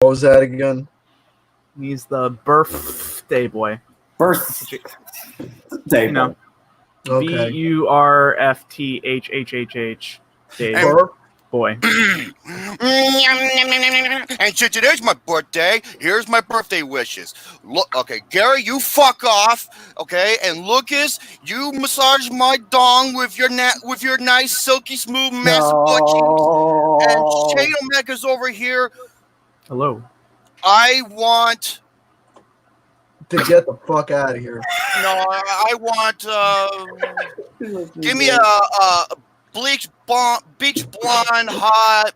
What was that again? He's the birthday boy. Birthday You know, Okay. BURFTHHHH. Burp? Boy. And since today's my birthday, here's my birthday wishes. Look, okay, Gary, you fuck off, okay? And Lucas, you massage my dong with your nice silky smooth massive butt cheeks. And Shane Omega's over here. Hello. I want To get the fuck out of here. no, I want give me a beach blonde hot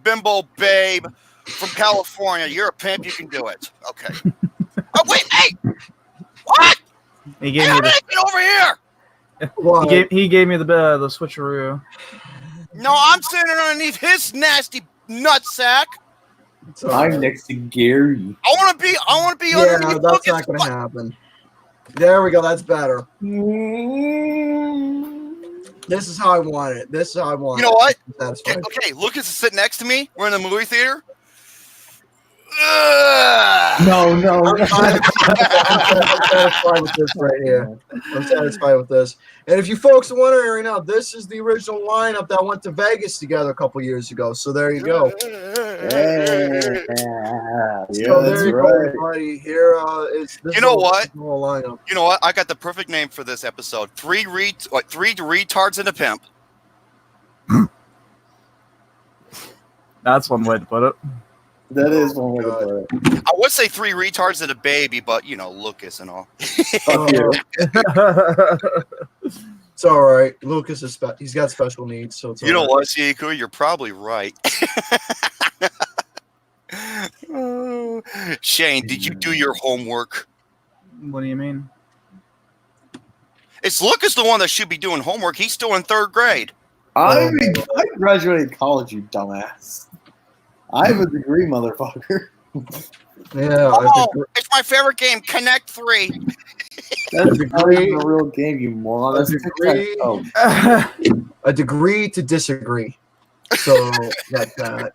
bimbo babe from California. You're a pimp, you can do it. Okay. Oh wait, hey! What? He gave me Get over here! What? he gave me the switcheroo. No, I'm sitting underneath his nasty nutsack. I'm next to Gary. I want to be Yeah, underneath. that's not going to happen. There we go. That's better. This is how I want it. This is how I want it. You know what? Satisfied. Okay, Lucas is sitting next to me. We're in the movie theater. No. I'm satisfied with this right here. I'm satisfied with this. And if you folks are wondering right now, this is the original lineup that went to Vegas together a couple years ago. So there you go. So there you go, everybody. Here is this. You know what? Lineup. You know what? I got the perfect name for this episode. Three retards and a pimp. That's one way to put it. That is one way to put it. I would say three retards and a baby, but you know, Lucas and all. Fuck you. It's all right. Lucas is he's got special needs, so it's You know all what, Siku? You're probably right. Shane, did you do your homework? What do you mean? It's Lucas the one that should be doing homework. He's still in third grade. I graduated college, you dumbass. I have a degree, motherfucker. Yeah. It's my favorite game, Connect 3. That's not even a real game, you moron. That's a degree to disagree. So that's that.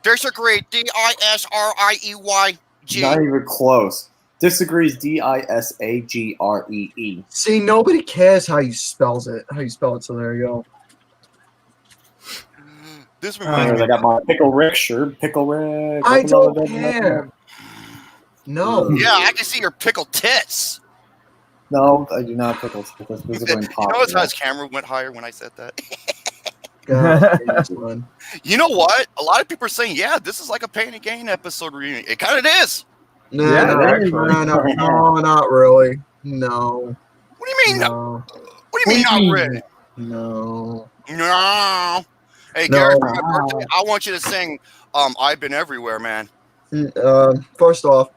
Disagree, D-I-S-R-I-E-Y-G. Not even close. Disagrees, D-I-S-A-G-R-E-E. See, nobody cares how you spell it. So there you go. This reminds me. I got my Pickle Rick shirt. Pickle Rick. I don't care. No. Yeah, I can see your pickled tits. No, I do not pickle tits. That's physically impossible. Notice how his camera went higher when I said that? God, you know what? A lot of people are saying, yeah, this is like a Pain and Gain episode reunion. It kind of is. No, not really. No. What do you mean? No. What do you mean not really? No. No. Hey, Garrett, for my birthday, I want you to sing I've Been Everywhere, man. First off.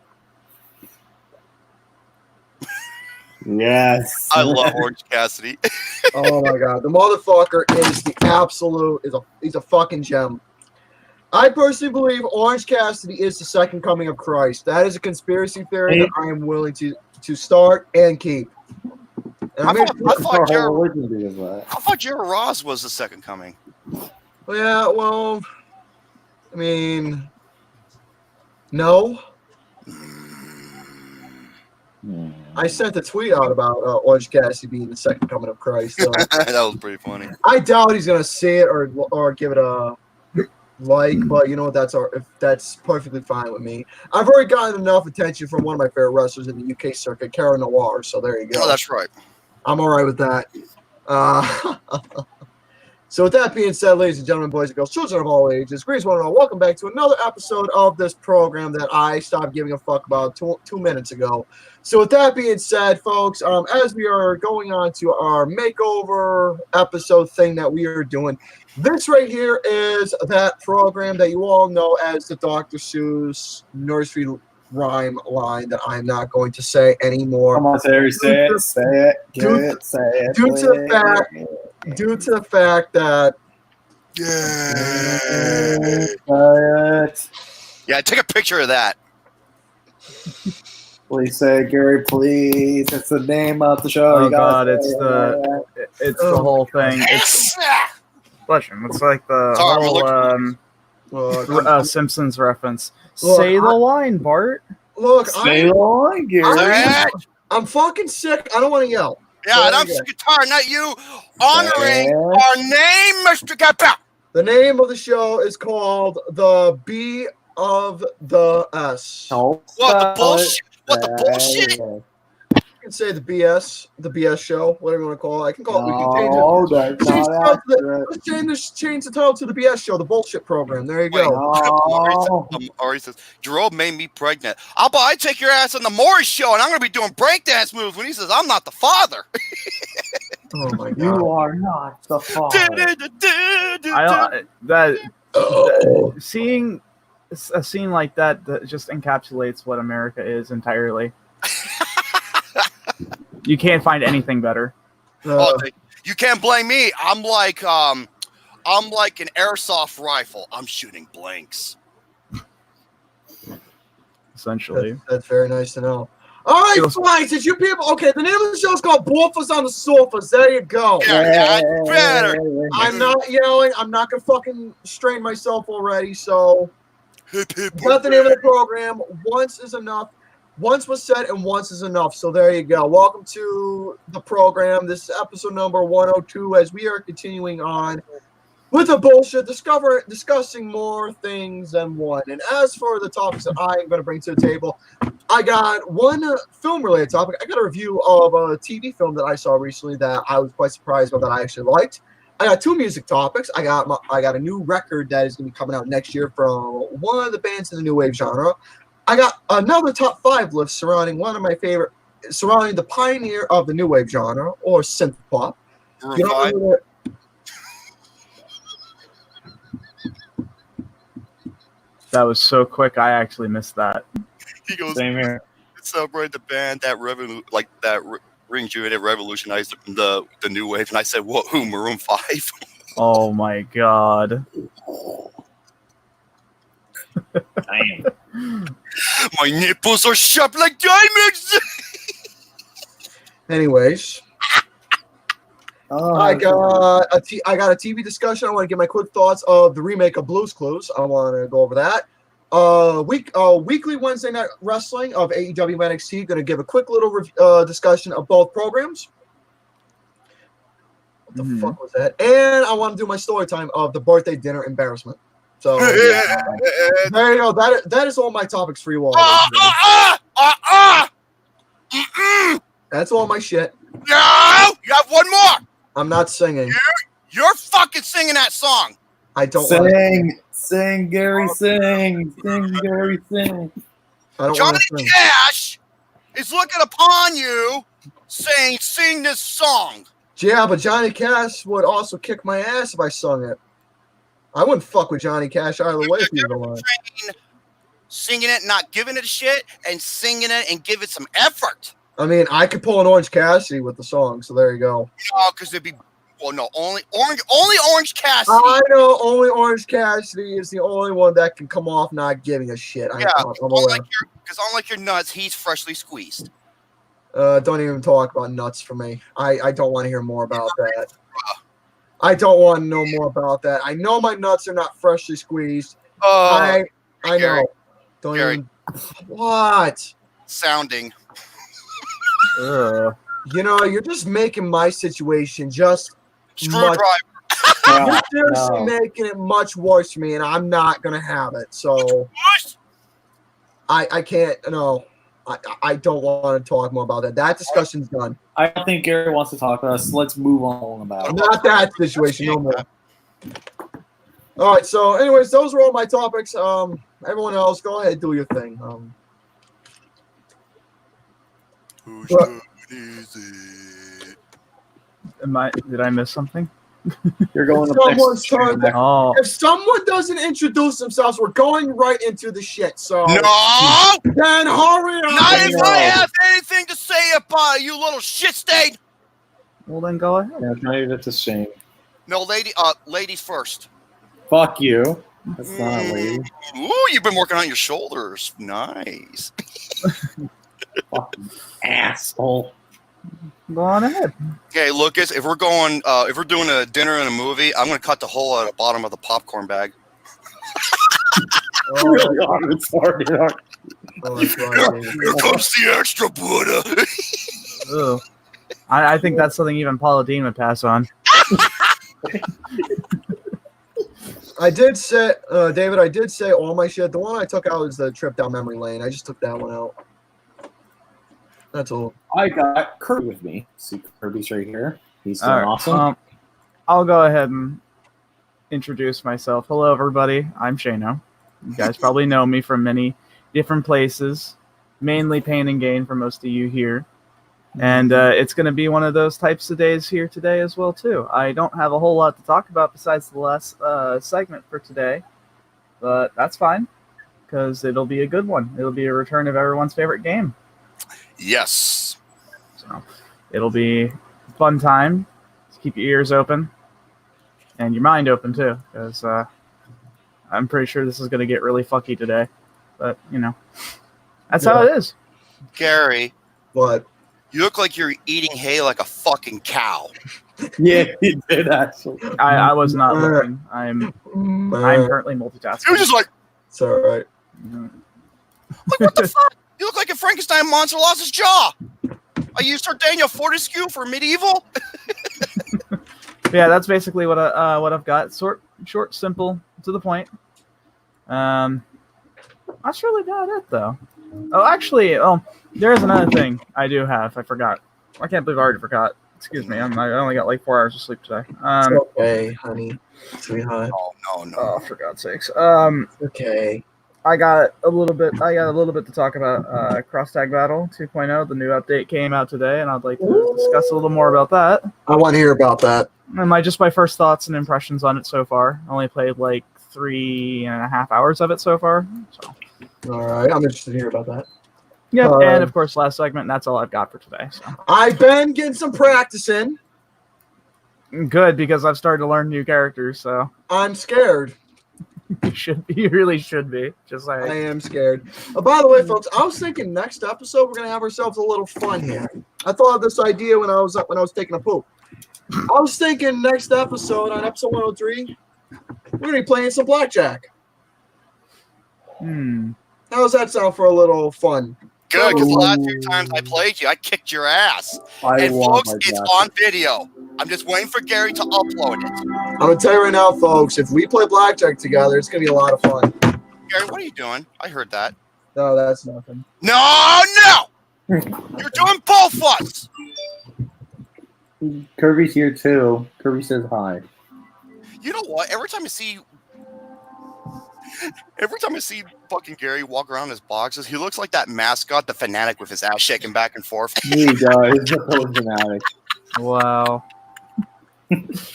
Yes. I love Orange Cassidy. Oh my god. The motherfucker is the absolute he's a fucking gem. I personally believe Orange Cassidy is the second coming of Christ. That is a conspiracy theory that I am willing to start and keep. And I thought Jared Ross was the second coming. Yeah, well, I mean, no. I sent a tweet out about Orange Cassidy being the second coming of Christ. So That was pretty funny. I doubt he's gonna see it or give it a like, but you know what? That's perfectly fine with me. I've already gotten enough attention from one of my favorite wrestlers in the UK circuit, Cara Noir. So there you go. Oh, that's right. I'm all right with that. So with that being said, ladies and gentlemen, boys and girls, children of all ages, greetings one and all. Welcome back to another episode of this program that I stopped giving a fuck about two minutes ago. So with that being said, folks, as we are going on to our makeover episode thing that we are doing, this right here is that program that you all know as the Dr. Seuss nursery rhyme line that I'm not going to say anymore. Come on, say it. Say it. Due to the fact that Yeah, take a picture of that. Please say Gary, please. It's the name of the show. Oh god, it's the whole thing. It's question. It's like the Sorry, whole Simpsons reference. Look, Say the line, Bart. Look, Say the line, Garrett. I'm fucking sick. I don't want to yell. Yeah, and I'm sick and tired, not you, honoring our name, Mr. Kappa. The name of the show is called The B of the S. What the bullshit? What the bullshit? You can say the BS show, whatever you want to call it. I can call it. We can change the title to the BS show, the bullshit program. There you go. Ari says, Jerome made me pregnant. I take your ass on the Maury show, and I'm going to be doing breakdance moves when he says, I'm not the father. Oh my God. You are not the father. Seeing a scene like that just encapsulates what America is entirely. You can't find anything better. You can't blame me. I'm like an airsoft rifle. I'm shooting blanks. Essentially. That's very nice to know. All right, fine. Since you people, okay, the name of the show is called BOFAS on the SOFAS. There you go. Yeah, better. I'm not yelling. I'm not gonna fucking strain myself already. So, that's the name of the program. Once is enough. Once was said and once is enough. So there you go. Welcome to the program. This is episode number 102 as we are continuing on with the bullshit, discussing more things than one. And as for the topics that I am going to bring to the table, I got one film-related topic. I got a review of a TV film that I saw recently that I was quite surprised by that I actually liked. I got two music topics. I got a new record that is going to be coming out next year from one of the bands in the new wave genre. I got another top 5 list surrounding the pioneer of the new wave genre, or synth pop. That was so quick. I actually missed that. He goes, same here. Celebrate the band that rings you, and it revolutionized the new wave. And I said, "What? Who? Maroon 5?" Oh my God. Damn. My nipples are sharp like diamonds. Anyways, I got a TV discussion. I want to give my quick thoughts of the remake of Blue's Clues. I want to go over that. Weekly Wednesday night wrestling of AEW NXT. Going to give a quick little discussion of both programs. What the fuck was that? And I want to do my story time of the birthday dinner embarrassment. So there you go. That is all my topics for you all. That's all my shit. No, you have one more. I'm not singing. You're fucking singing that song. I don't sing, Gary, sing, Gary, sing. I don't Johnny Cash is looking upon you, saying, "Sing this song." Yeah, but Johnny Cash would also kick my ass if I sung it. I wouldn't fuck with Johnny Cash either way if you don't. Singing it, not giving it a shit, and singing it and give it some effort. I mean, I could pull an Orange Cassidy with the song, so there you go. No, because it'd be only Orange Cassidy. I know only Orange Cassidy is the only one that can come off not giving a shit. Yeah, because unlike your nuts, he's freshly squeezed. Don't even talk about nuts for me. I don't want to hear more about that. I don't want to know more about that. I know my nuts are not freshly squeezed. I know. Don't even. What? Sounding. You know, you're just making my situation just screwdriver. You're seriously making it much worse for me, and I'm not gonna have it. So I can't. No, I don't want to talk more about that. That discussion's done. I don't think Garrett wants to talk to us. Let's move on about it. Not that situation, no more. All right. So, anyways, those were all my topics. Everyone else, go ahead, do your thing. Whose turn is it? Did I miss something? You're going to someone's turn. Oh. If someone doesn't introduce themselves, we're going right into the shit. So no, then hurry up. Not if I have anything to say about you, little shit stain. Well, then go ahead. Yeah, not even a shame. No, ladies first. Fuck you. That's not a lady. Ooh, you've been working on your shoulders. Nice. Fucking asshole. Go on ahead. Okay, Lucas, if we're doing a dinner and a movie, I'm gonna cut the hole at the bottom of the popcorn bag. really are retarded, aren't Oh, that's right. Here comes the extra Buddha. Ugh. I think that's something even Paula Dean would pass on. I did say, David, I did say all my shit. The one I took out was the trip down memory lane. I just took that one out. That's all. I got Kirby with me. See, Kirby's right here. He's doing Alright, awesome. I'll go ahead and introduce myself. Hello, everybody. I'm Shano. You guys probably know me from many different places, mainly Pain and Gain for most of you here. And it's going to be one of those types of days here today as well, too. I don't have a whole lot to talk about besides the last segment for today, but that's fine, because it'll be a good one. It'll be a return of everyone's favorite game. Yes. So it'll be a fun time. Just keep your ears open and your mind open, too, because I'm pretty sure this is going to get really fucky today. But, you know, that's how it is. Gary, What? you look like you're eating hay like a fucking cow. Yeah, he did actually. I was not looking. I'm currently multitasking. You were just like, It's all right. what the fuck? You look like a Frankenstein monster lost his jaw. Are you Sardinia Fortescue for medieval? Yeah, that's basically what I've got. Short, simple, to the point. That's really about it, though. Oh, actually, there's another thing I do have. I forgot. I can't believe I already forgot. Excuse me. I only got like 4 hours of sleep today. It's okay, honey. Sweetheart. No. Oh, for God's sakes. Okay. I got a little bit to talk about Cross Tag Battle 2.0. The new update came out today, and I'd like to discuss a little more about that. I want to hear about that. And my first thoughts and impressions on it so far. I only played like 3.5 hours of it so far. So. All right. I'm interested to hear about that. Yep, and of course, last segment, and that's all I've got for today. So. I've been getting some practicing. Good, because I've started to learn new characters, so I'm scared. you really should be. Just like I am scared. By the way, folks, I was thinking next episode we're gonna have ourselves a little fun here. I thought of this idea when I was taking a poop. I was thinking next episode, on episode 103, we're gonna be playing some blackjack. How does that sound for a little fun? Good, because the last 2 times I played you, I kicked your ass. And folks, it's on video. I'm just waiting for Gary to upload it. I'm gonna tell you right now, folks, if we play blackjack together, it's gonna be a lot of fun. Gary, what are you doing? I heard that. No, that's nothing. No! You're doing BOFAS! Kirby's here too. Kirby says hi. You know what? Every time I see fucking Gary walk around in his boxes, he looks like that mascot, the fanatic with his ass shaking back and forth. He does. The fanatic. wow. Is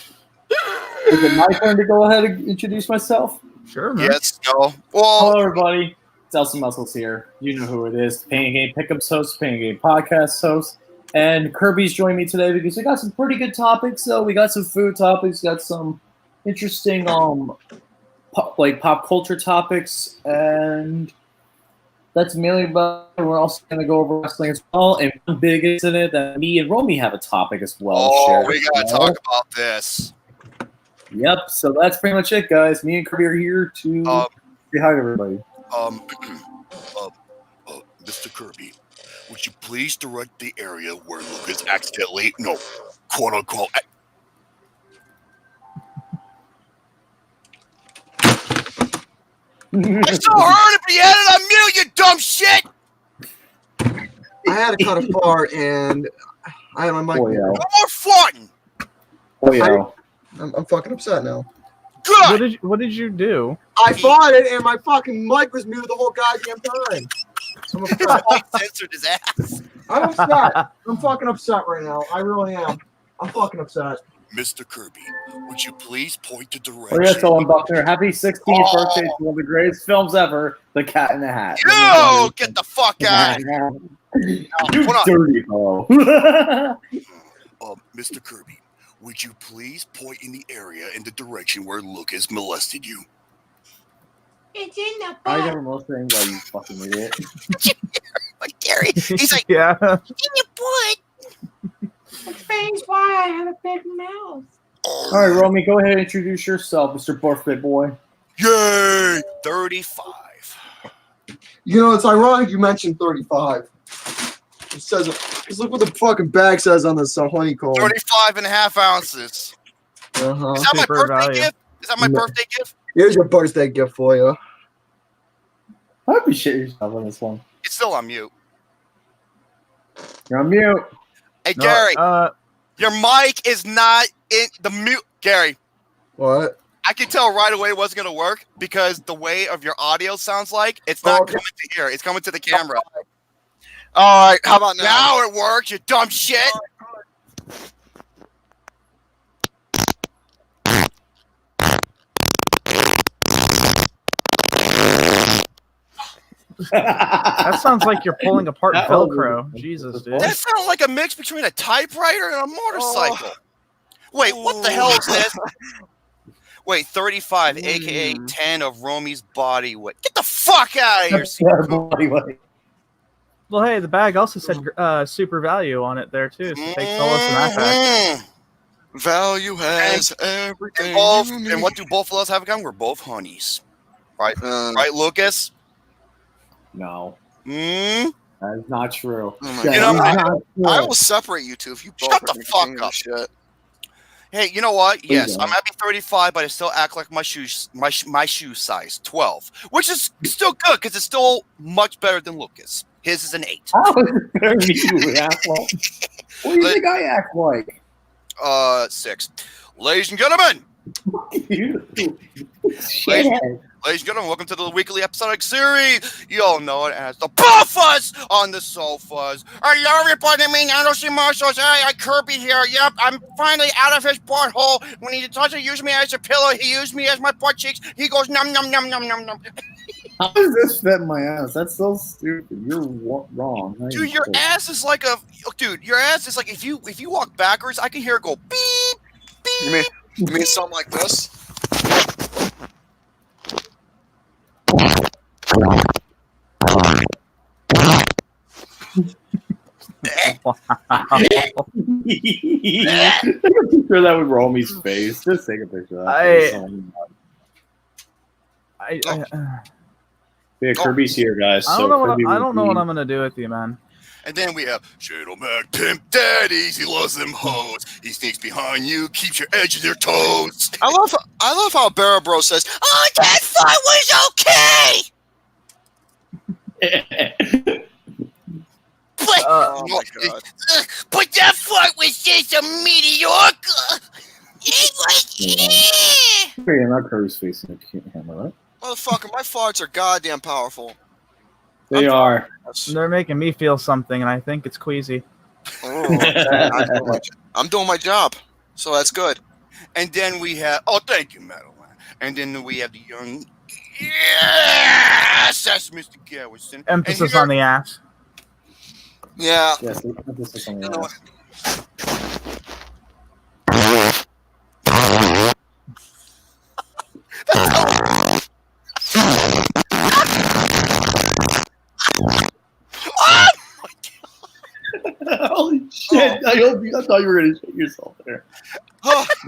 it my turn to go ahead and introduce myself? Sure, man. Yes, no. Well, Hello, everybody. It's LCMuscles here. You know who it is. Pain and Game Pickups host, Pain and Game Podcast host. And Kirby's joined me today because we got some pretty good topics. So we got some food topics, got some interesting pop culture topics, and that's mainly about it. We're also going to go over wrestling as well, and one big incident that me and Romy have a topic as well. We got to talk about this. Yep, so that's pretty much it, guys. Me and Kirby are here to say hi to everybody. Mr. Kirby, would you please direct the area where Lucas accidentally, quote unquote, I still heard it, but you had it on mute, you dumb shit! I had to cut a fart, and I had my mic. Oh, yeah. No more fun! Oh, yeah. I'm fucking upset now. Good! What did you do? I farted, and my fucking mic was muted the whole goddamn time. I'm His upset. wife censored his ass. I'm upset. I'm fucking upset right now. I really am. I'm fucking upset. Mr. Kirby, would you please point the direction? Oh, yeah, so I'm Buckner. Happy 16th birthday to one of the greatest films ever, The Cat in the Hat. You get the fuck out! You Hold on. dirty bro. Mr. Kirby, would you please point in the area in the direction where Lucas molested you? It's in the I butt. never most things, you fucking idiot. Like Gary, he's like, Yeah. in your butt. Explains why I have a big mouth. All right, Romy, go ahead and introduce yourself, Mr. Birthday Boy. Yay! 35. You know, it's ironic you mentioned 35. It says, just look what the fucking bag says on this honeycomb. 35.5 ounces. Uh-huh. Is that my Super birthday value. gift? Is that my birthday gift? Here's your birthday gift for you. I hope you shit yourself on this one. It's still on mute. You're on mute. Hey, No, Gary, your mic is not in the mute. Gary, What? I can tell right away it wasn't going to work because the way of your audio sounds like it's not Okay. coming to here. It's coming to the camera. All right, how about now? Now it works, you dumb shit. That sounds like you're pulling apart That was- Velcro. Jesus, dude. That sounds like a mix between a typewriter and a motorcycle. Wait, what the hell is this? Wait, 35, aka 10 of Romy's body weight. Get the fuck out of here. Well, hey, the bag also said super value on it there too, so take solace in that fact. Value has everything. And what do both of us have in common? We're both honeys. Right? Uh, Right, Lucas? No, Mm? that is not true. Oh my That You know, is God. not true. I will separate you two if you both Shut are the gonna fuck continue up. this Shit. Hey, you know what? Yes, don't. I'm happy 35, but I still act like my shoe size 12, which is still good because it's still much better than Lucas. His is an 8. How is it better than you, asshole? What do you think I act like? 6. Ladies and gentlemen, You shithead. ladies and gentlemen, welcome to the weekly episodic series. You all know it as the BOFAS on the SOFAS. Hello, everybody. I mean, LCMuscles. Hey, Kirby here. Yep, I'm finally out of his butthole. When he doesn't use me as a pillow, he used me as my butt cheeks. He goes num num num num num num. How does this fit in my ass? That's so stupid. You're wrong. How Dude, you your cool? ass is like a your ass is like if you walk backwards, I can hear it go beep beep. You mean something like this? Take a picture of that with Romy's face. Just take a picture of that. Yeah, Kirby's here, guys. I So don't know what Kirby I don't know would what be- I'm gonna do with you, man. And then we have Shadow Mac Pimp Daddies. He loves them hoes. He sneaks behind you, keeps your edge of your toes. I love how Barra Bro says, "Oh, that fight was okay." But, Oh my God. but that fight was just a mediocre. It was. Yeah, not Kirby's facing the camera, right? Motherfucker, my farts are goddamn powerful. They are. They're making me feel something, and I think it's queasy. Oh, I'm doing my job, so that's good. And then we have. Oh, thank you, Madeline. And then we have the young. Yes, that's Mr. Garrison. Emphasis on the ass. Yeah. Yes, this is something You know else. Holy shit! I thought you were gonna shit yourself there.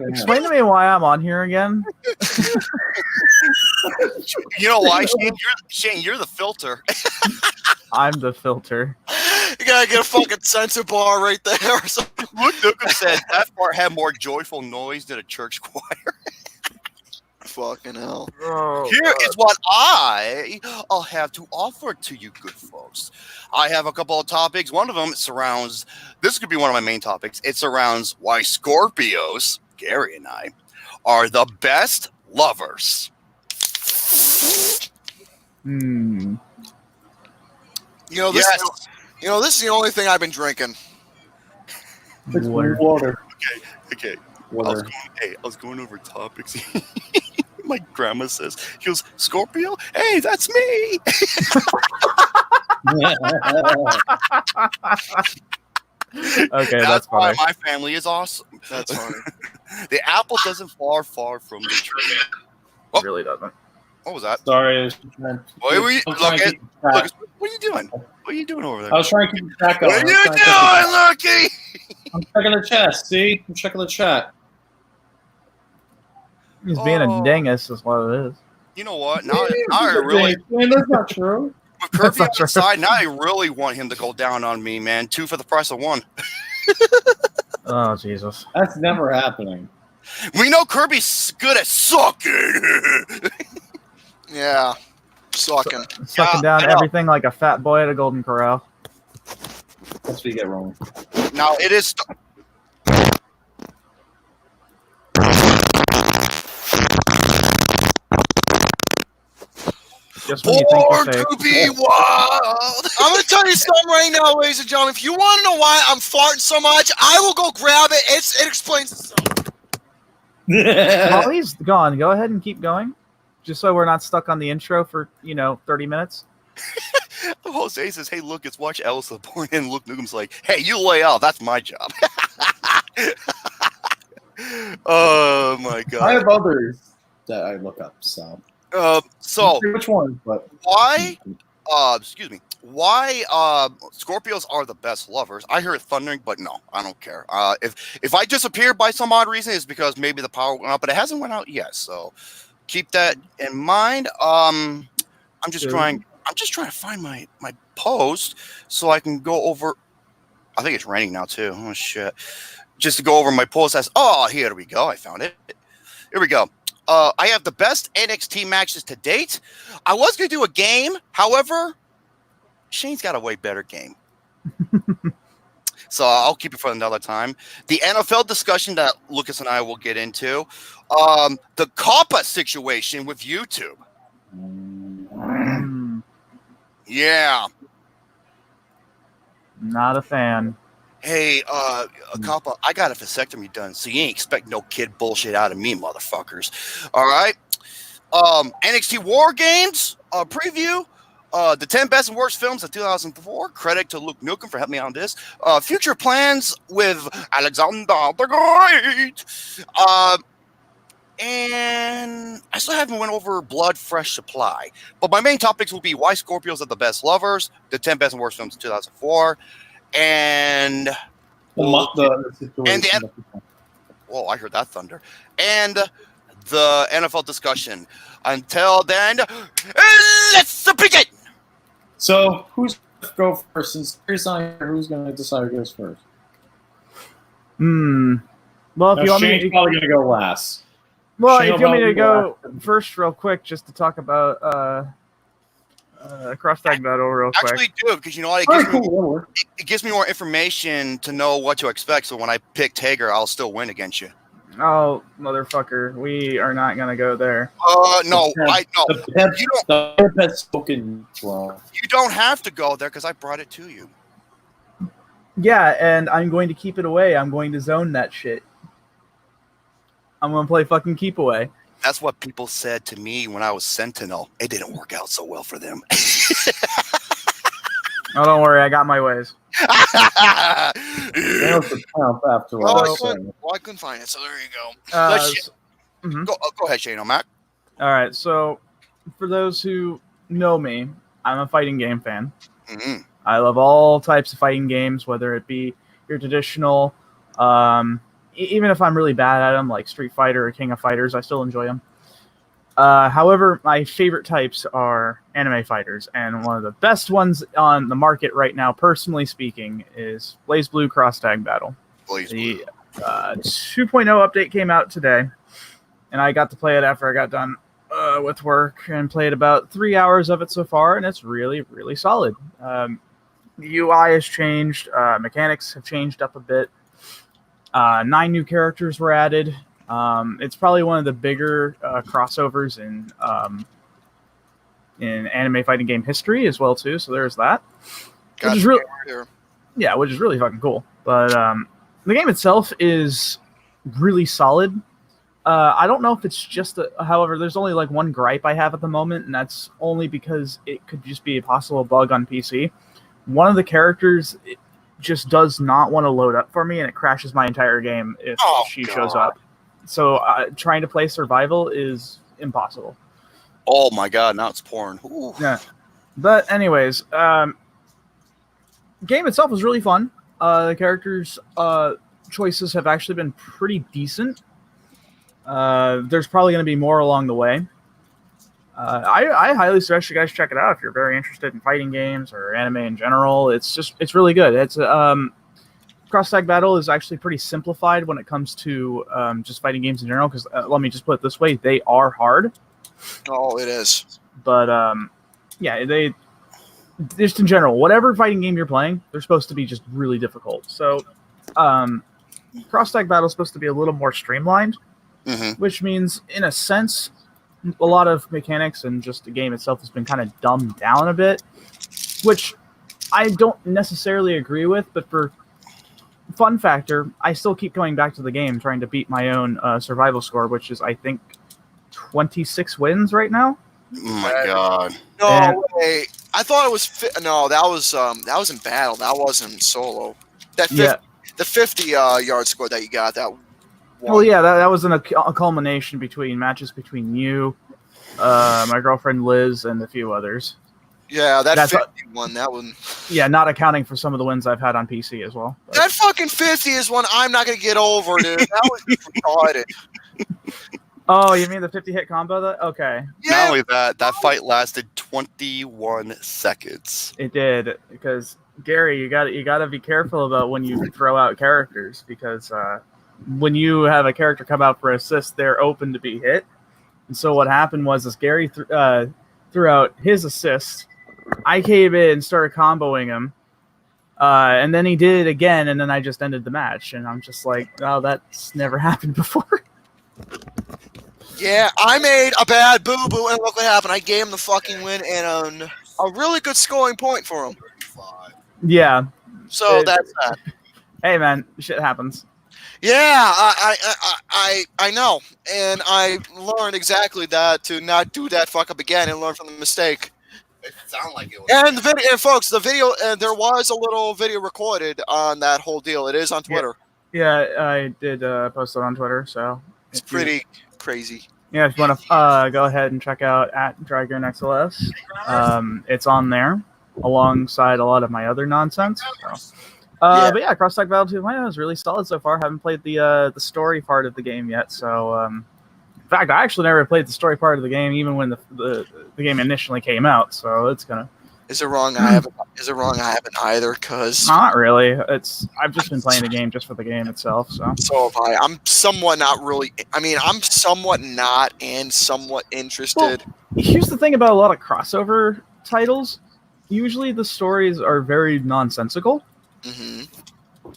Explain to me why I'm on here again. You know why, Shane? You're the filter. I'm the filter. You gotta get a fucking sensor bar right there or something. Lucas said that part had more joyful noise than a church choir. Fucking hell. Oh, Here is what I'll have to offer to you good folks. I have a couple of topics. One of them surrounds, this could be one of my main topics. It surrounds why Scorpios, Gary and I, are the best lovers. Hmm. You know this. Yes. You know this is the only thing I've been drinking. It's Water. water. Okay. Water. I was going over topics. My grandma says, he goes, Scorpio? Hey, that's me. Okay, That's why funny. my family is awesome. That's funny. The apple doesn't fall far from the tree. It really doesn't. What was that? Sorry, I was trying to- What were you, I was trying to Lucas, keep track. Lucas, what are you doing? What are you doing over there? I was trying to keep track of What are it. you doing, Lucky? I'm checking the chat. See, I'm checking the chat. He's being Oh. a dingus is what it is. You know what? Now I really, Man, that's not true. With Kirby on That's the right. side, now I really want him to go down on me, man. 2 for the price of 1. Oh Jesus! That's never happening. We know Kirby's good at sucking. Yeah. Sucking. Sucking down I know. everything like a fat boy at a Golden Corral. That's what you get wrong. Now it is. Just when you think Born you're fake. to be wild. I'm gonna tell you something right now, ladies and gentlemen. If you want to know why I'm farting so much, I will go grab it. It explains itself. While he's gone, go ahead and keep going, just so we're not stuck on the intro for 30 minutes. Jose says, "Hey, Lucas, watch Alice the Born," and Luke Nugum's like, "Hey, you lay out. That's my job." Oh my I god. have others that I look up. So So which ones? But why? Excuse me. Why Scorpios are the best lovers? I hear it thundering, but no, I don't care. If I disappear by some odd reason, it's because maybe the power went out, but it hasn't went out yet. So keep that in mind. I'm just trying to find my post so I can go over. I think it's raining now too. Oh shit! Just to go over my post as. Oh, here we go. I found it. Here we go. I have the best NXT matches to date. I was going to do a game. However, Shane's got a way better game. So I'll keep it for another time. The NFL discussion that Lucas and I will get into. The COPPA situation with YouTube. Yeah. Not a fan. Hey, COPPA, I got a vasectomy done, so you ain't expect no kid bullshit out of me, motherfuckers. All right? NXT War Games preview. The 10 best and worst films of 2004. Credit to Luke Nukem for helping me on this. Future plans with Alexander the Great. And I still haven't went over Blood Fresh Supply. But my main topics will be why Scorpios are the best lovers, the 10 best and worst films of 2004, and the situation. well, I heard that thunder. And the NFL discussion. Until then, let's begin. So who's going to go first? Since Chris on here, who's going to decide who goes first? Well, if you want me Shane's to, probably going to go last. well, Shane if you want me will to go last. first, real quick, just to talk about Kraftwerk battle, real quick. Actually, do because you know what? All right, cool. It gives me more information to know what to expect. So when I pick Tager, I'll still win against you. Oh, motherfucker, we are not gonna go there. No, I no. The pet spoken well. You don't have to go there because I brought it to you. Yeah, and I'm going to keep it away. I'm going to zone that shit. I'm gonna play fucking keep away. That's what people said to me when I was Sentinel. It didn't work out so well for them. Oh, don't worry, I got my ways. That was the count after Well, all. I couldn't find it, so there you go. Mhm. Go ahead, Shane O'Mac. All right, so for those who know me, I'm a fighting game fan. Mm-hmm. I love all types of fighting games, whether it be your traditional, even if I'm really bad at them, like Street Fighter or King of Fighters, I still enjoy them. However, my favorite types are anime fighters, and one of the best ones on the market right now, personally speaking, is BlazBlue Cross Tag Battle. The 2.0 update came out today, and I got to play it after I got done with work and played about 3 hours of it so far, and it's really, really solid. The UI has changed, mechanics have changed up a bit. 9 new characters were added. It's probably one of the bigger crossovers in anime fighting game history as well too. So there's that, which is really which is really fucking cool. But the game itself is really solid. I don't know if it's just however, there's only like one gripe I have at the moment, and that's only because it could just be a possible bug on PC. One of the characters just does not want to load up for me, and it crashes my entire game if she shows up. So trying to play survival is impossible. Oh my god, now it's pouring. Ooh. Yeah. But anyways, game itself was really fun. The characters' choices have actually been pretty decent. There's probably going to be more along the way. I highly suggest you guys check it out if you're very interested in fighting games or anime in general. It's really good. It's Cross-Tag Battle is actually pretty simplified when it comes to just fighting games in general. Because let me just put it this way: they are hard. Oh, it is. But yeah, they just in general, whatever fighting game you're playing, they're supposed to be just really difficult. So, Cross-Tag Battle is supposed to be a little more streamlined, which means, in a sense, a lot of mechanics and just the game itself has been kind of dumbed down a bit, which I don't necessarily agree with. But for fun factor, I still keep going back to the game, trying to beat my own survival score, which is, I think, 26 wins right now. Oh my god! No way! I thought it was no. That was in battle. That wasn't solo. The 50 yard score that you got. That. Well, yeah, that was a culmination between matches between you, my girlfriend Liz, and a few others. Yeah, that's 50 one. That one. Yeah, not accounting for some of the wins I've had on PC as well. But. That fucking 50 is one I'm not gonna get over, dude. That was retarded. Oh, you mean the 50-hit combo? Okay. Yeah. Not only that, that fight lasted 21 seconds. It did, because Gary, you got to be careful about when you throw out characters, because when you have a character come out for assist, they're open to be hit. And so what happened was, Gary threw out his assist. I came in and started comboing him, and then he did it again, and then I just ended the match. And I'm just like, oh, that's never happened before. Yeah, I made a bad boo-boo, and look what happened. I gave him the fucking win and a really good scoring point for him. Yeah. So that's that. Hey, man, shit happens. Yeah, I know, and I learned exactly that, to not do that fuck up again and learn from the mistake. It sounded like it was. And the video, and folks, the video, there was a little video recorded on that whole deal. It is on Twitter. Yeah, I did post it on Twitter, so it's pretty crazy. Yeah, if you want to go ahead and check out at DragonXLS, it's on there alongside a lot of my other nonsense. So. But yeah, Cross-Tag Battle 2 is really solid so far. Haven't played the story part of the game yet, so in fact, I actually never played the story part of the game, even when the game initially came out. So it's gonna. Is it wrong? I haven't either. Cause not really. I've just been playing the game just for the game itself. So have I. I'm somewhat not really. I mean, I'm somewhat not and somewhat interested. Well, here's the thing about a lot of crossover titles. Usually, the stories are very nonsensical.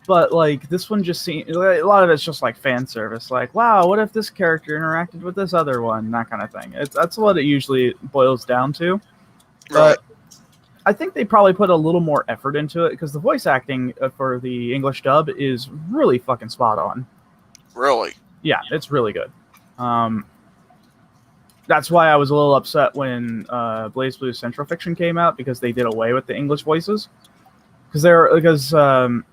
But like this one just seems a lot of it's just like fan service. Like, wow, what if this character interacted with this other one? That kind of thing. That's what it usually boils down to. But I think they probably put a little more effort into it because the voice acting for the English dub is really fucking spot on. Really? Yeah, it's really good. That's why I was a little upset when BlazBlue Central Fiction came out, because they did away with the English voices. Because Arc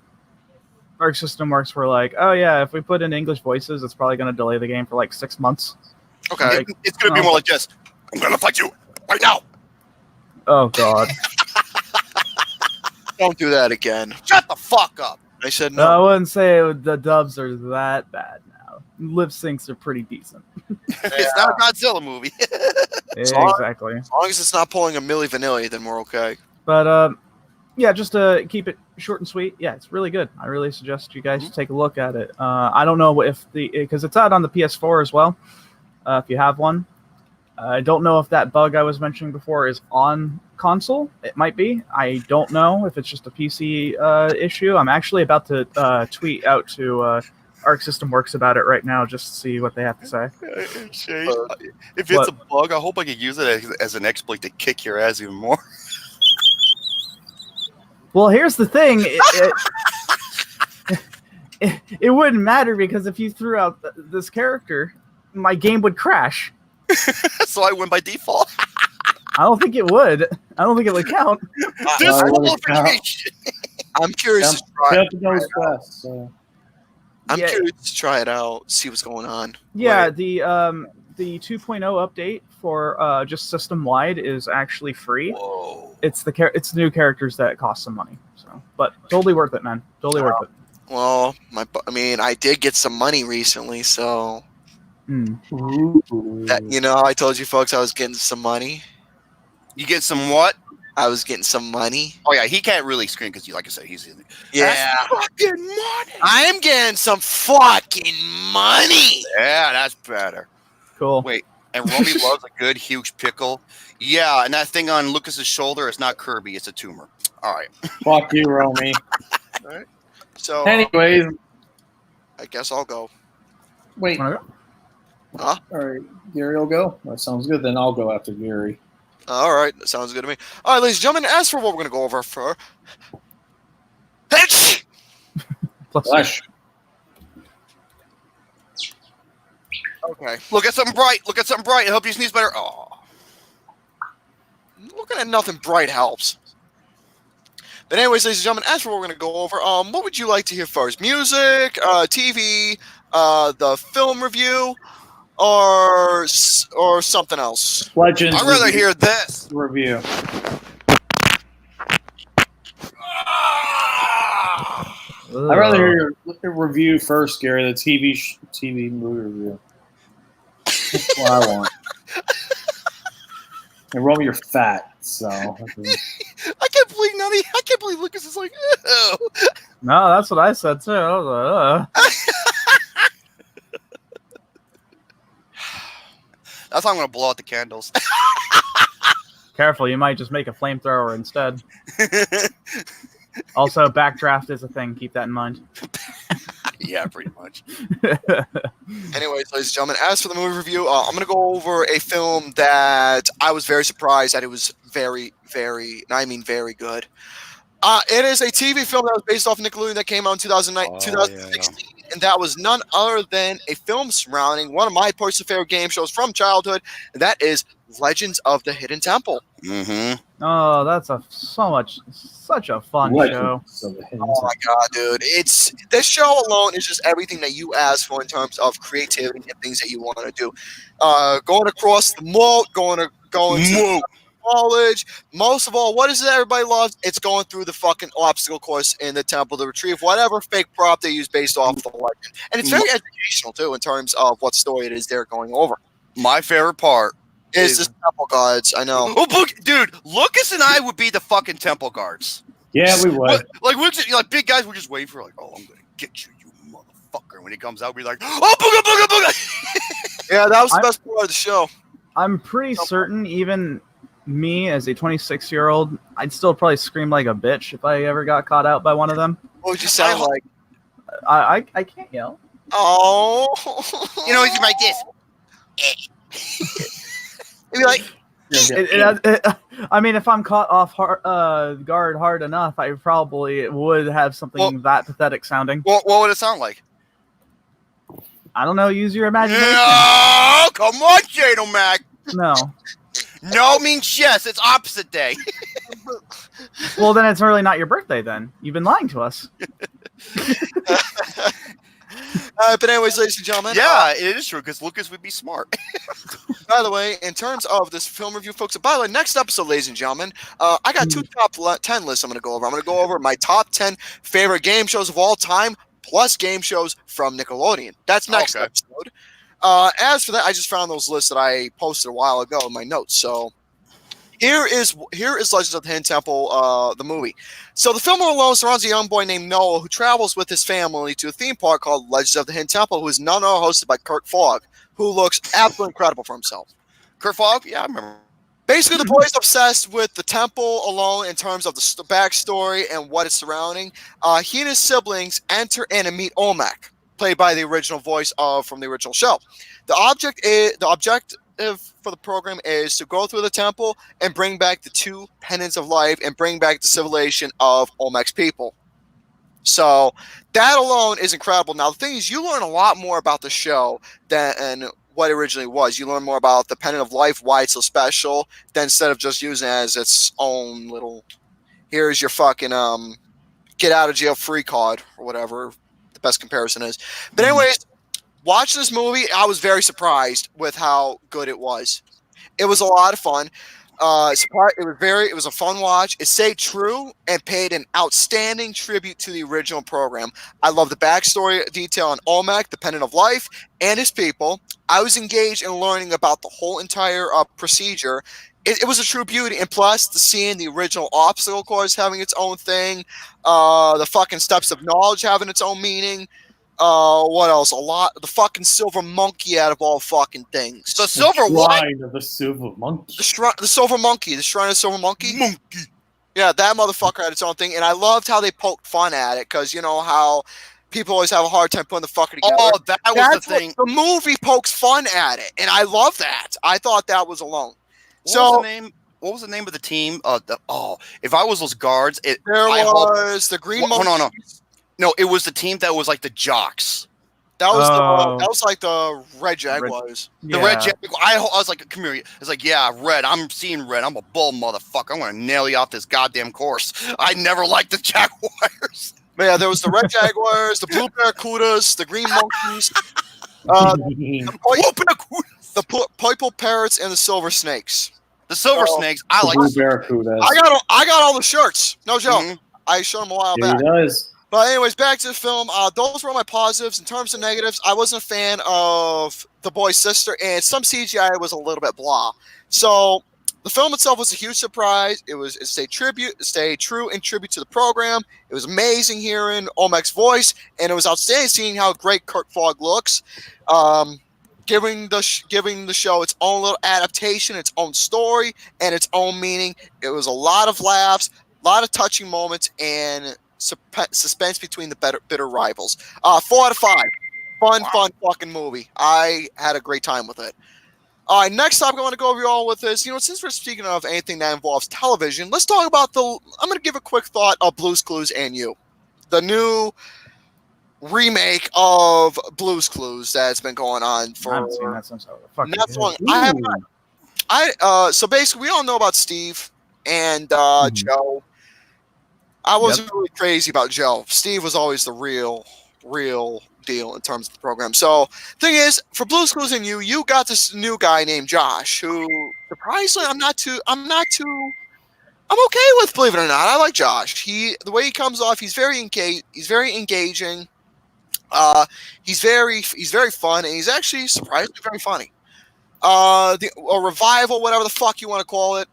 System Works were like, oh yeah, if we put in English voices, it's probably going to delay the game for like 6 months. Okay, like, it's going to be more like this. I'm going to fight you right now. Oh god. Don't do that again. Shut the fuck up. I said no. I wouldn't say the dubs are that bad now. Lip syncs are pretty decent. It's not a Godzilla movie. Exactly. As long as it's not pulling a Milli Vanilli, then we're okay. But yeah, just to keep it short and sweet. Yeah, it's really good. I really suggest you guys take a look at it. I don't know if because it's out on the PS4 as well. If you have one, I don't know if that bug I was mentioning before is on console. It might be. I don't know if it's just a PC issue. I'm actually about to tweet out to Arc System Works about it right now, just to see what they have to say. Shay, if it's a bug, I hope I can use it as an exploit to kick your ass even more. Well, here's the thing. It wouldn't matter, because if you threw out this character, my game would crash. So I win by default. I don't think it would. I don't think it would count. I'm curious to try it. I'm Yeah. curious to try it out, see what's going on. Yeah, the 2.0 update for just system wide is actually free. Whoa. It's the new characters that cost some money. So, but totally worth it, man. Totally worth it. Well, I did get some money recently, so Ooh. That I told you folks I was getting some money. You get some what? I was getting some money. Oh yeah, he can't really scream because, like I said, he's Yeah. That's fucking money. I am getting some fucking money. Yeah, that's better. Cool. Wait, and Romy loves a good huge pickle. Yeah, and that thing on Lucas's shoulder is not Kirby; it's a tumor. All right. Fuck you, Romy. All right. So Anyways, I guess I'll go. wait. Wanna go? Huh? All right, Gary will go. That sounds good. Then I'll go after Gary. All right, that sounds good to me. All right, ladies and gentlemen, as for what we're going to go over for... Hitch! Plus Flesh. Okay. Look at something bright. Look at something bright. I hope you sneeze better. Oh. Looking at nothing bright helps. But anyways, ladies and gentlemen, as for what we're going to go over, what would you like to hear first? Music, TV, the film review, or something else? Legends. I'd rather hear this. review. I'd rather hear your review first, Gary. The TV movie review. That's what I want. And Romy, you're fat, so. I can't believe I can't believe Lucas is like, ew. No, that's what I said too. I was like, That's how I'm gonna blow out the candles. Careful, you might just make a flamethrower instead. Also, backdraft is a thing. Keep that in mind. Yeah, pretty much. Anyways, ladies and gentlemen, as for the movie review, I'm going to go over a film that I was very surprised that it was very, very, I mean very good. It is a TV film that was based off Nickelodeon that came out in 2016, and that was none other than a film surrounding one of my personal favorite game shows from childhood, and that is Legends of the Hidden Temple. Mm-hmm. Oh, that's such a fun show. Oh my god, dude! This show alone is just everything that you ask for in terms of creativity and things that you want to do. Going across the moat, going to college. Most of all, what is it everybody loves? It's going through the fucking obstacle course in the temple to retrieve whatever fake prop they use based off the legend, and it's very educational too in terms of what story it is they're going over. My favorite part is the temple guards. I know. Oh, dude, Lucas and I would be the fucking temple guards. Yeah, we would. Like big guys would just wait for like, oh, I'm gonna get you, you motherfucker. When he comes out, we're like, oh, booga, booga, booga. Yeah, that was the best part of the show. I'm pretty certain even me as a 26-year-old, I'd still probably scream like a bitch if I ever got caught out by one of them. What would you sound like? I can't yell. Oh. You know, he's like this. You'd be like, I mean, if I'm caught off guard hard enough, I probably would have something that pathetic sounding. What would it sound like? I don't know. Use your imagination. No, come on, Jado Mac. No. No means yes. It's opposite day. Well, then it's really not your birthday. Then you've been lying to us. But anyways, ladies and gentlemen. Yeah, it is true because Lucas would be smart. By the way, in terms of this film review, folks, by the way, next episode, ladies and gentlemen, I got two top 10 lists I'm going to go over. I'm going to go over my top 10 favorite game shows of all time, plus game shows from Nickelodeon. That's next episode. As for that, I just found those lists that I posted a while ago in my notes. So here is Legends of the Hidden Temple, the movie. So the film alone surrounds a young boy named Noah who travels with his family to a theme park called Legends of the Hidden Temple, who is none other hosted by Kurt Fogg, who looks absolutely incredible for himself. Kurt Fogg? Yeah, I remember. Basically, the boy is obsessed with the temple alone in terms of the backstory and what it's surrounding. He and his siblings enter in and meet Olmec, played by the original voice from the original show. The objective for the program is to go through the temple and bring back the two pendants of life and bring back the civilization of Olmec's people. So that alone is incredible. Now, the thing is, you learn a lot more about the show than what it originally was. You learn more about the pendant of life, why it's so special, than instead of just using it as its own little, here's your fucking get out of jail free card or whatever the best comparison is. But anyways, watch this movie. I was very surprised with how good it was. It was a lot of fun. It was a fun watch. It stayed true and paid an outstanding tribute to the original program. I love the backstory detail on Olmec, the Pendant of Life, and his people. I was engaged in learning about the whole entire procedure. It was a true beauty, and plus seeing the original obstacle course having its own thing, the fucking steps of knowledge having its own meaning. What else? The fucking silver monkey out of all fucking things. The silver what? Shrine of the silver monkey. The silver monkey. The shrine of the silver monkey. Yeah, that motherfucker had its own thing, and I loved how they poked fun at it, because you know how people always have a hard time putting the fucker together. Oh, that's the thing. The movie pokes fun at it, and I love that. I thought that was alone. What was the name of the team? If I was those guards, there was the green monkey. No, it was the team that was like the jocks. That was like the Red Jaguars. The Red Jaguars. I was like, come here. It's like, yeah, Red. I'm seeing Red. I'm a bull motherfucker. I'm gonna nail you off this goddamn course. I never liked the Jaguars. But yeah, there was the Red Jaguars, the Blue Barracudas, the Green Monkeys, the Purple Parrots, and the Silver Snakes. The Silver Snakes. I like Blue Barracudas. I got all the shirts. No joke. Mhm. I showed them a while Yeah, back. he does. But anyways, back to the film. Those were all my positives. In terms of negatives, I wasn't a fan of the boy's sister, and some CGI was a little bit blah. So the film itself was a huge surprise. It stayed true in tribute to the program. It was amazing hearing Olmec's voice, and it was outstanding seeing how great Kurt Fogg looks. Giving the show its own little adaptation, its own story, and its own meaning. It was a lot of laughs, a lot of touching moments, and suspense between the bitter rivals. 4 out of 5. Fun fucking movie. I had a great time with it. All right, next topic I want to go over y'all with is, since we're speaking of anything that involves television, let's talk about I'm going to give a quick thought of Blue's Clues and You. The new remake of Blue's Clues that's been going on for... I haven't seen that since not so long. I have not. So basically, we all know about Steve and Joe. I wasn't really crazy about Joe. Steve was always the real deal in terms of the program. So, thing is, for Blue's Clues and You got this new guy named Josh, who surprisingly I'm okay with. Believe it or not, I like Josh. The way he comes off, he's very engaging. He's very fun, and he's actually surprisingly very funny. A revival, whatever the fuck you want to call it.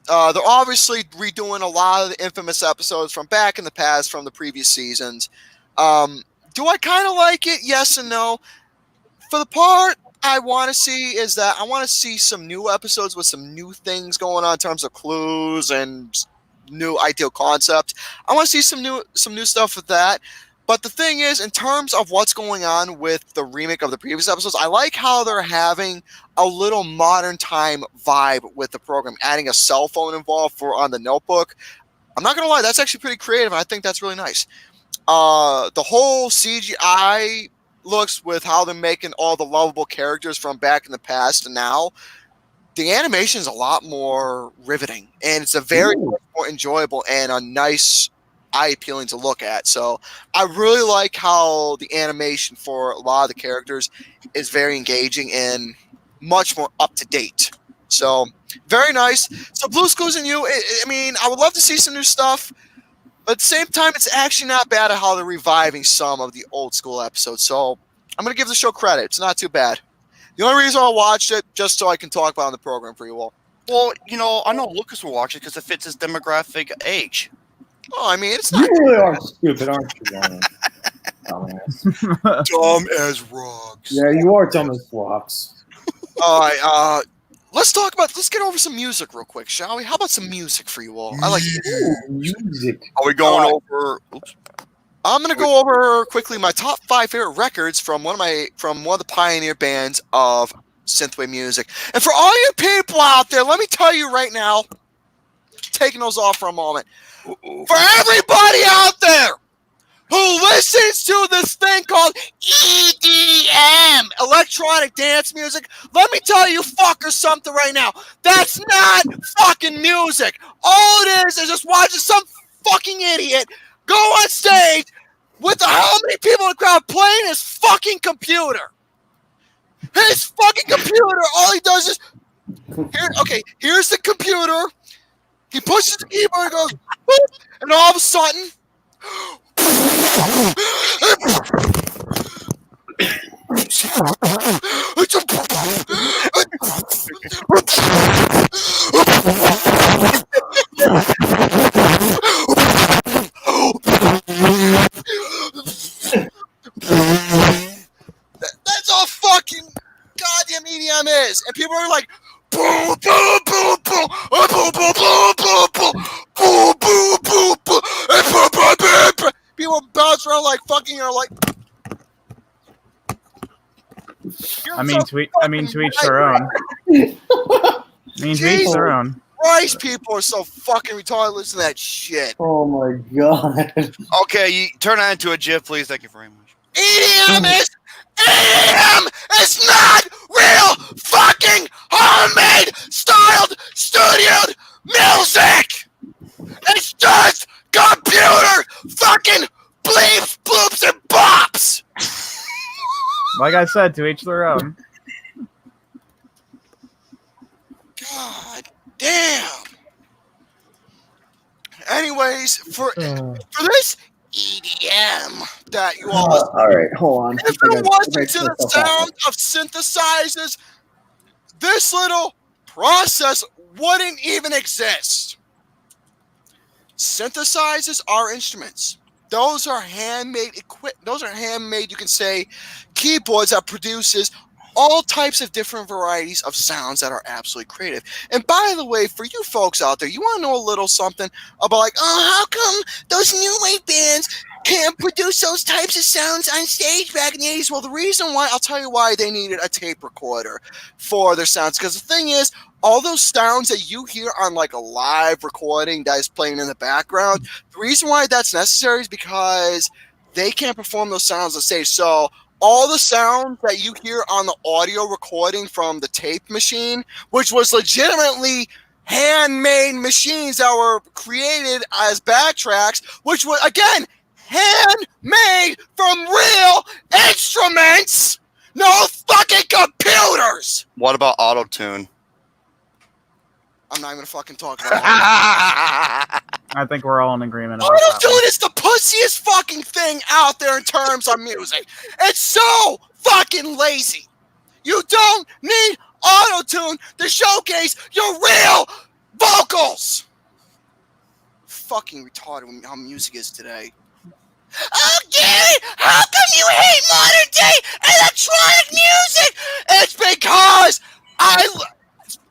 They're obviously redoing a lot of the infamous episodes from back in the past from the previous seasons. Do I kind of like it? Yes and no. For the part I want to see is that I want to see some new episodes with some new things going on in terms of clues and new ideal concept. I want to see some new stuff with that. But the thing is, in terms of what's going on with the remake of the previous episodes, I like how they're having a little modern time vibe with the program, adding a cell phone involved on the notebook. I'm not going to lie, that's actually pretty creative, and I think that's really nice. The whole CGI looks with how they're making all the lovable characters from back in the past and now, the animation is a lot more riveting, and it's a very much more enjoyable and a nice eye-appealing to look at. So I really like how the animation for a lot of the characters is very engaging and much more up-to-date. So very nice. So Blue's Clues and You, I would love to see some new stuff, but at the same time, it's actually not bad at how they're reviving some of the old school episodes. So I'm going to give the show credit. It's not too bad. The only reason I watched it, just so I can talk about it on the program for you all. Well, I know Lucas will watch it because it fits his demographic age. Oh, it's not. You really are stupid, aren't you, Ryan? Dumbass. Dumb as rocks. Yeah, you are dumb as rocks. All right, let's get over some music real quick, shall we? How about some music for you all? I like music. Are we going over? Oops. I'm gonna go over quickly my top 5 favorite records from one of the pioneer bands of synthwave music. And for all you people out there, let me tell you right now, taking those off for a moment. For everybody out there who listens to this thing called EDM, electronic dance music, let me tell you fuckers something right now. That's not fucking music. All it is just watching some fucking idiot go on stage with how many people in the crowd playing his fucking computer. His fucking computer, all he does is Here's the computer. He pushes the keyboard and goes, boop, and all of a sudden, that's all fucking goddamn EDM is, and people are like, boom, boom, boom, boom, boom, boom, boom, boom, boom, boom, boom, boom, boom, boom, boom. People bounce around like fucking are like. I mean, to each their own. To each their own. Christ, people are so fucking retarded. Listen to that shit. Oh my god. Okay, you turn that into a GIF, please. Thank you very much. EDM is not real fucking homemade styled studioed music. It's just computer fucking bleeps, bloops, and bops. Like I said, to each their own. God damn. Anyways, for this EDM that you all listen, all right, hold on. if it wasn't to the sound of synthesizers, this little process wouldn't even exist. Synthesizers are instruments. Those are handmade Those are handmade, you can say, keyboards that produces all types of different varieties of sounds that are absolutely creative. And by the way, for you folks out there, you want to know a little something about like, oh, how come those new wave bands can't produce those types of sounds on stage back in the 80s? Well, the reason why, I'll tell you why they needed a tape recorder for their sounds. Because the thing is, all those sounds that you hear on like a live recording that is playing in the background, the reason why that's necessary is because they can't perform those sounds on stage. So all the sounds that you hear on the audio recording from the tape machine, which was legitimately handmade machines that were created as backtracks, which was, again, handmade from real instruments, no fucking computers. What about auto-tune? I'm not even gonna fucking talk about it. I think we're all in agreement about that. Auto-tune is the pussiest fucking thing out there in terms of music. It's so fucking lazy. You don't need auto-tune to showcase your real vocals. Fucking retarded how music is today. Oh, Gary, how come you hate modern day electronic music? It's because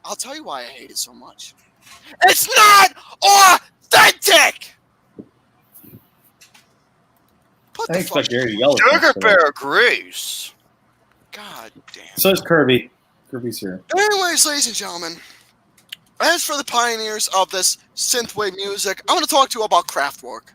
I'll tell you why I hate it so much. It's not authentic. I expect Gary to yell. Sugar Bear agrees. God damn. So is Kirby. Kirby's here. Anyways, ladies and gentlemen, as for the pioneers of this synthwave music, I want to talk to you about Kraftwerk.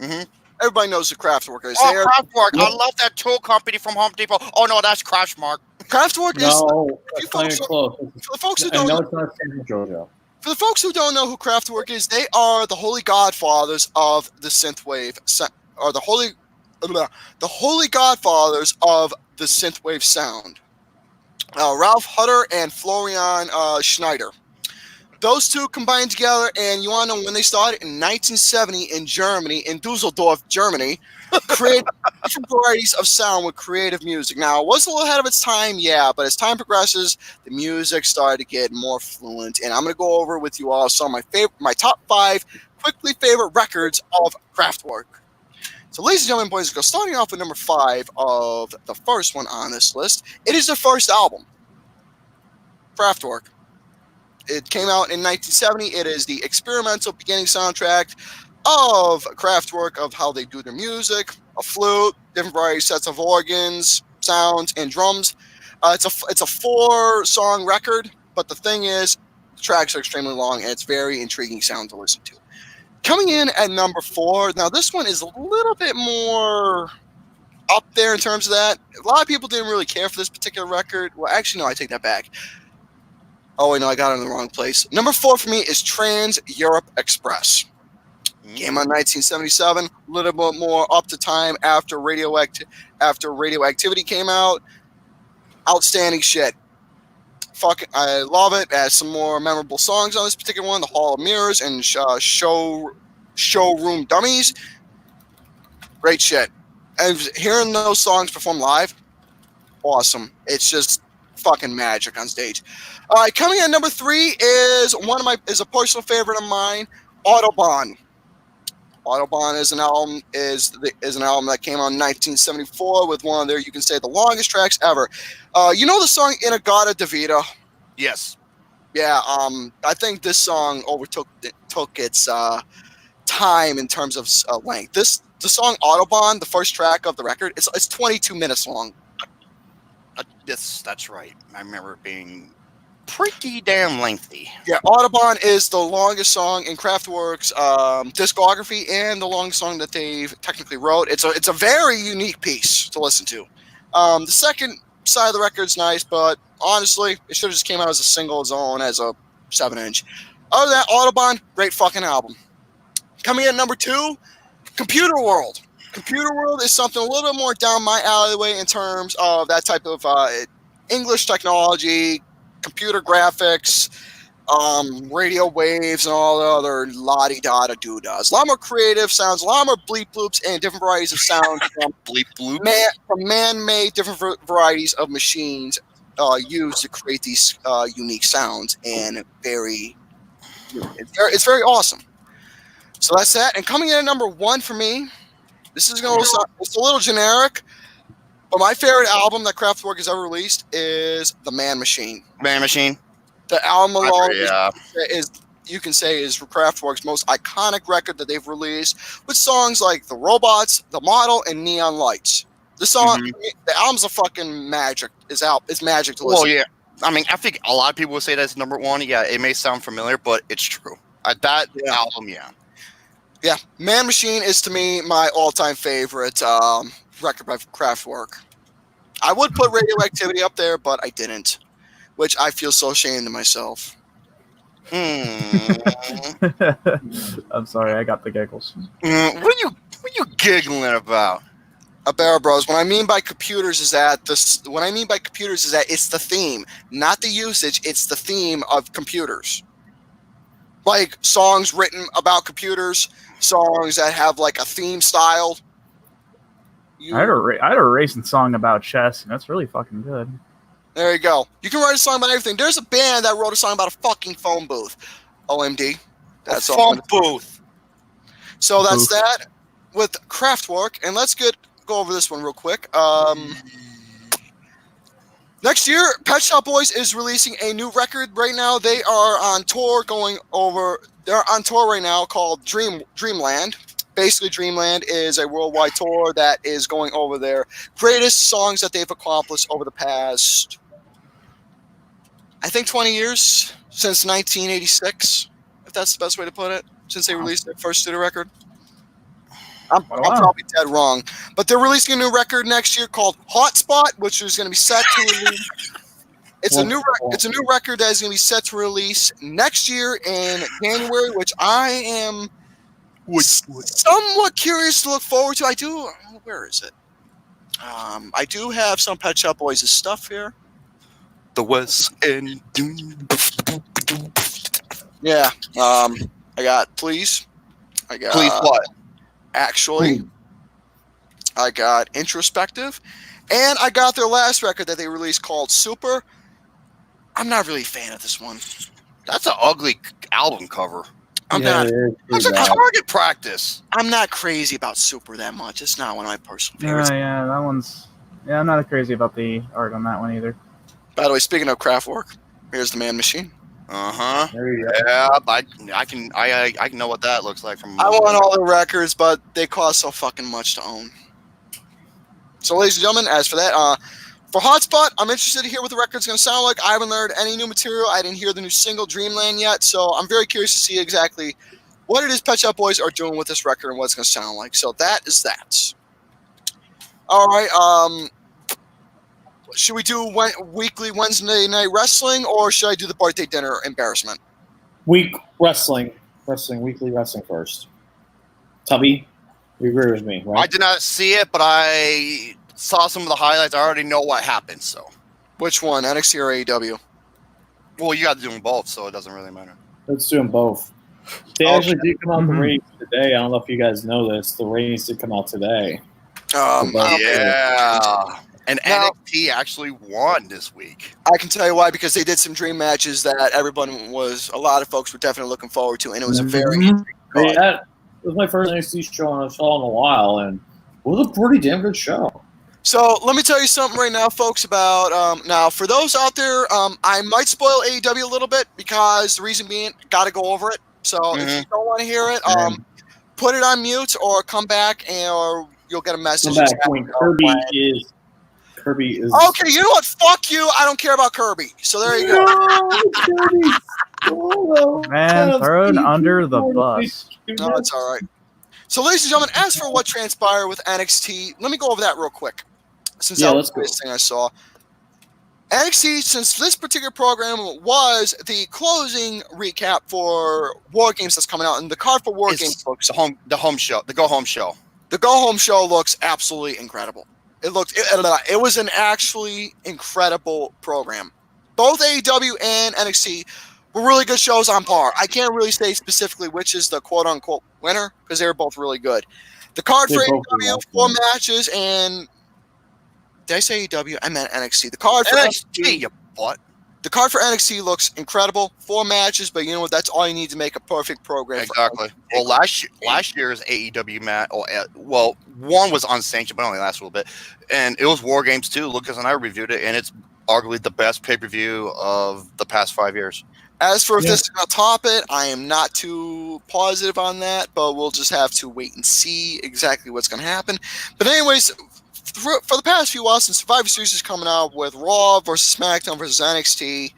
Mm-hmm. Everybody knows who Kraftwerk is. Oh, Kraftwerk. I love that tool company from Home Depot. Oh, no, that's Kraftwerk. Kraftwerk is... No, you that's folks, close. for the folks who I don't know it's not San JoJo. For the folks who don't know who Kraftwerk is, they are the holy godfathers of the synthwave, or the holy godfathers of the synthwave sound. Ralph Hutter and Florian Schneider. Those two combined together, and you want to know when they started? In 1970 in Germany, in Dusseldorf, Germany, created different varieties of sound with creative music. Now, it was a little ahead of its time, yeah, but as time progresses, the music started to get more fluent. And I'm going to go over with you all some of my top 5 quickly favorite records of Kraftwerk. So, ladies and gentlemen, boys and girls, starting off with number 5 of the first one on this list, it is their first album, Kraftwerk. It came out in 1970. It is the experimental beginning soundtrack of Kraftwerk, of how they do their music, a flute, different variety sets of organs, sounds, and drums. It's a 4-song record, but the thing is, the tracks are extremely long, and it's very intriguing sound to listen to. Coming in at number 4, now this one is a little bit more up there in terms of that. A lot of people didn't really care for this particular record. Well, actually, no, I take that back. Oh, wait, no, I got it in the wrong place. Number 4 for me is Trans-Europe Express. Came out in 1977, a little bit more up to time after Radioactivity came out. Outstanding shit. I love it. It has some more memorable songs on this particular one: "The Hall of Mirrors" and "Showroom Dummies." Great shit. And hearing those songs performed live, awesome. It's just fucking magic on stage. All right, coming in number 3 is a personal favorite of mine, Autobahn. Autobahn is an album that came out in 1974 with one of their, you can say, the longest tracks ever. You know the song "Inagata Davida"? Yes. Yeah. I think this song took its time in terms of length. The song "Autobahn," the first track of the record, it's 22 minutes long. That's right. I remember it being pretty damn lengthy. Yeah, "Autobahn" is the longest song in Kraftwerk's discography and the longest song that they've technically wrote. It's a very unique piece to listen to. The second side of the record's nice, but honestly, it should have just came out as a single, its own, as a 7-inch. Other than that, "Autobahn," great fucking album. Coming in at number 2, Computer World. Computer World is something a little bit more down my alleyway in terms of that type of English technology, computer graphics, radio waves, and all the other la-di-da-da-doo-das. A lot more creative sounds, a lot more bleep bloops, and different varieties of sound from Bleep bloop. from man-made different varieties of machines used to create these unique sounds, and it's very awesome. So that's that. And coming in at number 1 for me, this is it's a little generic, but my favorite album that Kraftwerk has ever released is "The Man Machine." Man Machine. The album alone Yeah. is you can say is Kraftwerk's most iconic record that they've released, with songs like "The Robots," "The Model," and "Neon Lights." The song, the album's a fucking magic. It's magic to listen. Well, yeah. I mean, I think a lot of people would say that's number 1. Yeah, it may sound familiar, but it's true. Album, yeah. Yeah, "Man Machine" is to me my all-time favorite record by Kraftwerk. I would put "Radioactivity" up there, but I didn't, which I feel so ashamed of myself. I'm sorry, I got the giggles. What are you giggling about? Barrel Bros. What I mean by computers is that it's the theme, not the usage. It's the theme of computers, like songs written about computers, songs that have like a theme style. I had a racing song about chess, and that's really fucking good. There you go. You can write a song about everything. There's a band that wrote a song about a fucking phone booth. OMD. That's a all. phone booth. So that's that with Kraftwerk, and let's go over this one real quick. Next year, Pet Shop Boys is releasing a new record right now. They are on tour they're on tour right now called Dreamland. Basically, Dreamland is a worldwide tour that is going over their greatest songs that they've accomplished over the past, I think, 20 years, since 1986, if that's the best way to put it, since they released their first studio record. I'm probably dead wrong. But they're releasing a new record next year called Hotspot, which is going to be set to release. It's a new record that is going to be set to release next year in January, which I am somewhat curious to look forward to. Where is it? I do have some Pet Shop Boys' stuff here. The West End. Yeah. I got Please. I got Please what? Actually. I got Introspective. And I got their last record that they released called Super. I'm not really a fan of this one. That's an ugly album cover. That's a target practice. I'm not crazy about Super that much. It's not one of my personal favorites. Yeah, that one's. Yeah, I'm not crazy about the art on that one either. By the way, speaking of Kraftwerk, here's the Man Machine. There you go. Yeah, I can know what that looks like from. I want all the records, but they cost so fucking much to own. So, ladies and gentlemen, as for that, for Hotspot, I'm interested to hear what the record's going to sound like. I haven't learned any new material. I didn't hear the new single Dreamland yet, so I'm very curious to see exactly what it is Pet Shop Boys are doing with this record and what it's going to sound like. So that is that. All right. Should we do weekly Wednesday night wrestling, or should I do the birthday dinner embarrassment? Weekly wrestling first. Tubby, you agree with me, right? I did not see it, but I saw some of the highlights. I already know what happened. So, which one, NXT or AEW? Well, you got to do them both, so it doesn't really matter. Let's do them both. They actually did come out the ratings today. I don't know if you guys know this. The ratings did come out today. Yeah. And Now- NXT actually won this week. I can tell you why, because they did some dream matches that a lot of folks were definitely looking forward to, and it was a very It was my first NXT show I saw in a while, and it was a pretty damn good show. So let me tell you something right now, folks, about now for those out there, I might spoil AEW a little bit because the reason being, got to go over it. So if you don't want to hear it, put it on mute or come back or you'll get a message. Come back when Kirby is. Okay, you know what? Fuck you. I don't care about Kirby. So there you go. Man, thrown under the bus. No, it's all right. So, ladies and gentlemen, as for what transpired with NXT, let me go over that real quick. Since that was the first thing I saw. NXT, since this particular program was the closing recap for War Games that's coming out, and the card for War Games looks the home show. The go home show. The go home show looks absolutely incredible. It was an actually incredible program. Both AEW and NXT were really good shows on par. I can't really say specifically which is the quote unquote winner because they were both really good. The card for AEW, 4 matches, and did I say AEW? I meant NXT. The card for NXT, you butt. The card for NXT looks incredible. 4 matches, but you know what? That's all you need to make a perfect program. Exactly. Well, last year's AEW match, one was unsanctioned, but only lasted a little bit, and it was War Games 2. Lucas and I reviewed it, and it's arguably the best pay-per-view of the past 5 years. As for if this is going to top it, I am not too positive on that, but we'll just have to wait and see exactly what's going to happen. But anyways, for the past few while, since Survivor Series is coming out with Raw versus SmackDown versus NXT,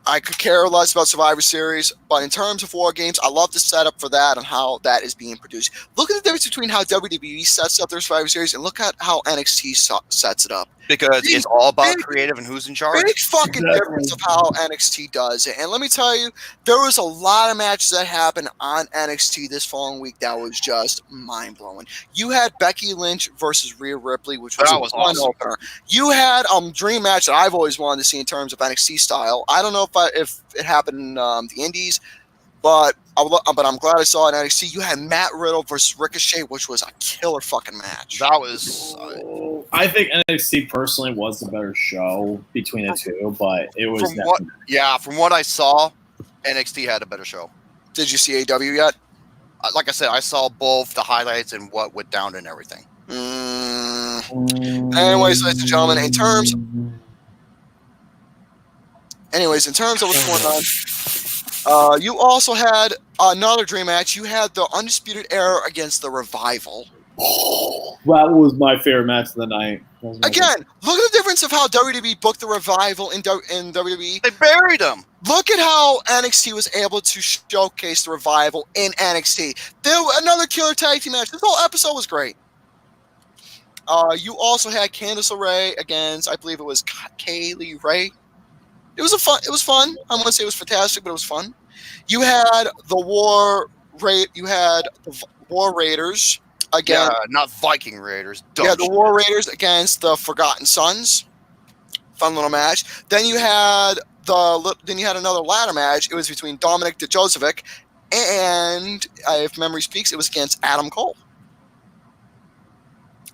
I could care less about Survivor Series, but in terms of War Games, I love the setup for that and how that is being produced. Look at the difference between how WWE sets up their Survivor Series and look at how NXT sets it up. Because it's all about creative and who's in charge. Big fucking difference of how NXT does it. And let me tell you, there was a lot of matches that happened on NXT this following week that was just mind-blowing. You had Becky Lynch versus Rhea Ripley, which was a fun opener. You had a dream match that I've always wanted to see in terms of NXT style. I don't know if it happened in the Indies, but I'm glad I saw it in NXT. You had Matt Riddle versus Ricochet, which was a killer fucking match. That was... I think NXT personally was the better show between the two, but it was... From what I saw, NXT had a better show. Did you see AW yet? Like I said, I saw both the highlights and what went down and everything. Anyways, ladies and gentlemen, in terms of what's going on, you also had another dream match. You had the Undisputed Era against the Revival. That was my favorite match of the night. Again, look at the difference of how WWE booked the Revival in WWE. They buried them. Look at how NXT was able to showcase the Revival in NXT. There was another killer tag team match. This whole episode was great. You also had Candice LeRae against, I believe it was Kaylee Ray. It was fun. I wouldn't say it was fantastic, but it was fun. You had the War Raiders again. Yeah, not Viking Raiders. The War Raiders against the Forgotten Sons. Fun little match. Then you had another ladder match. It was between Dominic Dijakovic and, if memory speaks, it was against Adam Cole.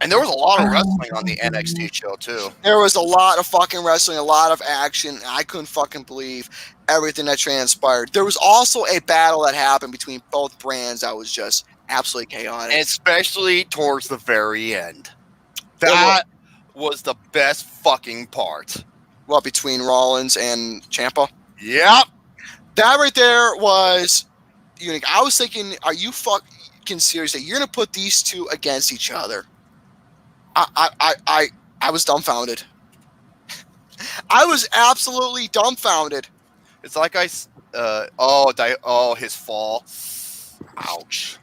And there was a lot of wrestling on the NXT show, too. There was a lot of fucking wrestling, a lot of action. I couldn't fucking believe everything that transpired. There was also a battle that happened between both brands that was just absolutely chaotic. Especially towards the very end. That was the best fucking part. What, between Rollins and Ciampa? Yep. That right there was unique. I was thinking, are you fucking serious that you're going to put these two against each other? I was dumbfounded. I was absolutely dumbfounded. It's like his fall. Ouch.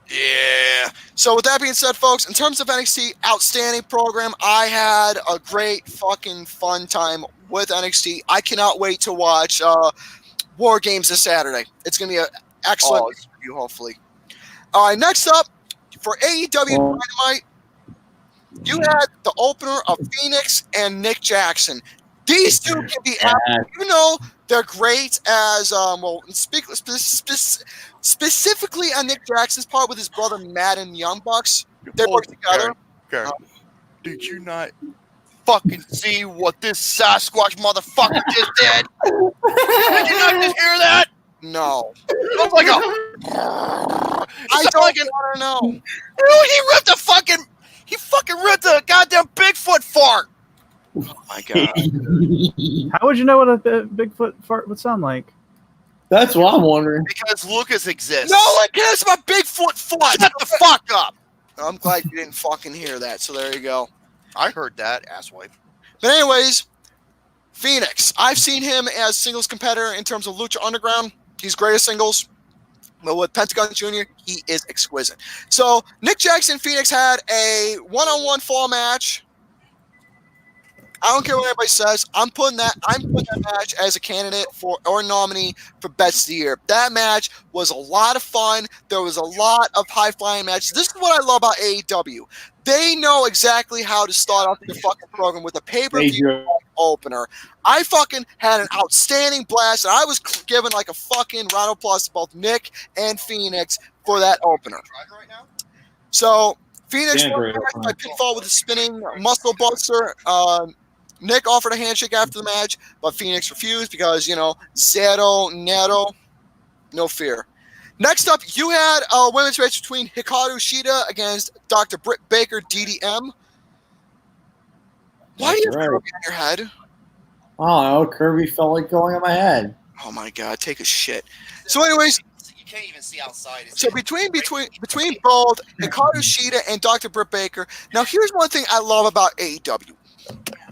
Yeah. So with that being said, folks, in terms of NXT, outstanding program. I had a great fucking fun time with NXT. I cannot wait to watch War Games this Saturday. It's going to be an excellent review, hopefully. All right, next up, for AEW Dynamite, you had the opener of Phoenix and Nick Jackson. These two can be, they're great as specifically on Nick Jackson's part with his brother Matt and Young Bucks. They work together. Okay. Did you not fucking see what this Sasquatch motherfucker just did? Did you not just hear that? No. It was like a. I don't want to know. Dude, he fucking ripped a goddamn Bigfoot fart. Oh my god. How would you know what a Bigfoot fart would sound like? That's what I'm wondering. Because Lucas exists. No one cares about Bigfoot fart. Shut the fuck up. I'm glad you didn't fucking hear that. So there you go. I heard that, asswipe. But anyways, Phoenix. I've seen him as singles competitor in terms of Lucha Underground. He's great at singles. But with Pentagon Jr., he is exquisite. So Nick Jackson and Phoenix had a one-on-one fall match. I don't care what anybody says. I'm putting that match as a candidate for or nominee for Best of the Year. That match was a lot of fun. There was a lot of high-flying matches. This is what I love about AEW. They know exactly how to start off the fucking program with a pay-per-view opener. I fucking had an outstanding blast, and I was given like a fucking round of applause to both Nick and Phoenix for that opener. So Phoenix won by pinfall with a spinning muscle buster. Nick offered a handshake after the match, but Phoenix refused because, Zero, Neto, no fear. Next up, you had a women's match between Hikaru Shida against Dr. Britt Baker, DDM. Why do you have Kirby on your head? Oh, Kirby felt like going on my head. Oh my god, take a shit. So anyways, You can't even see outside. so between both Hikaru Shida and Dr. Britt Baker, now here's one thing I love about AEW.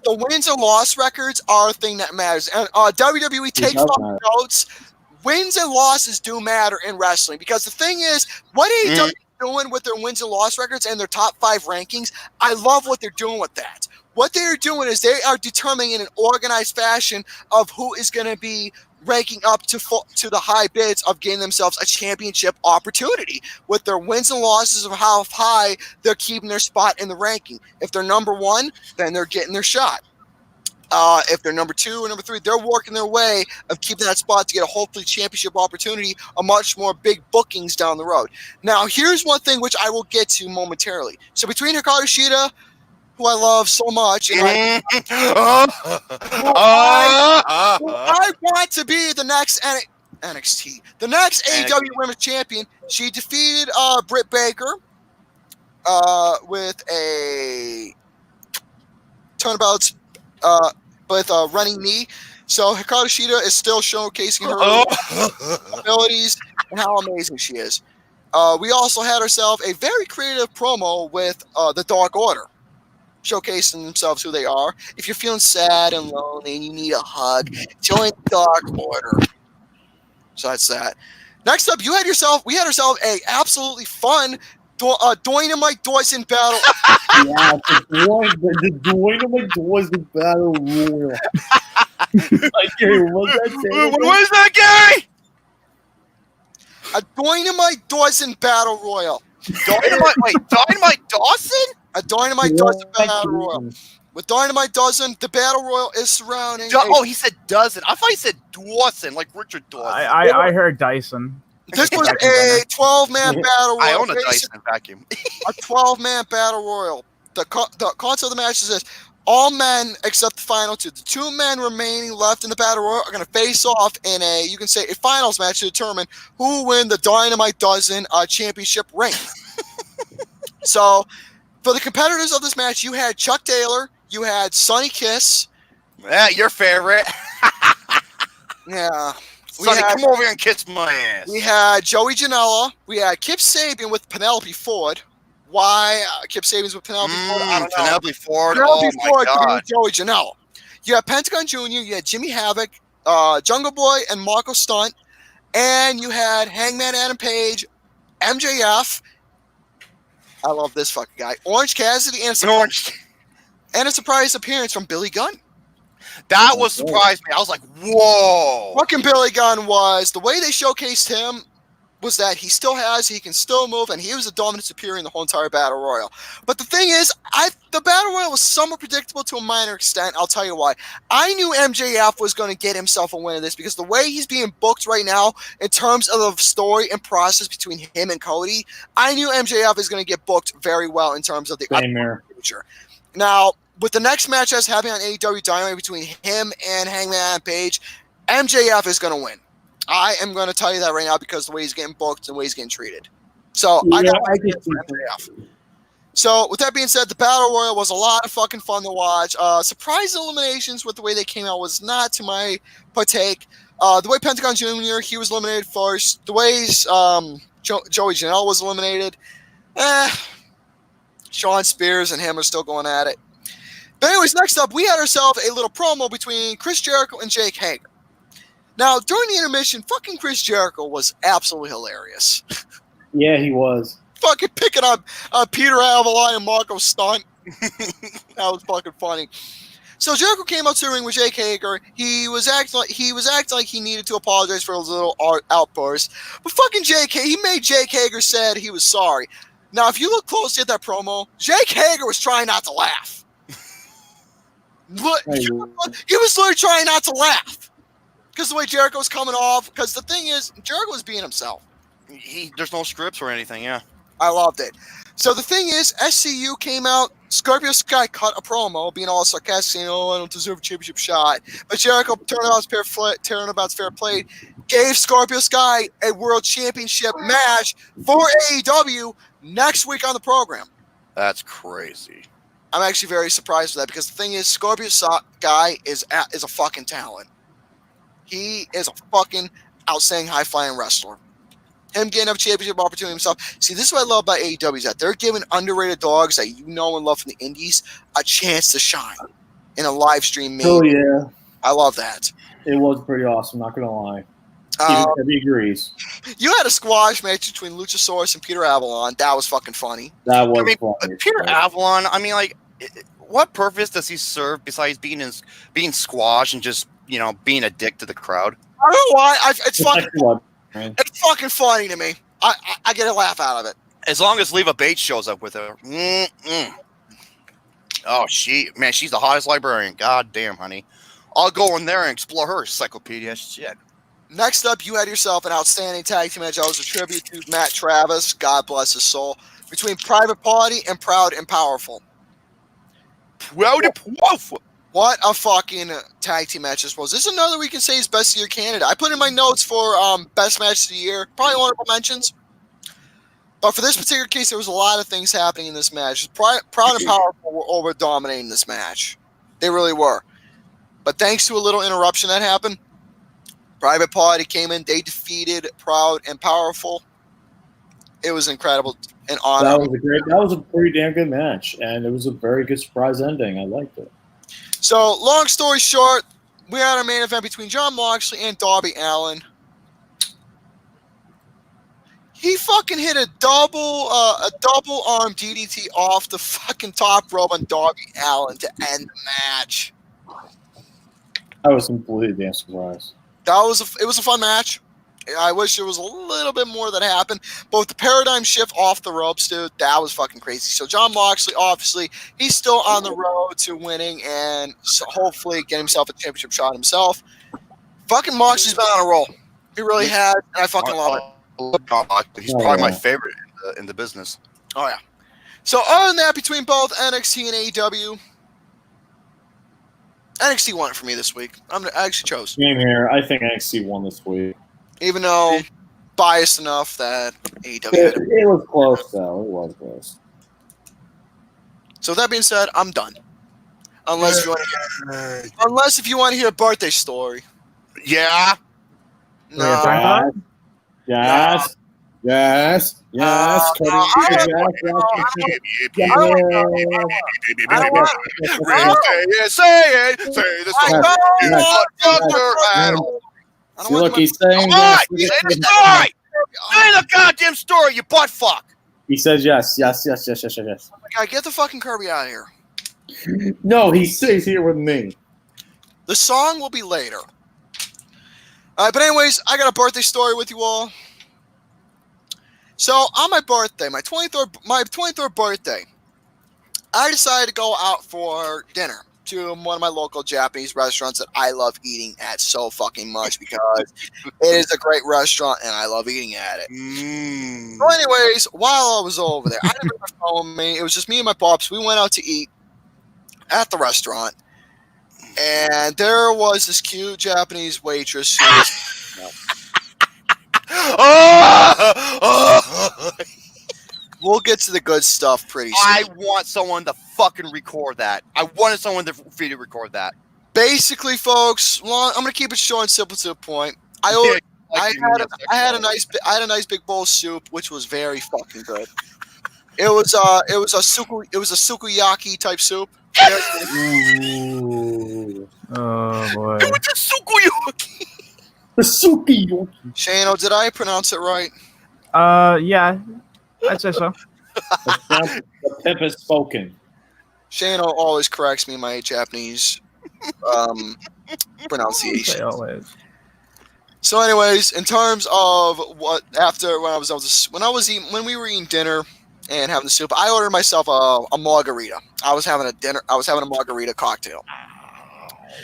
The wins and loss records are a thing that matters. And WWE takes fucking notes. Wins and losses do matter in wrestling because the thing is, what AEW is doing with their wins and loss records and their top 5 rankings, I love what they're doing with that. What they're doing is they are determining in an organized fashion of who is going to be ranking up to the high bids of getting themselves a championship opportunity with their wins and losses of how high they're keeping their spot in the ranking. If they're number 1, then they're getting their shot. If they're number 2 or number 3, they're working their way of keeping that spot to get a hopefully championship opportunity, a much more big bookings down the road. Now, here's one thing which I will get to momentarily. So between Hikaru Shida, who I love so much, and I want to be the next NXT, the next AEW Women's Champion. She defeated Britt Baker with a turnabout with a running knee. So Hikaru Shida is still showcasing her abilities and how amazing she is. We also had ourselves a very creative promo with the Dark Order, showcasing themselves who they are. If you're feeling sad and lonely and you need a hug, join Dark Order. So that's that. Next up, we had ourselves a absolutely fun Dynamite Dozen battle. Yeah, the Dynamite Dozen battle royal. What is that, Gary? A Dynamite Dozen battle royal. Dynamite Dawson? A Dynamite Dozen battle royal. With Dynamite Dozen, the battle royal is surrounding. He said dozen. I thought he said Dawson, like Richard Dawson. I heard Dyson. This was a 12-man battle royal. I own a Dyson vacuum. A 12-man battle royal. The concept of the match is this. All men except the final 2. The 2 men remaining left in the battle royal are going to face off in a finals match to determine who will win the Dynamite Dozen championship ring. So, for the competitors of this match, you had Chuck Taylor, you had Sonny Kiss. Yeah, your favorite. Yeah. Sonny, come over here and kiss my ass. We had Joey Janela. We had Kip Sabian with Penelope Ford. Why Kip Sabian's with Penelope Ford? I don't know. Penelope Ford. Penelope Ford my God. Joey Janela. You had Pentagon Jr., you had Jimmy Havoc, Jungle Boy, and Marco Stunt. And you had Hangman Adam Page, MJF. I love this fucking guy. Orange Cassidy and a surprise appearance from Billy Gunn. That was surprised me. I was like, whoa. Fucking Billy Gunn was, the way they showcased him, was that he can still move, and he was the dominant superior in the whole entire Battle Royal. But the thing is, the Battle Royal was somewhat predictable to a minor extent. I'll tell you why. I knew MJF was going to get himself a win in this because the way he's being booked right now in terms of the story and process between him and Cody, I knew MJF is going to get booked very well in terms of the future. Now, with the next match that's happening on AEW Dynamite between him and Hangman Page, MJF is going to win. I am going to tell you that right now because the way he's getting booked and the way he's getting treated. So I got MJF. So with that being said, the Battle Royal was a lot of fucking fun to watch. Surprise eliminations with the way they came out was not to my partake. The way Pentagon Jr., he was eliminated first. The way Joey Janelle was eliminated. Sean Spears and him are still going at it. But anyways, next up, we had ourselves a little promo between Chris Jericho and Jake Hager. Now, during the intermission, fucking Chris Jericho was absolutely hilarious. Yeah, he was. Fucking picking up Peter Avalon and Marco Stunt. That was fucking funny. So Jericho came out to the ring with Jake Hager. He was acting like he needed to apologize for his little outburst. But fucking he made Jake Hager said he was sorry. Now, if you look closely at that promo, Jake Hager was trying not to laugh. He was literally trying not to laugh. Because the way Jericho was coming off. Because the thing is, Jericho was being himself. There's no scripts or anything, yeah. I loved it. So the thing is, SCU came out. Scorpio Sky cut a promo, being all sarcastic, saying, "Oh, I don't deserve a championship shot." But Jericho, turnabout's fair play, gave Scorpio Sky a world championship match for AEW next week on the program. That's crazy. I'm actually very surprised with that because the thing is, Scorpio Sky is a fucking talent. He is a fucking outstanding high-flying wrestler. Him getting a championship opportunity himself. See, this is what I love about AEW is that they're giving underrated dogs that you know and love from the indies a chance to shine in a live stream meet. Oh, yeah. I love that. It was pretty awesome, not going to lie. Even Debbie agrees. You had a squash match between Luchasaurus and Peter Avalon. That was fucking funny. That was funny. Peter Avalon, I mean, like, what purpose does he serve besides being squashed and just, being a dick to the crowd? I don't know why. It's fucking funny to me. I get a laugh out of it. As long as Leva Bates shows up with her. Oh, she's the hottest librarian. God damn, honey. I'll go in there and explore her encyclopedia shit. Next up, you had yourself an outstanding tag team match. That was a tribute to Matt Travis, God bless his soul, between Private Party and Proud and Powerful. Proud and Powerful. What a fucking tag team match this was. This is another we can say is best of the year candidate. I put in my notes for best match of the year. Probably honorable mentions. But for this particular case, there was a lot of things happening in this match. Proud and Powerful were over dominating this match. They really were. But thanks to a little interruption that happened, Private Party came in. They defeated Proud and Powerful. It was incredible and honor. That was a pretty damn good match, and it was a very good surprise ending. I liked it. So, long story short, we had our main event between Jon Moxley and Darby Allin. He fucking hit a double arm DDT off the fucking top rope on Darby Allin to end the match. I was completely damn surprised. It was a fun match. I wish there was a little bit more that happened. But with the paradigm shift off the ropes, dude, that was fucking crazy. So Jon Moxley, obviously, he's still on the road to winning and so hopefully get himself a championship shot himself. Fucking Moxley's been on a roll. He really has, and I fucking love it. He's probably my favorite in the business. Oh, yeah. So other than that, between both NXT and AEW, NXT won it for me this week. I actually chose. Same here. I think NXT won this week. Even though biased enough that AEW it was close, though. It was close. So that being said, I'm done. Unless if you want to hear a birthday story. Yeah. No. Yes. Yes. Yes. Say it. Say this. Look, he's saying Say the goddamn story, you butt fuck. He says yes. God, get the fucking Kirby out of here. No, he stays here with me. The song will be later. But anyways, I got a birthday story with you all. So on my birthday, my 23rd birthday, I decided to go out for dinner to one of my local Japanese restaurants that I love eating at so fucking much because it is a great restaurant and I love eating at it. So anyways, while I was over there, I didn't have my phone with me. It was just me and my pops. We went out to eat at the restaurant, and there was this cute Japanese waitress who was we'll get to the good stuff pretty soon. I want someone to fucking record that. I wanted someone to for you to record that. Basically, folks, I'm gonna keep it short and simple to the point. I had a nice big bowl of soup, which was very fucking good. It was a sukiyaki type soup. Ooh. Oh boy. It was a sukiyaki. The Scorpio. Shano, did I pronounce it right? Yeah, I'd say so. The pimp has spoken. Shano always corrects me in my Japanese pronunciation. Say always. So, anyways, in terms of when we were eating dinner and having the soup, I ordered myself a margarita. I was having a margarita cocktail.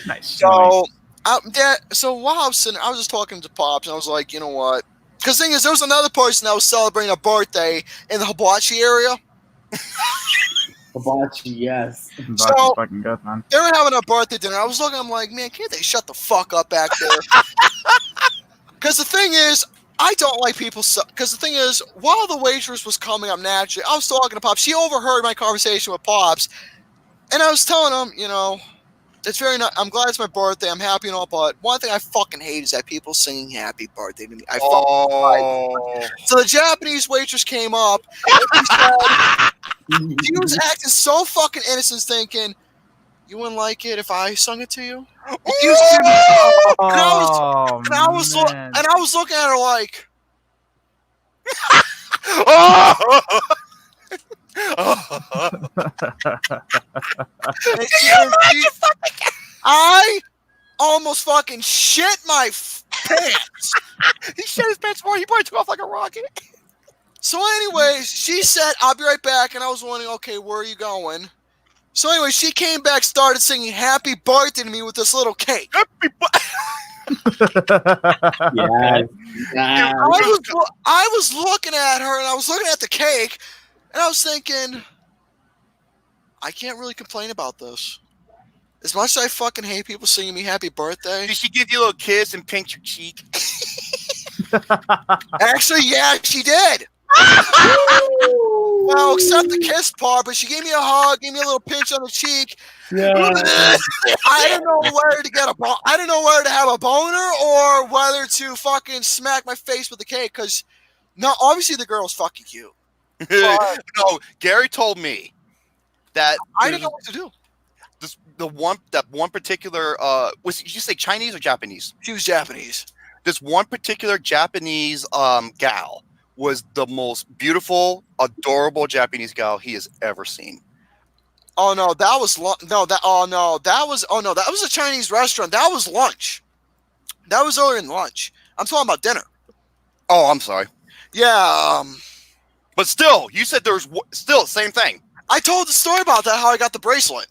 Nice. So, so while I was sitting, I was just talking to Pops, and I was like, you know what? Because the thing is, there was another person that was celebrating a birthday in the hibachi area. Hibachi, yes. So, fucking good, man. They were having a birthday dinner. I was looking, I'm like, man, can't they shut the fuck up back there? Because the thing is, I don't like people. Because the thing is, while the waitress was coming up naturally, I was talking to Pops. She overheard my conversation with Pops, and I was telling him, you know, it's very not. I'm glad it's my birthday. I'm happy and all, but one thing I fucking hate is that people singing "Happy Birthday" to me. I fucking hate. So the Japanese waitress came up. And she was acting so fucking innocent, thinking, "You wouldn't like it if I sung it to you." And I was looking at her like, I almost fucking shit my pants. He shit his pants more. He probably took off like a rocket. So, anyways, she said, "I'll be right back," and I was wondering, okay, where are you going? So, anyway, she came back, started singing "Happy Birthday" to me with this little cake. Happy Yeah. I was looking at her, and I was looking at the cake, and I was thinking, I can't really complain about this. As much as I fucking hate people singing me "Happy Birthday." Did she give you a little kiss and pinch your cheek? Actually, yeah, she did. Well, except the kiss part, but she gave me a hug, gave me a little pinch on the cheek. Yeah. I didn't know where to have a boner or whether to fucking smack my face with the cake, because no, obviously the girl's fucking cute. No, Gary told me that I didn't know what to do. That one particular did you say Chinese or Japanese? She was Japanese. This one particular Japanese gal was the most beautiful, adorable Japanese gal he has ever seen. Oh no, that was a Chinese restaurant. That was lunch. That was earlier in lunch. I'm talking about dinner. Oh, I'm sorry. Yeah. But still, you said there's still same thing. I told the story about that, how I got the bracelet.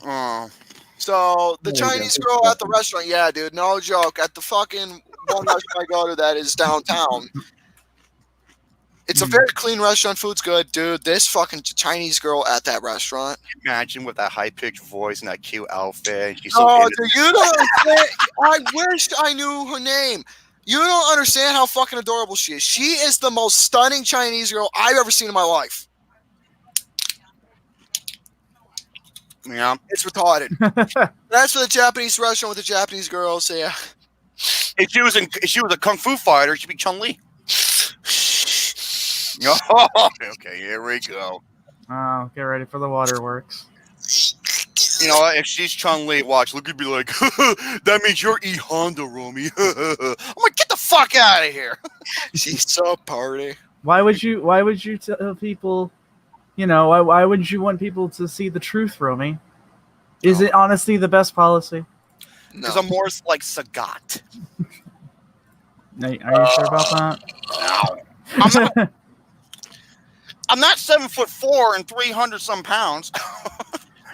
Oh. So the Chinese girl at the restaurant, yeah, dude, no joke. At the fucking one restaurant I go to that is downtown. It's a very clean restaurant. Food's good, dude. This fucking Chinese girl at that restaurant. Imagine with that high pitched voice and that cute outfit. She's Dude, you don't understand. I wish I knew her name. You don't understand how fucking adorable she is. She is the most stunning Chinese girl I've ever seen in my life. Yeah, it's retarded. That's for the Japanese restaurant with the Japanese girl. So yeah. If she was a kung fu fighter, she'd be Chun-Li. Oh, okay, here we go. Oh, get ready for the waterworks. You know, if she's Chun-Li, watch, look at me like, that means you're E Honda, Romy. I'm like, get the fuck out of here. She's so party. Why would you tell people, you know, why wouldn't you want people to see the truth, Romy? Is it honestly the best policy? Because I'm more like Sagat. Are you sure about that? No. I'm not 7'4" and 300 some pounds.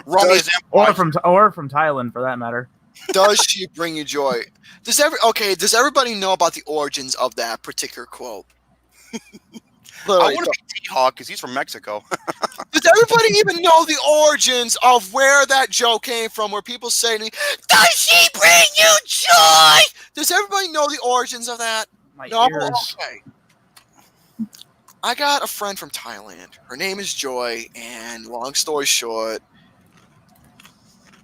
Romy is or from Thailand for that matter. Does she bring you joy? Does everybody know about the origins of that particular quote? I want to be T-Hawk because he's from Mexico. Does everybody even know the origins of where that joke came from? Where people say to me, "Does she bring you joy?" Does everybody know the origins of that? My No. ears. Okay. I got a friend from Thailand. Her name is Joy, and long story short,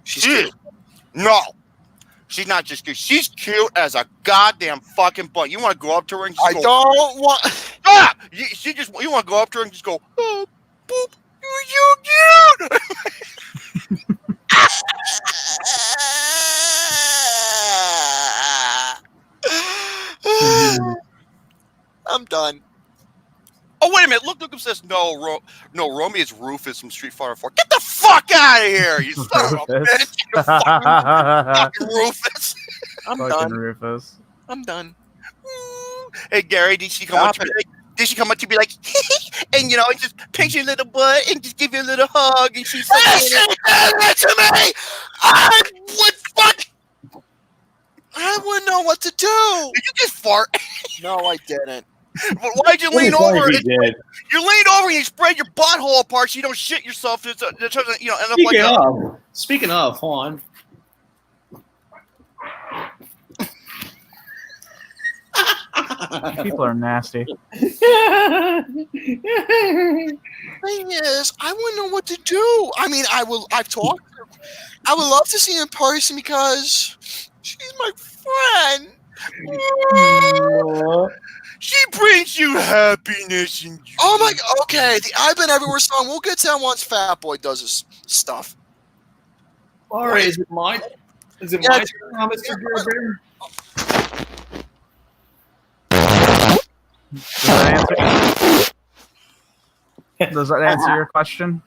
she's cute. No. She's not just cute. She's cute as a goddamn fucking butt. You want to go up to her and just go, don't want. Stop! You want to go up to her and just go, oh, boop, you're cute. I'm done. Oh, wait a minute. Look says, no, Romy is Rufus from Street Fighter 4. Get the fuck out of here, you son of a bitch. You fucking Rufus. I'm Fucking done. Rufus. I'm done. Hey, Gary, did she come up to you be like, and, just pinch your little butt and just give you a little hug and she's like, that to me! I wouldn't know what to do. Did you just fart? No, I didn't. But why'd you lean over? He did. You leaned over and you spread your butthole apart so you don't shit yourself. End up like Speaking of, hold on. People are nasty. Thing is, I wouldn't know what to do. I mean, I've talked to her. I would love to see her in person because she's my friend. She brings you happiness and joy. Oh my, okay, the I've Been Everywhere song. We'll get to that once Fat Boy does his stuff. All right, is it my turn now, Mr. Bear? Does that answer your question?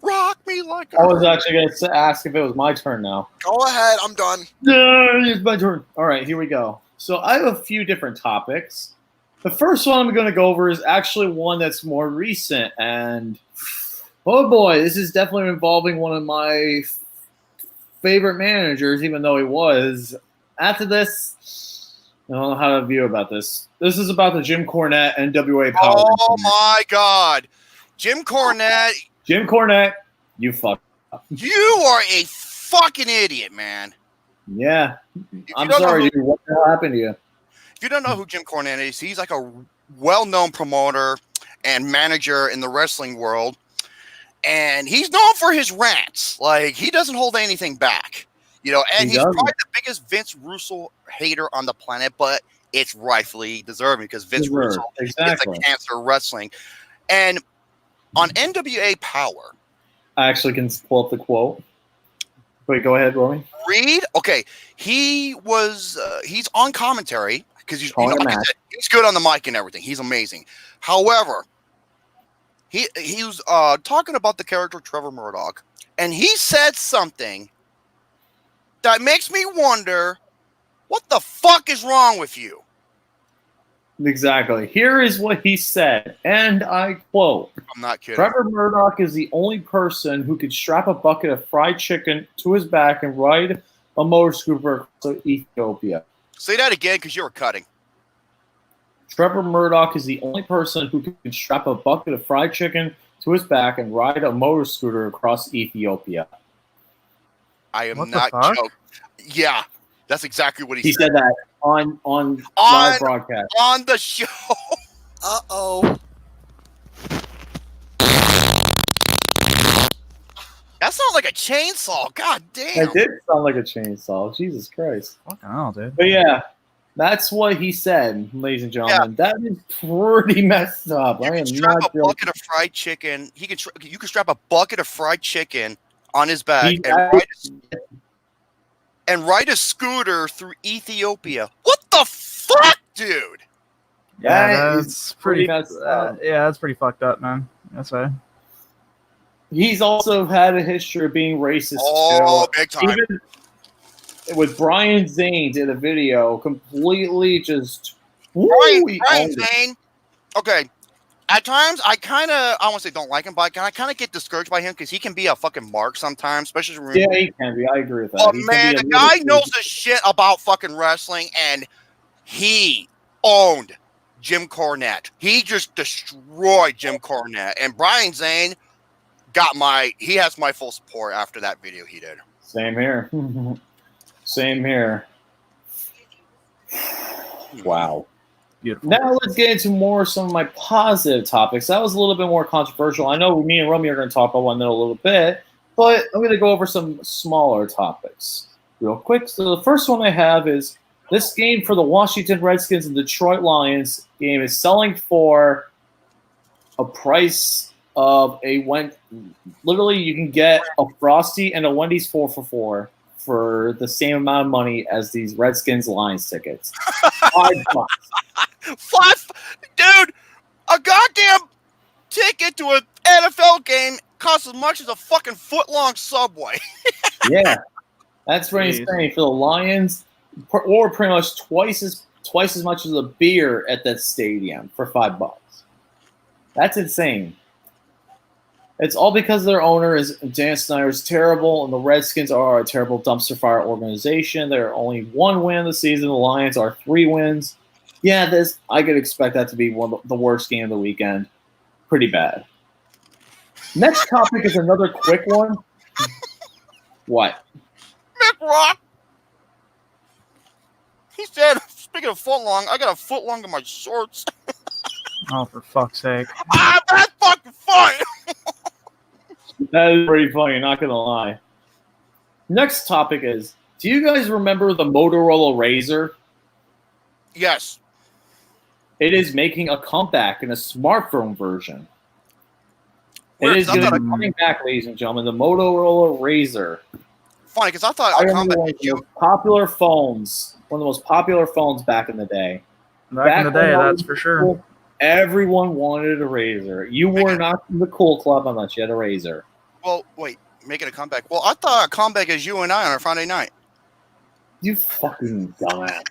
Rock me like I was actually going to ask if it was my turn now. Go ahead, I'm done. It's my turn. All right, here we go. So I have a few different topics. The first one I'm going to go over is actually one that's more recent, and oh boy, this is definitely involving one of my favorite managers, even though he was. After this, I don't know how to view about this. This is about the Jim Cornette NWA Power. Oh my God. Jim Cornette. Jim Cornette, you fuck up. You are a fucking idiot, man. Yeah. I'm sorry, dude. What the hell happened to you? If you don't know who Jim Cornette is, he's like a well-known promoter and manager in the wrestling world. And he's known for his rants. Like, he doesn't hold anything back. And he's probably the biggest Vince Russo hater on the planet, but it's rightfully deserving because Vince Russo is the cancer of wrestling. And on NWA Power, I actually can pull up the quote. Wait, go ahead, Romy. Reed, okay, he's on commentary because he's he's good on the mic and everything. He's amazing. However, he was talking about the character Trevor Murdoch, and he said something that makes me wonder, what the fuck is wrong with you? Exactly. Here is what he said, and I quote, I'm not kidding. Trevor Murdoch is the only person who could strap a bucket of fried chicken to his back and ride a motor scooter to Ethiopia. Say that again because you were cutting. Trevor Murdoch is the only person who can strap a bucket of fried chicken to his back and ride a motor scooter across Ethiopia. I am What the not fuck? joking. Yeah, that's exactly what He said that on live broadcast. On the show. Uh-oh. That sounds like a chainsaw. God damn. That did sound like a chainsaw. Jesus Christ. Fucking hell, dude. But yeah, that's what he said, ladies and gentlemen. That is pretty messed up. You I can am strap not a bucket of fried chicken. You can strap a bucket of fried chicken on his back and ride a scooter through Ethiopia. What the fuck, dude? Yeah, that's pretty. messed up. Yeah, that's pretty fucked up, man. That's right. He's also had a history of being racist too. Big time. Even with Brian Zane did a video completely just Brian Zane. Okay, at times, I won't say don't like him, but I kind of get discouraged by him because he can be a fucking mark sometimes, especially when. Yeah, he can be. I agree with that. Oh He can man, be a the little guy too- knows the shit about fucking wrestling, and he owned Jim Cornette. He just destroyed Jim Cornette, and Brian Zane he has my full support after that video he did. Same here. Same here. Wow. Beautiful. Now let's get into some of my positive topics. That was a little bit more controversial. I know me and Romy are going to talk about one in a little bit, but I'm going to go over some smaller topics real quick. So the first one I have is this game for the Washington Redskins and Detroit Lions game is selling for a price of literally you can get a Frosty and a Wendy's 4 for $4 for the same amount of money as these Redskins Lions tickets. $5. Dude, a goddamn ticket to an NFL game costs as much as a fucking foot-long Subway. Yeah, that's what he's saying for the Lions, or pretty much twice as much as a beer at that stadium for $5. That's insane. It's all because their owner Dan Snyder is terrible, and the Redskins are a terrible dumpster fire organization. They're only 1 win this season. The Lions are 3 wins. Yeah, I could expect that to be one of the worst game of the weekend. Pretty bad. Next topic is another quick one. What? Mick Rock. He said, speaking of foot long, I got a foot long in my shorts. Oh, for fuck's sake. That's fucking funny. That is pretty funny, not going to lie. Next topic is, do you guys remember the Motorola Razr? Yes. It is making a comeback in a smartphone version. Weird, It is 'cause I going to thought be coming back, ladies and gentlemen. The Motorola Razr. Funny, because I thought I a remember combat one of the most popular phones. One of the most popular phones back in the day. Back in the day, when I that's was for sure. cool, everyone wanted a Razr. You were not in the cool club unless you had a Razr. Well, wait, making a comeback. Well, I thought a comeback is you and I on a Friday night. You fucking dumbass.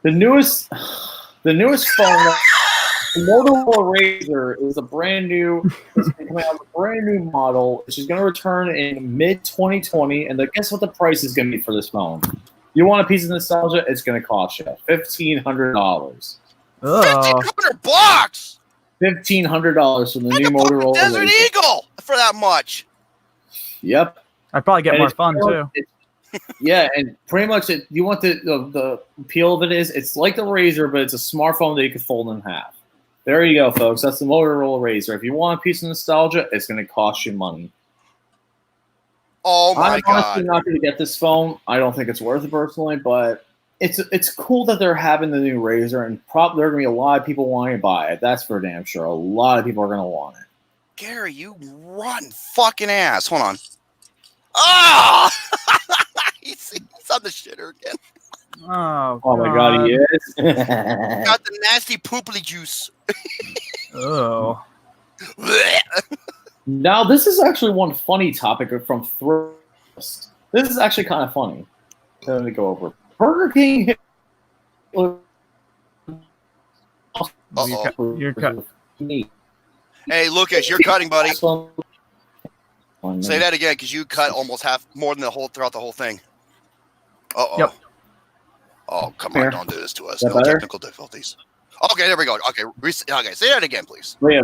The newest phone, the Motorola Razr, is it's coming out with a brand new model, which is going to return in mid-2020. And guess what the price is going to be for this phone? You want a piece of nostalgia? It's going to cost you $1,500. Oh, $1,500. $1,500 for the I new could buy a Motorola Desert Razr. Eagle for that much. Yep. I'd probably get And more it's fun pretty too. much- Yeah, and pretty much you want the appeal of it is it's like the Razr, but it's a smartphone that you can fold in half. There you go, folks. That's the Motorola Razr. If you want a piece of nostalgia, it's going to cost you money. Oh my I'm honestly god. not going to get this phone. I don't think it's worth it personally, but it's cool that they're having the new Razr, and there are going to be a lot of people wanting to buy it. That's for damn sure. A lot of people are going to want it. Gary, you rotten fucking ass. Hold on. Ah! he's on the shitter again. Oh, Oh my god, he is. Got the nasty pooply juice. Oh. Now, this is actually one funny topic from Thrust. This is actually kind of funny. Let me go over. Burger King hit You're cut. meat. Hey, Lucas, you're cutting, buddy. One Say minute. that again, because you cut almost more than throughout the whole thing. Uh-oh. Yep. Oh, come Here. on, don't do this to us. Is that No better? technical difficulties. Okay, there we go. Okay, okay, say that again, please. But yeah,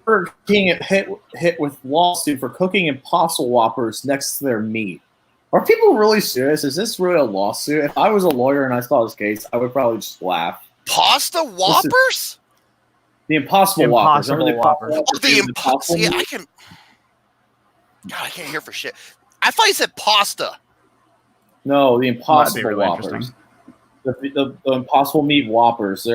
Burger King hit with lawsuit for cooking Impossible Whoppers next to their meat. Are people really serious? Is this really a lawsuit? If I was a lawyer and I saw this case, I would probably just laugh. Pasta Whoppers? The Impossible Whoppers. Remember the Impossible Impossible Oh, the Whoppers? impossible. Yeah, I can. God, I can't hear for shit. I thought you said pasta. No, the That'd be Impossible really Whoppers. interesting. The Impossible Meat Whoppers.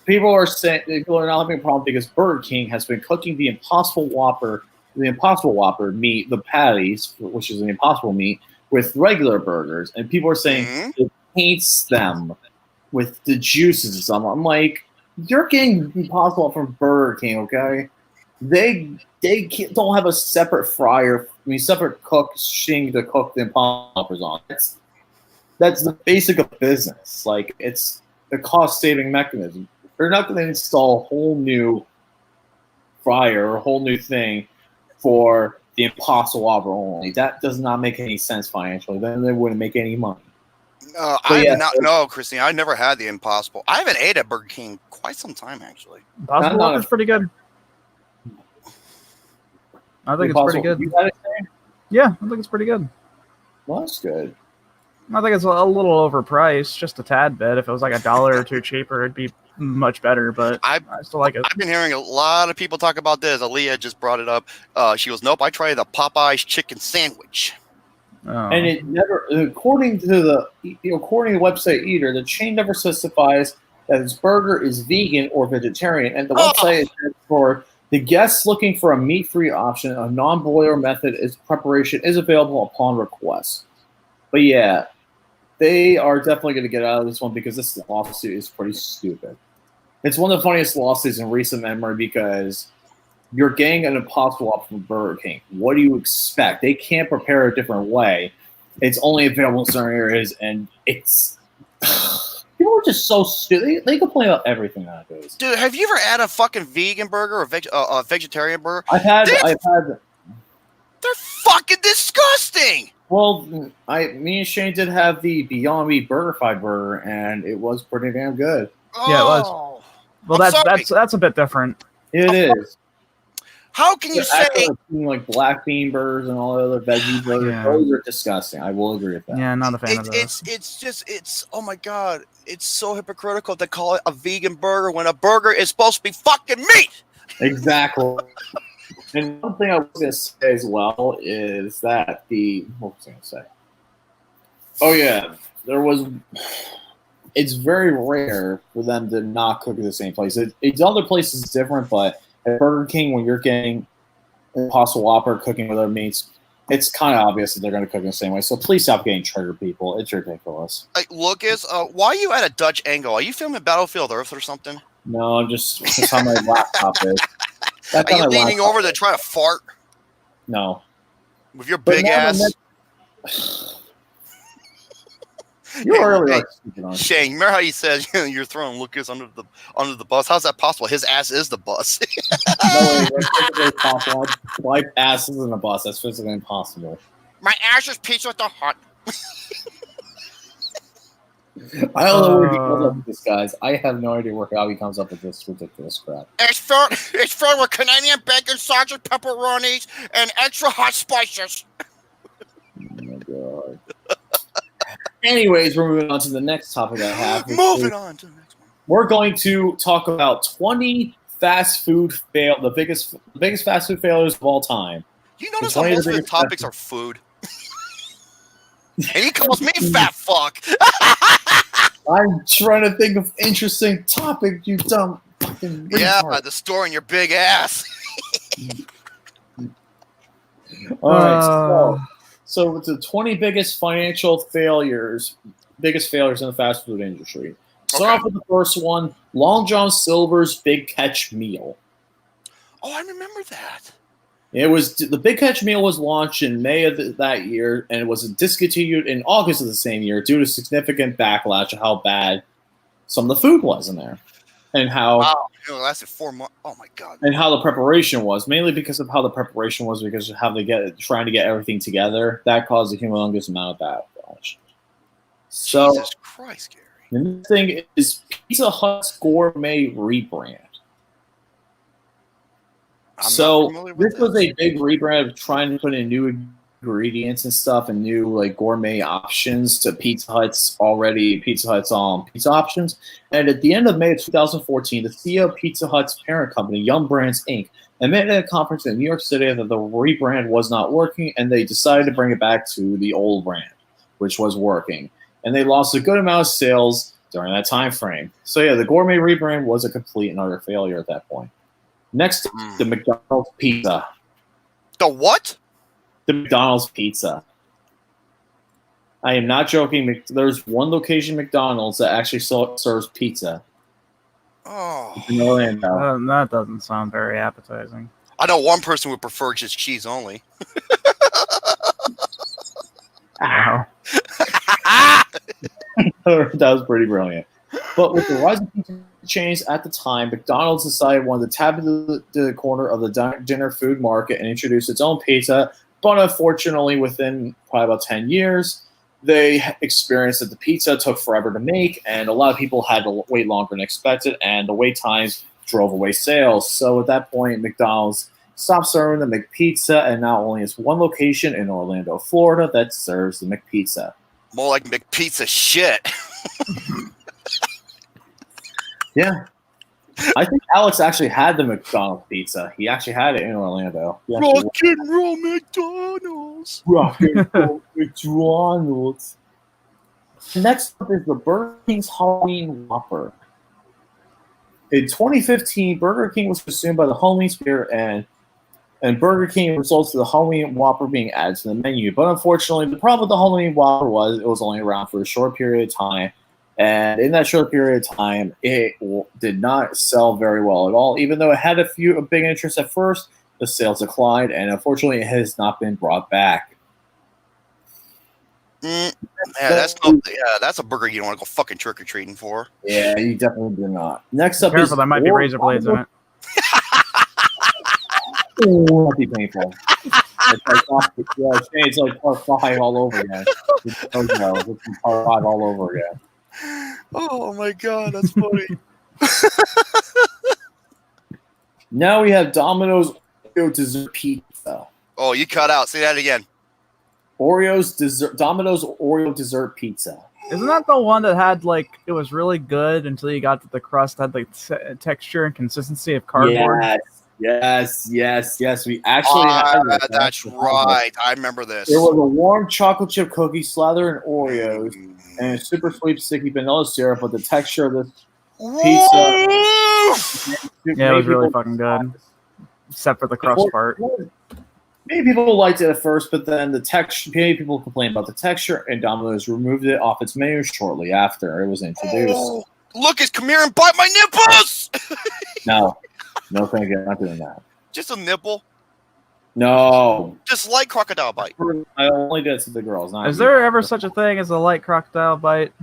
People are not having a problem because Burger King has been cooking the Impossible Whopper meat, the patties, which is the Impossible meat, with regular burgers, and people are saying it taints them with the juices and stuff. I'm like, you're getting Impossible from Burger King, okay? They don't have a separate separate cooking to cook the Impossible Whoppers on. That's the basic of business. Like, it's the cost-saving mechanism. They're not going to install a whole new fryer or a whole new thing for the Impossible Whopper only. That does not make any sense financially. Then they wouldn't make any money. No, Christine. I never had the Impossible. I haven't ate at Burger King quite some time, actually. Impossible Whopper's pretty good. I think it's pretty good. You had it, Shane? Yeah, I think it's pretty good. Well, that's good. I think it's a little overpriced, just a tad bit. If it was like $1 or $2 cheaper, it'd be much better, but I still like it. I've been hearing a lot of people talk about this. Aaliyah just brought it up. She goes, nope, I tried the Popeye's chicken sandwich. Oh. And it never, according to the website Eater, the chain never specifies that its burger is vegan or vegetarian, and the website is for the guests looking for a meat-free option. A non-boiler method is preparation is available upon request. But yeah, they are definitely going to get out of this one because this lawsuit is pretty stupid. It's one of the funniest lawsuits in recent memory because you're getting an Impossible Whopper from Burger King. What do you expect? They can't prepare a different way. It's only available in certain areas, and it's people are just so stupid. They complain about everything nowadays. Dude, have you ever had a fucking vegan burger or a vegetarian burger? I've had. They're fucking disgusting. Well, me and Shane did have the Beyond Meat BurgerFi burger, and it was pretty damn good. Yeah, it was. Well, that's a bit different. It is. How can you say like black bean burgers and all the other veggie burgers? Yeah. Those are disgusting. I will agree with that. Yeah, not a fan of those. It's oh my god, it's so hypocritical to call it a vegan burger when a burger is supposed to be fucking meat. Exactly. And one thing I was going to say as well is that what was I going to say? Oh yeah, it's very rare for them to not cook at the same place. It's other places different, but at Burger King, when you're getting Impossible Whopper cooking with other meats, it's kind of obvious that they're going to cook in the same way. So please stop getting triggered, people. It's ridiculous. Like, Lucas, why are you at a Dutch angle? Are you filming Battlefield Earth or something? No, that's how my laptop is. Are you leaning over to try to fart? No. With your big ass? You're really Shane, remember how you said you're throwing Lucas under the bus? How's that possible? His ass is the bus. No, that's physically impossible. My ass isn't a bus. That's physically impossible. My ass is Pizza with the Hut. I don't know where he comes up with this, guys. I have no idea how he comes up with this ridiculous crap. It's filled with Canadian bacon, sausage, pepperonis, and extra hot spices. Oh my god. Anyways, we're moving on to the next topic I have. Moving on to the next one. We're going to talk about 20 fast food the biggest fast food failures of all time. You notice how most of the topics are food? And he calls me fat fuck. I'm trying to think of interesting topic, you dumb fucking retard. The store in your big ass. All right, so it's the 20 biggest failures in the fast food industry. Start off with the first one, Long John Silver's Big Catch Meal. Oh, I remember that. The Big Catch Meal was launched in May of that year, and it was discontinued in August of the same year due to significant backlash of how bad some of the food was in there, and how it lasted 4 months. Oh my god! And how the preparation was, mainly because of how the preparation was, because of how trying to get everything together. That caused a humongous amount of backlash. So, Jesus Christ, Gary! The next thing is Pizza Hut's gourmet rebrand. This was a big rebrand of trying to put in new ingredients and stuff and new gourmet options to Pizza Hut's pizza options. And at the end of May of 2014, the CEO of Pizza Hut's parent company, Yum Brands Inc., admitted at a conference in New York City that the rebrand was not working, and they decided to bring it back to the old brand, which was working. And they lost a good amount of sales during that time frame. So yeah, the gourmet rebrand was a complete and utter failure at that point. Next, the McDonald's pizza. The what? The McDonald's pizza. I am not joking. There's one location McDonald's that actually serves pizza. Oh. In Orlando. That doesn't sound very appetizing. I know one person would prefer just cheese only. Wow. That was pretty brilliant. But with the rise of pizza chains at the time, McDonald's decided wanted to tap into the corner of the dinner food market and introduce its own pizza. But unfortunately, within probably about 10 years, they experienced that the pizza took forever to make, and a lot of people had to wait longer than expected, and the wait times drove away sales. So at that point, McDonald's stopped serving the McPizza, and now only has one location in Orlando, Florida, that serves the McPizza. More like McPizza shit. Yeah. I think Alex actually had the McDonald's pizza. He actually had it in Orlando. Rock and roll McDonald's. Rock and roll McDonald's. Next up is the Burger King's Halloween Whopper. In 2015, Burger King was consumed by the Halloween spirit, and Burger King results in the Halloween Whopper being added to the menu. But unfortunately, the problem with the Halloween Whopper was it was only around for a short period of time. And in that short period of time, it did not sell very well at all. Even though it had a big interest at first, the sales declined, and unfortunately, it has not been brought back. Yeah, that's a burger you don't want to go fucking trick or treating for. Yeah, you definitely do not. Next up, Careful, there might be razor blades in it. Oh, that'd be painful. It's like part 5 all over again. It's part 5 all over again. Oh my god, that's funny. Now we have Domino's Oreo dessert pizza. Oh, you cut out. Say that again. Domino's Oreo dessert pizza. Isn't that the one that had it was really good until you got to the crust, had texture and consistency of cardboard? Yes. We actually had that. That's right. I remember this. There was a warm chocolate chip cookie slathered in Oreos and a super sweet sticky vanilla syrup, but the texture of this pizza. Yeah, it was really fucking good. Except for the crust part. Many people liked it at first, but then the texture. Many people complained about the texture, and Domino's removed it off its menu shortly after it was introduced. Oh, Lucas, come here and bite my nipples! No, thank you. I'm not doing that. Just a nipple. No. Just like crocodile bite. I only did it to the girls. Is there ever such a thing as a light crocodile bite?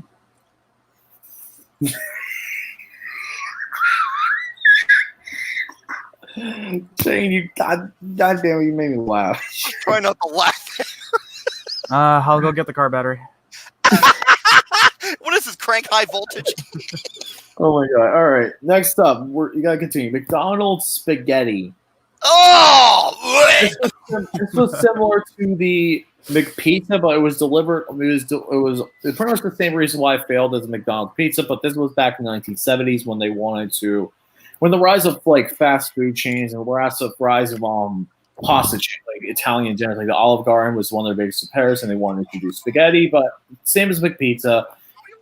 Shane, you goddamn, you made me laugh. Try not to laugh. I'll go get the car battery. What is this, crank high voltage? Oh my god! All right, next up, you gotta continue. McDonald's spaghetti. Oh! This was similar to the McPizza, but it was delivered. It was pretty much the same reason why it failed as a McDonald's pizza. But this was back in the 1970s when they wanted to. When the rise of fast food chains and the rise of pasta chains, Italian dinners, the Olive Garden was one of their biggest competitors, and they wanted to introduce spaghetti. But same as McPizza,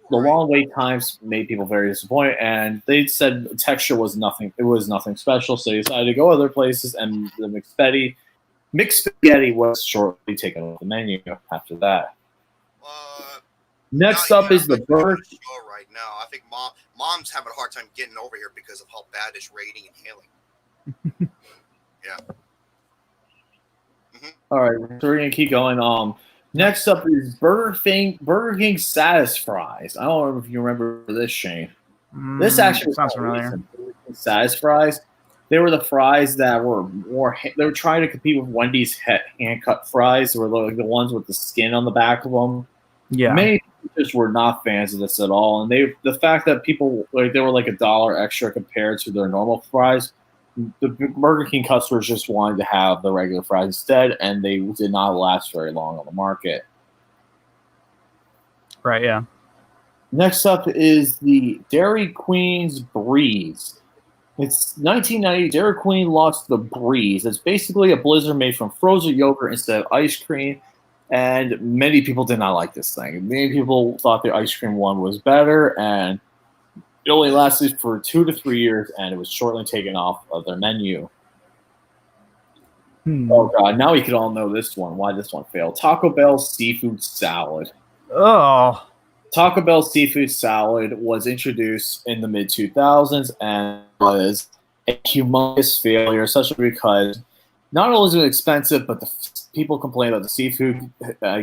the long wait times made people very disappointed, and they said the texture was nothing. It was nothing special, so they decided to go other places, and the mixed spaghetti was shortly taken off the menu after that. Next up is the Burger. Right now, I think mom's having a hard time getting over here because of how bad it's rating and hailing. Yeah. Mm-hmm. All right, so we're gonna keep going. Next up is Burger King Satis Fries. I don't know if you remember this, Shane. This actually sounds familiar. Satis Fries. They were the fries that were more. They were trying to compete with Wendy's hand cut fries. They were the ones with the skin on the back of them. Yeah. Many just were not fans of this at all, and the fact that people they were like $1 extra compared to their normal fries. The Burger King customers just wanted to have the regular fries instead, and they did not last very long on the market. Right, yeah. Next up is the Dairy Queen's Breeze. It's 1990. Dairy Queen launched the Breeze. It's basically a blizzard made from frozen yogurt instead of ice cream, and many people did not like this thing. Many people thought the ice cream one was better, and it only lasted for 2 to 3 years, and it was shortly taken off of their menu. Oh, God. Now we could all know this one, why this one failed. Taco Bell Seafood Salad. Oh. Taco Bell Seafood Salad was introduced in the mid-2000s and was a humongous failure, especially because not only was it expensive, but the people complained about the seafood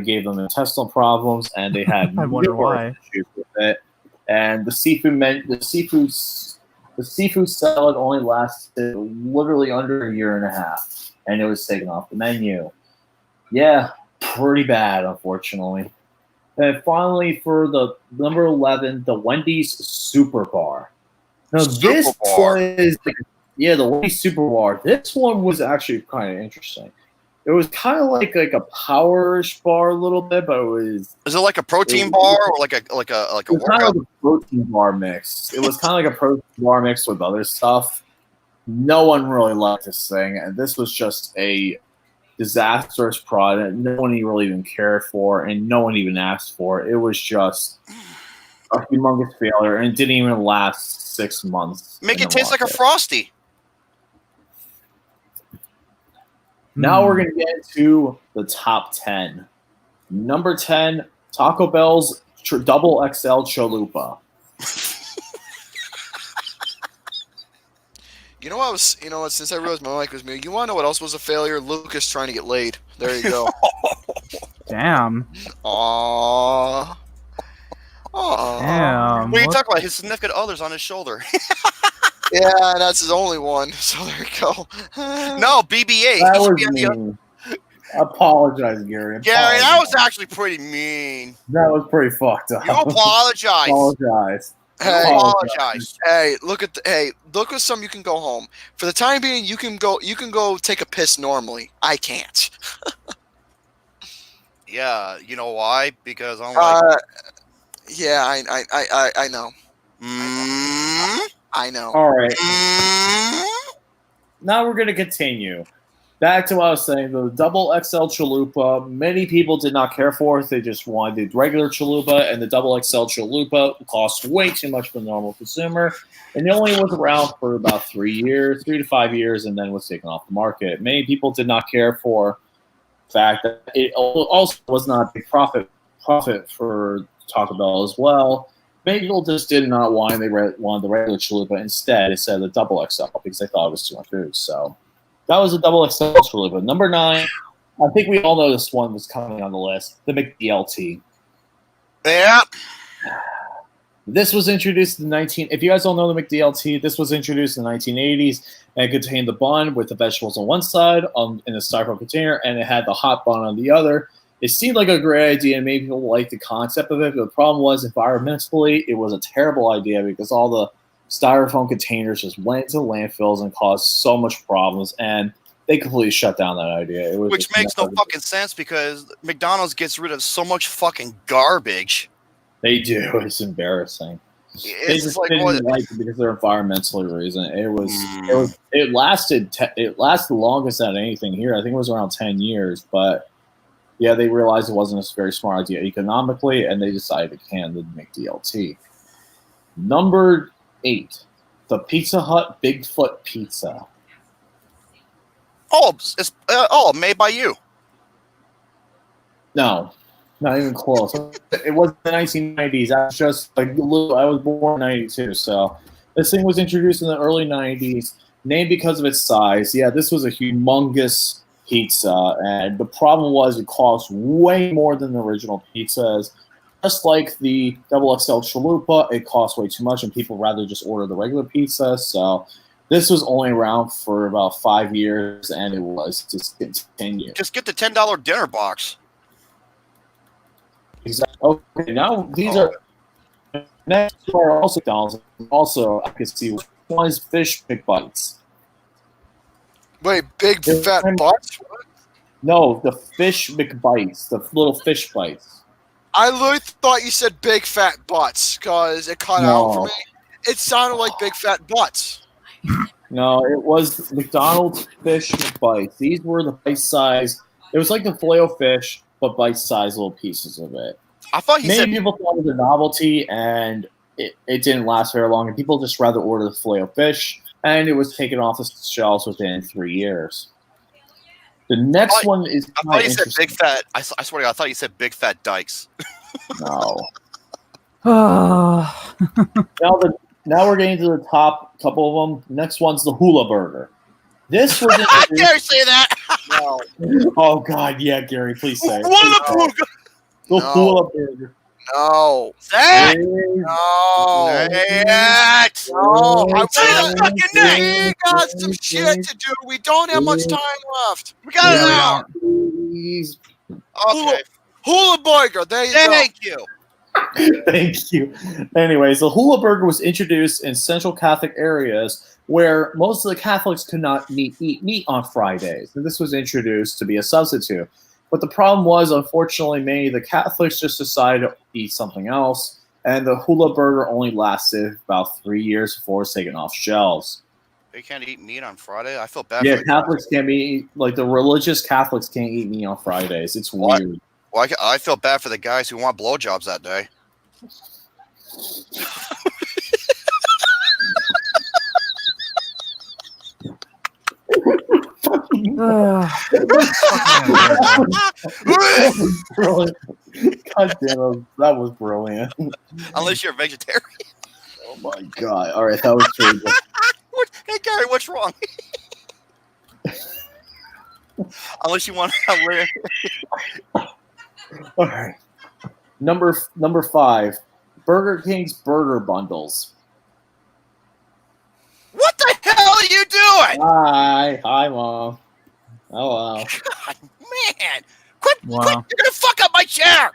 gave them intestinal problems, and they had I wonder why. issues with it. and the seafood salad only lasted literally under a year and a half, and it was taken off the menu. Yeah, pretty bad, unfortunately. And finally, for the number 11, the Wendy's Super Bar. Now, this one is the Wendy's Super Bar. This one was actually kind of interesting. It was kind of like a power-ish bar a little bit, but it was. Is it like a protein bar or like a It was kind of like a protein bar mix. It was kind of like a protein bar mixed with other stuff. No one really liked this thing, and this was just a disastrous product. No one really even cared for, and no one even asked for. It was just a humongous failure, and it didn't even last 6 months. Make it taste like a Frosty. Now we're going to get into the top 10. Number 10, Taco Bell's Double XL Chalupa. You know what? Since I realized my mic was muted, you want to know what else was a failure? Lucas trying to get laid. There you go. Damn. Aww. Damn. What are you talking about? His significant other's on his shoulder. Yeah, that's his only one. So there you go. No, BB-8. That was mean. I apologize, Gary. Gary, that was actually pretty mean. That was pretty fucked up. You apologize. Apologize. Hey, Apologize. Hey, look at some. You can go home. For the time being, you can go take a piss normally. I can't. Yeah, you know why? Because I'm like. Yeah, I know. I know. All right. Now we're going to continue. Back to what I was saying, the Double XL Chalupa, many people did not care for it. They just wanted the regular Chalupa, and the Double XL Chalupa cost way too much for the normal consumer. And it only was around for about 3 to 5 years, and then was taken off the market. Many people did not care for the fact that it also was not a big profit for Taco Bell as well. Many people just did not want the regular Chalupa. Instead, the Double XL because they thought it was too much food. So that was a Double XL Chalupa. Number 9, I think we all know this one was coming on the list, the McDLT. Yeah. This was introduced in if you guys don't know the McDLT, this was introduced in the 1980s, and it contained the bun with the vegetables on one side in a styrofoam container, and it had the hot bun on the other. It seemed like a great idea, and made people like the concept of it, but the problem was, environmentally, it was a terrible idea because all the styrofoam containers just went into landfills and caused so much problems, and they completely shut down that idea. Which makes no fucking sense because McDonald's gets rid of so much fucking garbage. They do. It's embarrassing. They It's just like didn't like it because they're environmentally reason. It lasted the longest out of anything here. I think it was around 10 years, but yeah, they realized it wasn't a very smart idea economically, and they decided to can the McDLT. Number 8, the Pizza Hut Bigfoot Pizza. Oh, it's made by you. No, not even close. It was the 1990s. I was just like I was born in 92, so this thing was introduced in the early 90s, named because of its size. Yeah, this was a humongous pizza, and the problem was it cost way more than the original pizzas. Just like the Double XL Chalupa, it cost way too much, and people rather just order the regular pizza. So this was only around for about 5 years, and it was discontinued. Just get the $10 dinner box. Exactly. Okay, now these are next are also McDonald's. Also, I can see one is Fish McBites. Wait, big fat butts? No, the Fish McBites, the little fish bites. I literally thought you said big fat butts because it cut out for me. It sounded like big fat butts. No, it was McDonald's Fish McBites. These were the bite size. It was like the Filet-O-Fish, but bite-sized little pieces of it. I thought he said. Many people thought it was a novelty, and it didn't last very long, and people just rather order the Filet-O-Fish, and it was taken off the shelves within 3 years. The next one is. I thought you said big fat. I swear to God, I thought you said big fat dykes. No. Now we're getting to the top couple of them. Next one's the Hula Burger. This was. I dare say that. No. Oh God, yeah, Gary, please say it. Hula Burger. The Hula Burger. No. Say it. No. Say it. No. I'm saying fucking neck. We got some shit to do. We don't have much time left. We got Yeah, an we hour. Please. Okay. Hula Burger. There you go. Thank you. Thank you. Anyways, the Hula Burger was introduced in central Catholic areas where most of the Catholics could not eat meat on Fridays. And this was introduced to be a substitute. But the problem was, unfortunately, many of the Catholics just decided to eat something else, and the Hula Burger only lasted about 3 years before it was taken off shelves. They can't eat meat on Friday. I feel bad. Yeah, for Catholics can't be, like the religious Catholics can't eat meat on Fridays. It's What? weird. Well, I feel bad for the guys who want blowjobs that day. Brilliant. God damn it, that was brilliant. Unless you're a vegetarian. Oh my god. All right, that was pretty good. Hey Gary, what's wrong? Unless you want to All right. Number 5, Burger King's burger bundles. What the hell are you doing? Hi, Mom. Hello. God, man. Quit, Wow. you're gonna fuck up my chair.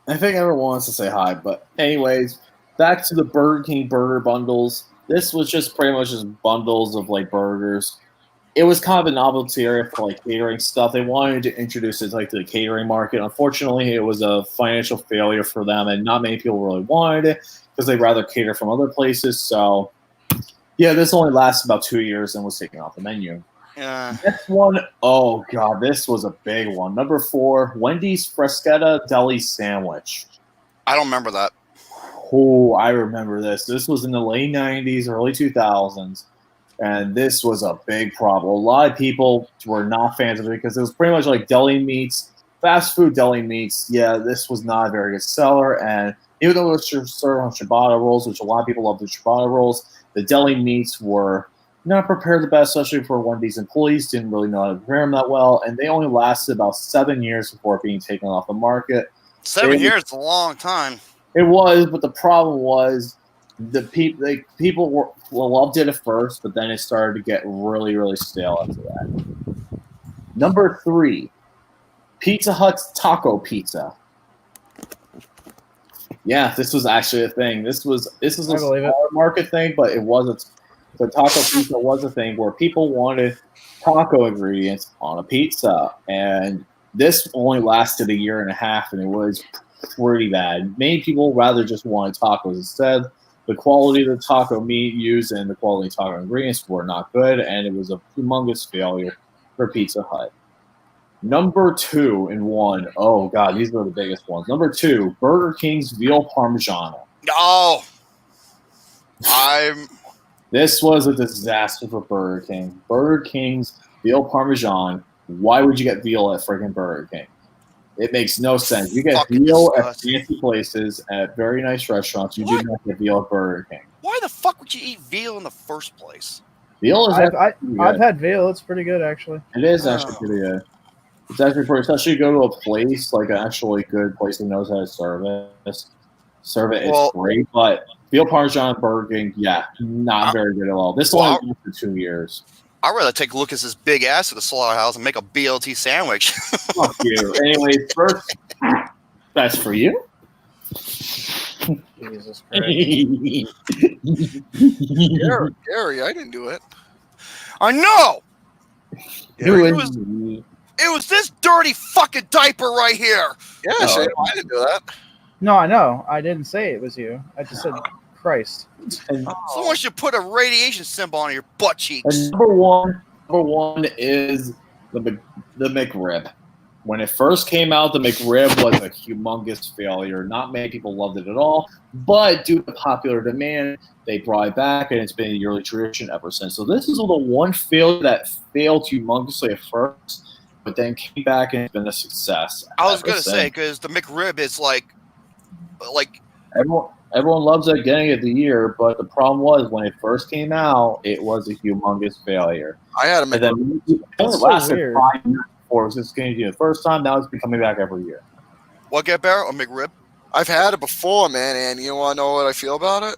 I think everyone wants to say hi, but anyways, back to the Burger King burger bundles. This was just pretty much just bundles of like burgers. It was kind of a novelty area for like catering stuff. They wanted to introduce it like to the catering market. Unfortunately, it was a financial failure for them, and not many people really wanted it because they'd rather cater from other places. So, yeah, this only lasted about 2 years and was taken off the menu. Yeah. Next one, oh god, this was a big one. Number 4, Wendy's Freschetta Deli Sandwich. I don't remember that. Oh, I remember this. This was in the late 90s, early 2000s, and this was a big problem. A lot of people were not fans of it because it was pretty much like deli meats, fast food deli meats. Yeah, this was not a very good seller, and even though it was served on ciabatta rolls, which a lot of people love the ciabatta rolls, the deli meats were not prepared the best, especially for Wendy's employees. Didn't really know how to prepare them that well, and they only lasted about 7 years before being taken off the market. 7 years is a long time. It was, but the problem was the people loved it at first, but then it started to get really, really stale after that. Number 3, Pizza Hut's Taco Pizza. Yeah, this was actually a thing. This was a smaller market thing, but it was the taco pizza was a thing where people wanted taco ingredients on a pizza, and this only lasted a year and a half, and it was pretty bad. Many people rather just wanted tacos instead. The quality of the taco meat used and the quality of taco ingredients were not good, and it was a humongous failure for Pizza Hut. Number 2 and 1. Oh god, these are the biggest ones. Number 2, Burger King's veal parmigiano. Oh, This was a disaster for Burger King. Burger King's veal parmesan. Why would you get veal at freaking Burger King? It makes no sense. You get Fucking veal disgusting. at fancy places, at very nice restaurants. You do not get veal at Burger King. why the fuck would you eat veal in the first place? Veal is I've actually had veal. It's pretty good, actually. it is actually pretty good. It's actually pretty, especially go to a place like an actually good place that knows how to serve it. It's great, but veal parmesan at Burger King, yeah, not very good at all. This only lasted 2 years. I'd rather take Lucas's big ass to the slaughterhouse and make a BLT sandwich. Fuck you. Anyway, first, that's for you. Jesus Christ. Gary, I didn't do it. I know. It It was this dirty fucking diaper right here. Yeah, Shane, I didn't do that. No, I know. I didn't say it was you. I just said Christ. Someone should put a radiation symbol on your butt cheeks. And number one is the McRib. When it first came out, the McRib was a humongous failure. Not many people loved it at all, but due to popular demand, they brought it back, and it's been a yearly tradition ever since. So this is the one failure that failed humongously at first, but then came back and it's been a success. I was gonna say because the McRib is like everyone loves it getting it the year, but the problem was when it first came out, it was a humongous failure. I had a And then it only lasted 5 years before it was discontinued the first time. Now it's been coming back every year. What, get bear or McRib? I've had it before, man, and you want to know what I feel about it?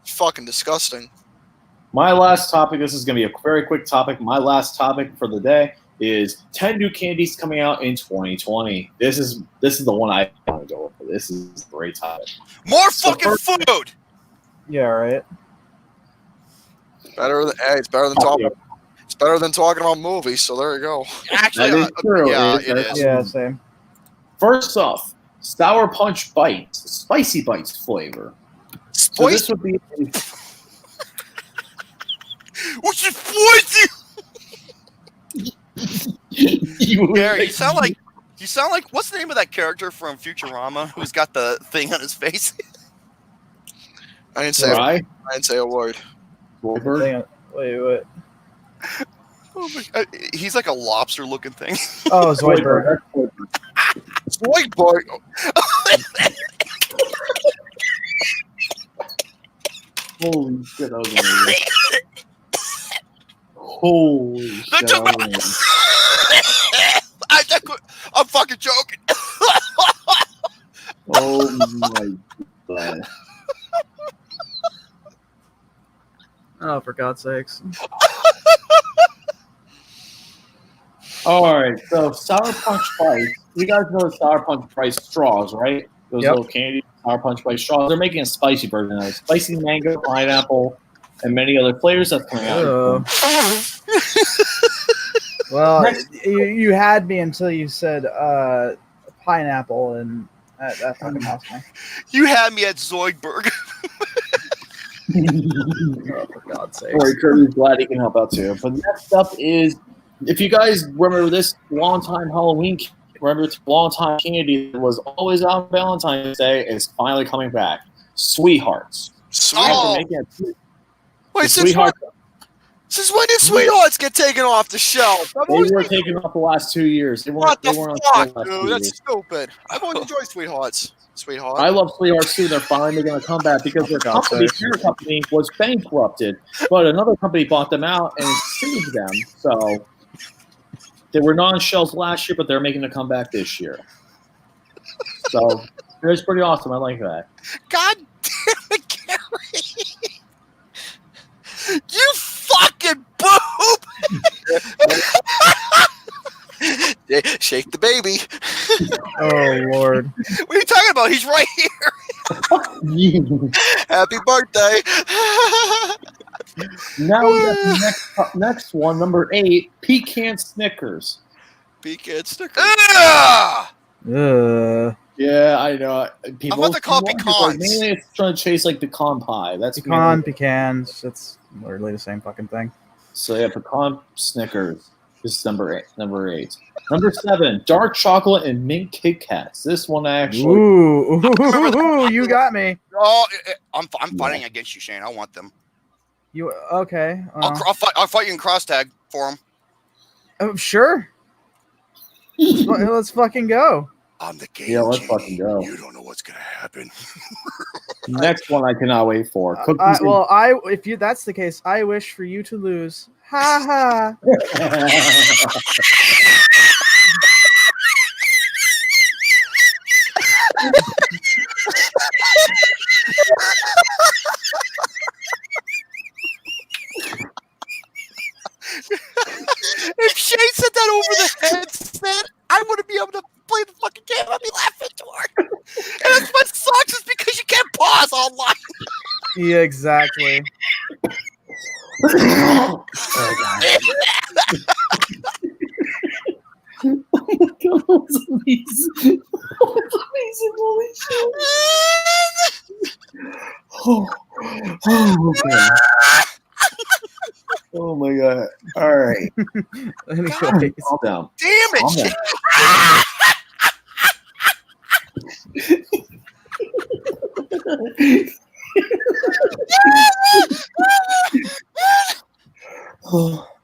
Fucking disgusting. My last topic, this is going to be a very quick topic. My last topic for the day is 10 new candies coming out in 2020. This is the one I want to go with. This is a great topic. More fucking food! Yeah, right. It's better than talking. It's better than talking about movies. So there you go. Actually, That is true. yeah, it is. Yeah, same. First off, Sour Punch Bites, Spicy Bites flavor. So this would be What's your spicy? Gary, you sound like what's the name of that character from Futurama who's got the thing on his face? I didn't say. I didn't say a word. Hang on. Wait. Oh my God. He's like a lobster-looking thing. Oh, Zoidberg. Zoidberg. holy shit! That was amazing. Holy shit! I'm fucking joking. Oh my god! Oh, for God's sakes. All right, so Sour Punch Bites. You guys know the Sour Punch Bites straws, right? Those little candy Sour Punch Bites straws. They're making a spicy version of it. Spicy mango, pineapple, and many other flavors that's coming out. Well, you had me until you said pineapple, and that fucking lost me. You had me at Zoidberg. Oh, for God's sake. Sorry, Kirby's glad he can help out too. But next up is, if you guys remember this long time Halloween, remember this long time candy that was always on Valentine's Day, is finally coming back. Sweethearts. Wait, since when did Sweethearts get taken off the shelf? They were taken off the last 2 years. What the fuck, dude? That's stupid. I've always enjoyed Sweethearts. I love Sweethearts too. They're finally going to come back because their company, parent company, was bankrupted, but another company bought them out and sued them. So they were not on shelves last year, but they're making a comeback this year. So it's pretty awesome. I like that. God damn it, Gary! You fucking boob! Shake the baby. Oh, Lord. What are you talking about? He's right here. Happy birthday. Now we got the next one, number 8, Pecan Snickers. Pecan Snickers. Yeah, I know. People, I'm about to call pecans. Mainly it's trying to chase like pecan pie. That's Pecans. It's literally the same fucking thing. So yeah, pecan Snickers. This is number 8. Number 7, dark chocolate and mint Kit Kats. This one actually. Ooh, you got me. Oh, I'm fighting against you, Shane. I want them. You okay? I'll fight you in cross tag for them. Oh, sure. Let's fucking go. I'm the game. Yeah, let's fucking go. You don't know what's gonna happen. Next one I cannot wait for. If that's the case, I wish for you to lose. Ha ha. If Shane said that over the headset, I wouldn't be able to play the fucking game. I'd be laughing to her. And that's what sucks is because you can't pause online. Yeah, exactly. Oh my god, that was amazing. That was amazing. Holy shit. Okay. Oh my god. All right. Anyways. Calm down. Damn it, Shane.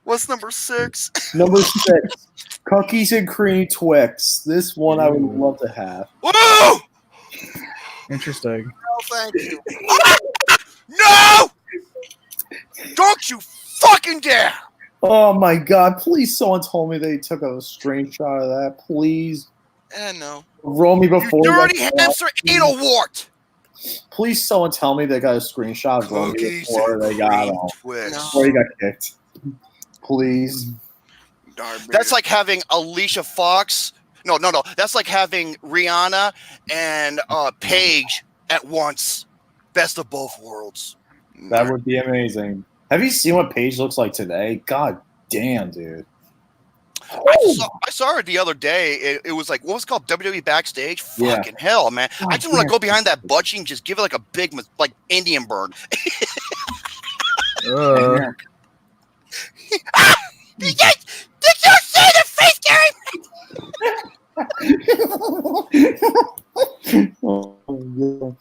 What's number 6? Number 6, cookies and cream Twix. This one I would love to have. Whoa! Interesting. No, thank you. No! Don't you fucking dare! Oh my God! Please, someone told me they took a screenshot of that. Please, No. Romy before You he dirty got hamster anal wart. Please, someone tell me they got a screenshot of Romy Cookies before and they got cream him. twist. Before he got kicked. Please. That's like having Alicia Fox. No. That's like having Rihanna and Paige at once. Best of both worlds. That would be amazing. Have you seen what Paige looks like today? God damn, dude. I saw her the other day. It was like, what was it called? WWE Backstage? Yeah. Fucking hell, man. Oh, I just want to yeah. go behind that butt cheek and just give it like a big, like, Indian bird. Uh, Did you see the face, Gary? Oh,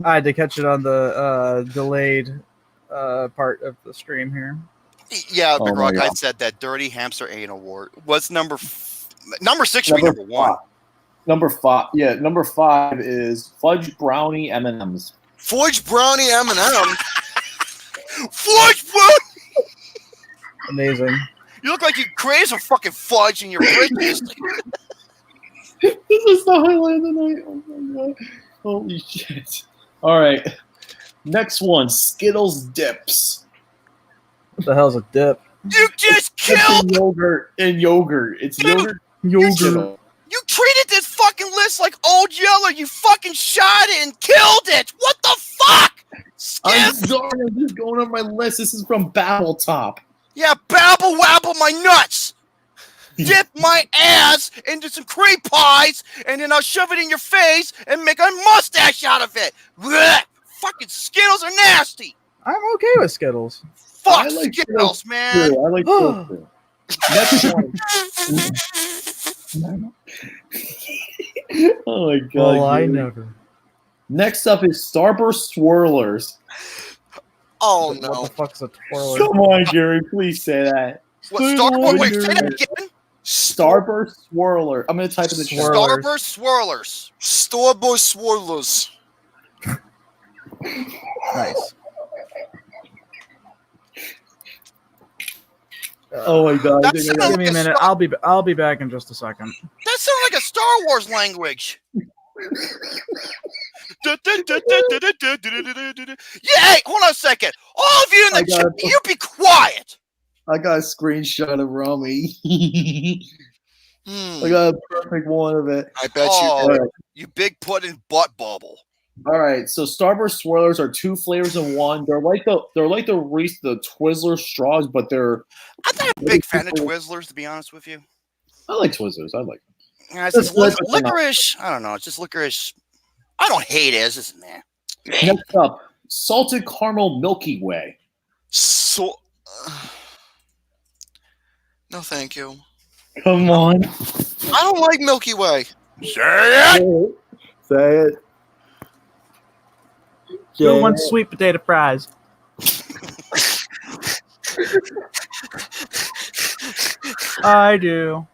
I had to catch it on the delayed part of the stream here. Yeah, Oh Big my Rock, I God. said that dirty hamster anal wart. What's number 6 should be number 1. Number 5. Yeah, number 5 is fudge brownie M&Ms. Fudge brownie M&M. Fudge, bro! Amazing. You look like you created some fucking fudge in your britches. This is the highlight of the night. Oh my God. Holy shit. All right. Next one, Skittles dips. What the hell's a dip? You just It's killed. in yogurt. It's yogurt. Yogurt. You treated this fucking list like old Yeller. You fucking shot it and killed it. What the fuck? I'm Skip. sorry, I'm just going on my list. This is from Babble Top. Yeah, babble wabble my nuts. Dip my ass into some cream pies, and then I'll shove it in your face and make a mustache out of it. Blech. Fucking Skittles are nasty. I'm okay with Skittles. Fuck I like Skittles, man. True, I like Skittles too. Next one. Oh my God. Well, I Gary. never. Next up is Starburst Swirlers. Oh What no. the fuck's a twirler? Come on, Gary, please say that. What, wait, say that again. Starburst Swirler. I'm gonna type in the chat. Swirlers. Starburst Swirlers. Store-boy swirlers. Nice. Oh my God. That's I think I Give me a Like a minute. I'll be back in just a second. That sounds like a Star Wars language. Yeah, hey, hold on a second. All of you in the I chat, got it. you be quiet. got a screenshot of Romy. Hmm. I got a perfect one of it. I bet Oh. you. All right. You big pudding butt bubble. All right, so Starburst Swirlers are 2 flavors in one. They're like the Reese the Twizzler straws, but they're I'm not a big fan of Twizzlers, to be honest with you. I like Twizzlers. I like them. Yeah, it's just That's licorice. I don't know. It's just licorice. I don't hate it. It's just meh. Next up, salted caramel Milky Way. So. No, thank you. Come on, I don't like Milky Way. Say it. say it. Who wants sweet potato fries? I do.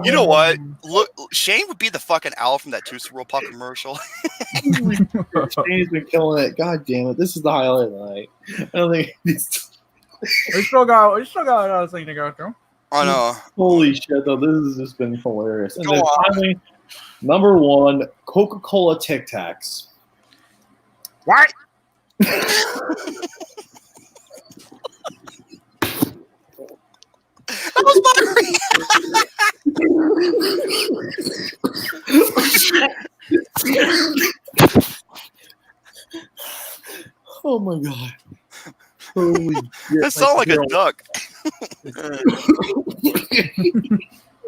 You know what? Look, Shane would be the fucking owl from that Tootsie Roll Pop commercial. Shane's been killing it. God damn it! This is the highlight of the night. I don't think. We still got another thing to go through. I know. Holy shit! Though this has just been hilarious. And Go then on. finally, number 1, Coca-Cola Tic Tacs. What? That was Oh my God! Holy shit! That sounded like a duck.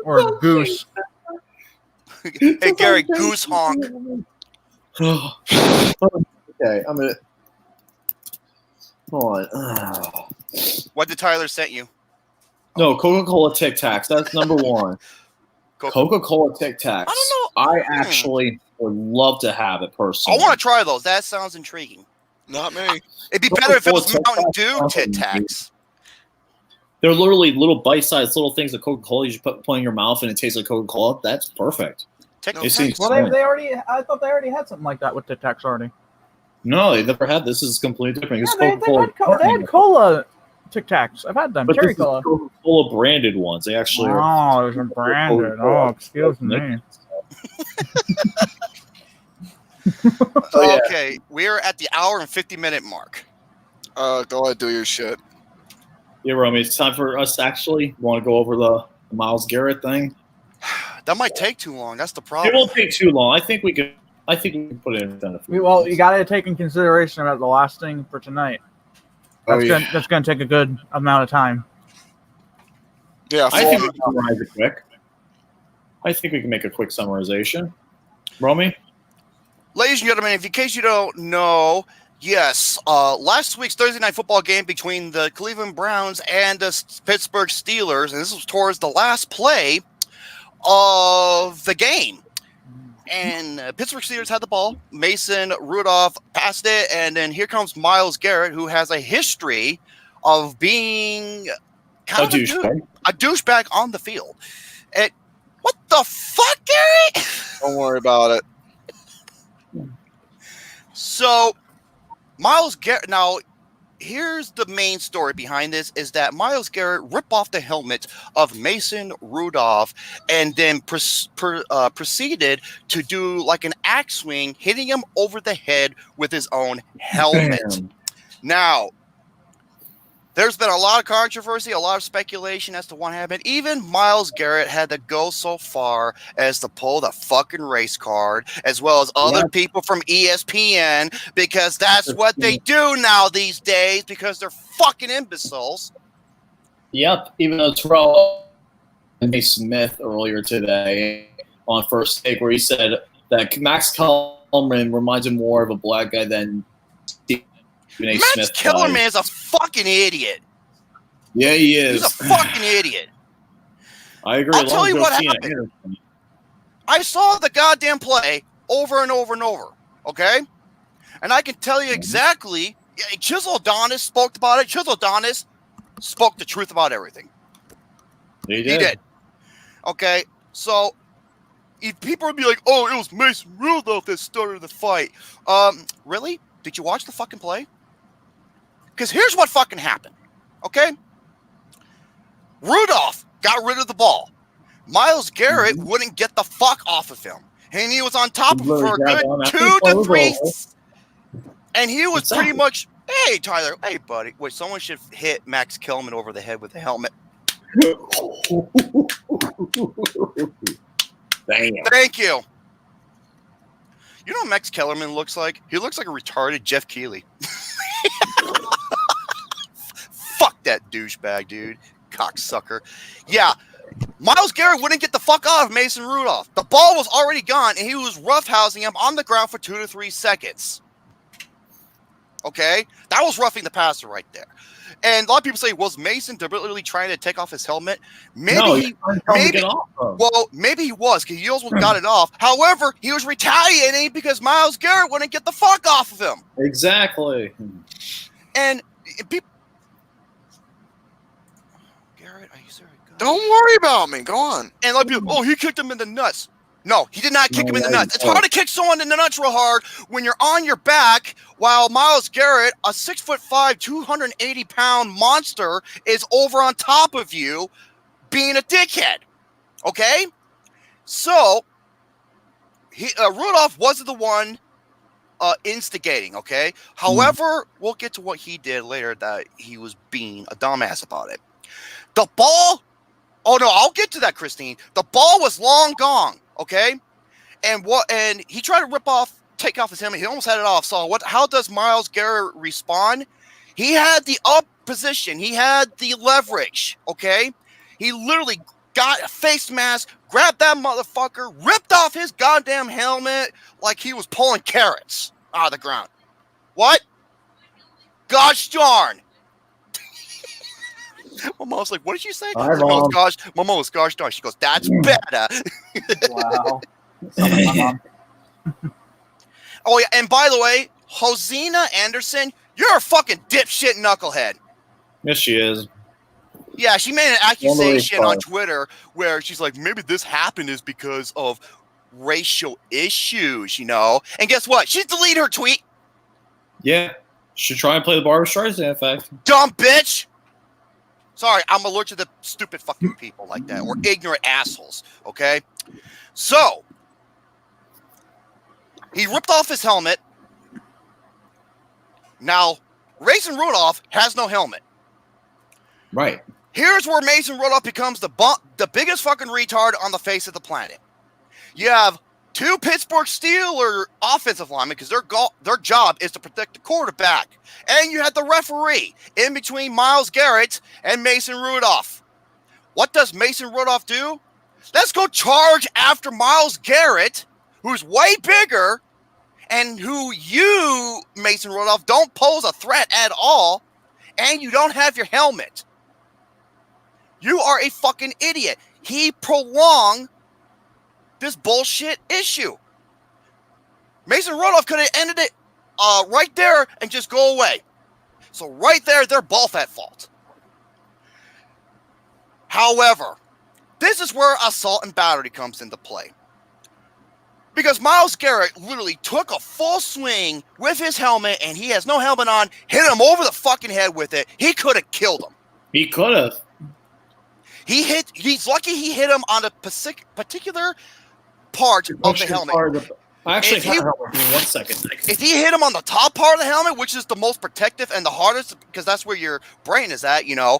Or a goose. Hey, Gary, goose honk. Okay, I'm gonna. Hold on. What did Tyler sent you? No, Coca-Cola Tic Tacs. That's number 1. Coca-Cola Tic Tacs. I don't know. I actually would love to have it I personally. want to try those. That sounds intriguing. Not me. It'd be better if it was Coca-Cola Mountain Tic Dew Tacs. Tit Tacs. They're literally little bite-sized little things of Coca-Cola. You just put in your mouth and it tastes like Coca-Cola. That's perfect. Tic No, It Tacs. seems Well, they already. I thought they already had something like that with Tic Tacs already. No, they never had this. This is completely different. It's Yeah, they had cola Tic Tacs. I've had them. But Cherry this is cola. Coca-Cola branded ones. They actually are. Oh, there's a branded. Oh, excuse me. Oh, yeah. Okay, we're at the hour and 50-minute mark. Go ahead, do your shit. Yeah, Romy, it's time for us to actually want to go over the Myles Garrett thing. That might take too long. That's the It problem. won't take too long. I think we can put it in. Well, you got to take in consideration about the last thing for tonight. That's going to take a good amount of time. Yeah, I think we can summarize it quick. I think we can make a quick summarization. Romy? Ladies and gentlemen, in case you don't know, yes, last week's Thursday night football game between the Cleveland Browns and the Pittsburgh Steelers, and this was towards the last play of the game. And Pittsburgh Steelers had the ball. Mason Rudolph passed it, and then here comes Myles Garrett, who has a history of being kind of a douchebag on the field. And what the fuck, Garrett? Don't worry about it. So, Myles Garrett. Now, here's the main story behind this: is that Myles Garrett ripped off the helmet of Mason Rudolph, and then proceeded to do like an axe swing, hitting him over the head with his own helmet. Damn. Now, there's been a lot of controversy, a lot of speculation as to what happened. Even Myles Garrett had to go so far as to pull the fucking race card, as well as other people from ESPN, because that's what they do now these days, because they're fucking imbeciles. Yep, even though Terrell and Smith earlier today on First Take, where he said that Max Kellerman reminds him more of a black guy than Max Kellerman is a fucking idiot. Yeah, he is. He's a fucking idiot. I agree. I'll tell you what happened. I saw the goddamn play over and over and over, okay? And I can tell you exactly, Chisel Adonis spoke about it. Chisel Adonis spoke the truth about everything. He He did. Okay, so if people would be like, oh, it was Mason Rudolph that started the fight. Really? Did you watch the fucking play? Because here's what fucking happened, okay? Rudolph got rid of the ball. Myles Garrett wouldn't get the fuck off of him. And he was on top of him for a good 2 to 3. And he was pretty much, hey, Tyler, hey, buddy. Wait, someone should hit Max Kellerman over the head with a helmet. Damn. Thank you. You know what Max Kellerman looks like? He looks like a retarded Jeff Keighley. Fuck that douchebag, dude. Cocksucker. Yeah. Myles Garrett wouldn't get the fuck out of Mason Rudolph. The ball was already gone, and he was roughhousing him on the ground for 2 to 3 seconds. Okay? That was roughing the passer right there. And a lot of people say, was Mason deliberately trying to take off his helmet? Maybe maybe he was, because he also got it off. However, he was retaliating because Myles Garrett wouldn't get the fuck off of him. Exactly. And people... Garrett, are you serious? Don't worry about me. Go on. And a lot of people, oh, he kicked him in the nuts. No, he did not kick him in the nuts. It's hard to kick someone in the nuts real hard when you're on your back while Myles Garrett, a 6'5", 280-pound monster, is over on top of you being a dickhead. Okay? So, Rudolph wasn't the one instigating, okay? However, we'll get to what he did later, that he was being a dumbass about it. The ball... Oh, no, I'll get to that, Christine. The ball was long gone. Okay, and he tried to take off his helmet. He almost had it off. So how does Myles Garrett respond? He had the up position. He had the leverage. Okay, he literally got a face mask, grabbed that motherfucker, ripped off his goddamn helmet like he was pulling carrots out of the ground. What? Gosh darn. My mom's like, what did you say? Hi, My Mom. mom was gosh darn. She goes, that's better. Wow. My mom. Oh, yeah. And by the way, Hosina Anderson, you're a fucking dipshit knucklehead. Yes, she is. Yeah, she made an accusation on Twitter where she's like, maybe this happened is because of racial issues, you know? And guess what? She's deleted her tweet. Yeah. Should try and play the Barbra Streisand effect. Dumb bitch! Sorry, I'm allergic to stupid fucking people like that, or ignorant assholes, okay? So, he ripped off his helmet. Now, Mason Rudolph has no helmet. Right. Here's where Mason Rudolph becomes the biggest fucking retard on the face of the planet. You have two Pittsburgh Steelers offensive linemen because their job is to protect the quarterback. And you had the referee in between Myles Garrett and Mason Rudolph. What does Mason Rudolph do? Let's go charge after Myles Garrett, who's way bigger, and who you, Mason Rudolph, don't pose a threat at all, and you don't have your helmet. You are a fucking idiot. He prolonged this bullshit issue. Mason Rudolph could have ended it right there and just go away. So right there, they're both at fault. However, this is where assault and battery comes into play. Because Myles Garrett literally took a full swing with his helmet, and he has no helmet on, hit him over the fucking head with it. He could have killed him. He could have. He's lucky he hit him on a particular part of the helmet. Actually, give me 1 second. If he hit him on the top part of the helmet, which is the most protective and the hardest, because that's where your brain is at, you know,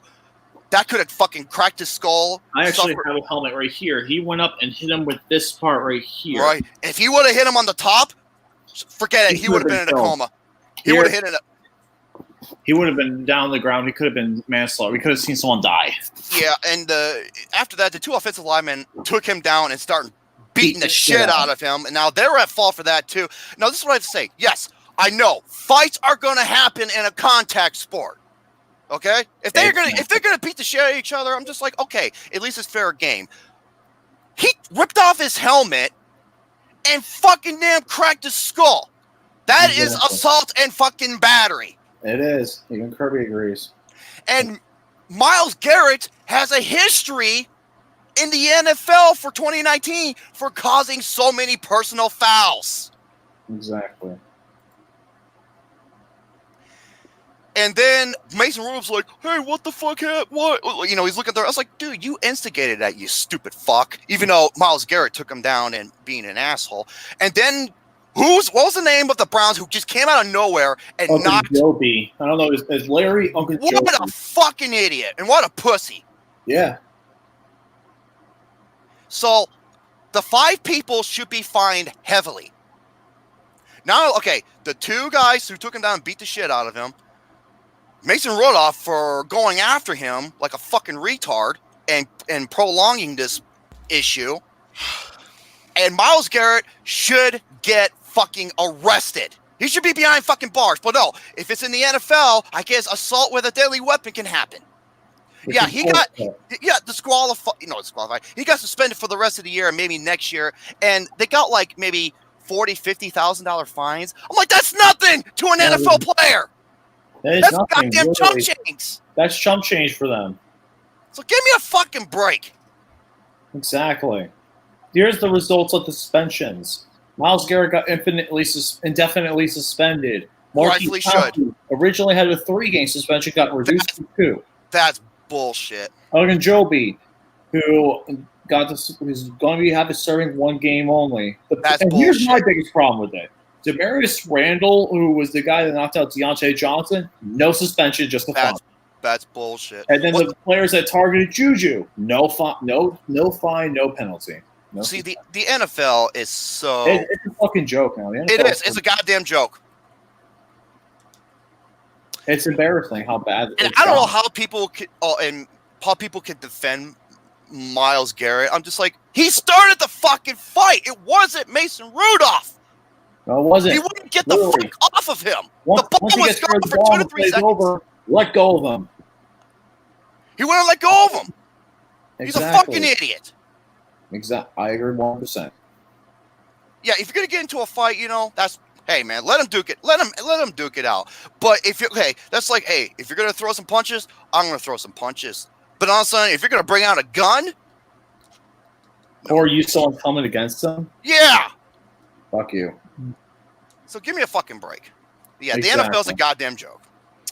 that could have fucking cracked his skull. I actually have a helmet right here. He went up and hit him with this part right here. Right. If he would have hit him on the top, forget it. He would have been in a coma. He would have hit it. He would have been down on the ground. He could have been manslaughter. We could have seen someone die. Yeah, and after that, the two offensive linemen took him down and started beating the shit out of him. And now they're at fault for that too. Now, this is what I have to say. Yes, I know fights are going to happen in a contact sport. Okay, if they're gonna beat the shit out of each other, I'm just like, okay, at least it's fair game. He ripped off his helmet and fucking damn cracked his skull. That is assault and fucking battery. It is. Even Kirby agrees. And Myles Garrett has a history in the NFL for 2019 for causing so many personal fouls. Exactly. And then Mason Rudolph's like, hey, what the fuck? What? You know, he's looking there. I was like, dude, you instigated that, you stupid fuck. Even though Myles Garrett took him down and being an asshole. And then what was the name of the Browns who just came out of nowhere and knocked Joby? I don't know. Is Larry Uncle Joby? What a fucking idiot. And what a pussy. Yeah. So the 5 people should be fined heavily. Now, okay, the 2 guys who took him down and beat the shit out of him, Mason Rudolph for going after him like a fucking retard and prolonging this issue. And Myles Garrett should get fucking arrested. He should be behind fucking bars. But no, if it's in the NFL, I guess assault with a deadly weapon can happen. Yeah, he got disqualified. He got suspended for the rest of the year and maybe next year. And they got like maybe $40,000-$50,000 fines. I'm like, that's nothing to an NFL player. That's nothing, goddamn really. Chump change. That's chump change for them. So give me a fucking break. Exactly. Here's the results of the suspensions. Myles Garrett got indefinitely suspended. Rightfully should. Originally had a 3-game suspension, got reduced to 2. That's bullshit. Uncle Joby, who's going to have a serving 1 game only. That's and bullshit. Here's my biggest problem with it. Demarius Randall, who was the guy that knocked out Deontay Johnson, no suspension, just a fine. That's bullshit. And then the players that targeted Juju, no fine, no penalty. No. See, the NFL is so... It's a fucking joke now. It is. It's a goddamn joke. It's embarrassing how bad. And I don't know how people can defend Myles Garrett. I'm just like, he started the fucking fight. It wasn't Mason Rudolph. No, it wasn't. He wouldn't get the fuck off of him. Once the ball was gone for 2 to 3 seconds. Over, let go of him. He wouldn't let go of him. Exactly. He's a fucking idiot. Exactly. I agree 100%. Yeah, if you're gonna get into a fight, that's hey man, let him duke it. Let him duke it out. But if that's like, hey, if you're gonna throw some punches, I'm gonna throw some punches. But honestly, if you're gonna bring out a gun, or use someone coming against them, yeah, fuck you. So give me a fucking break. Yeah, the Exactly. NFL's a goddamn joke.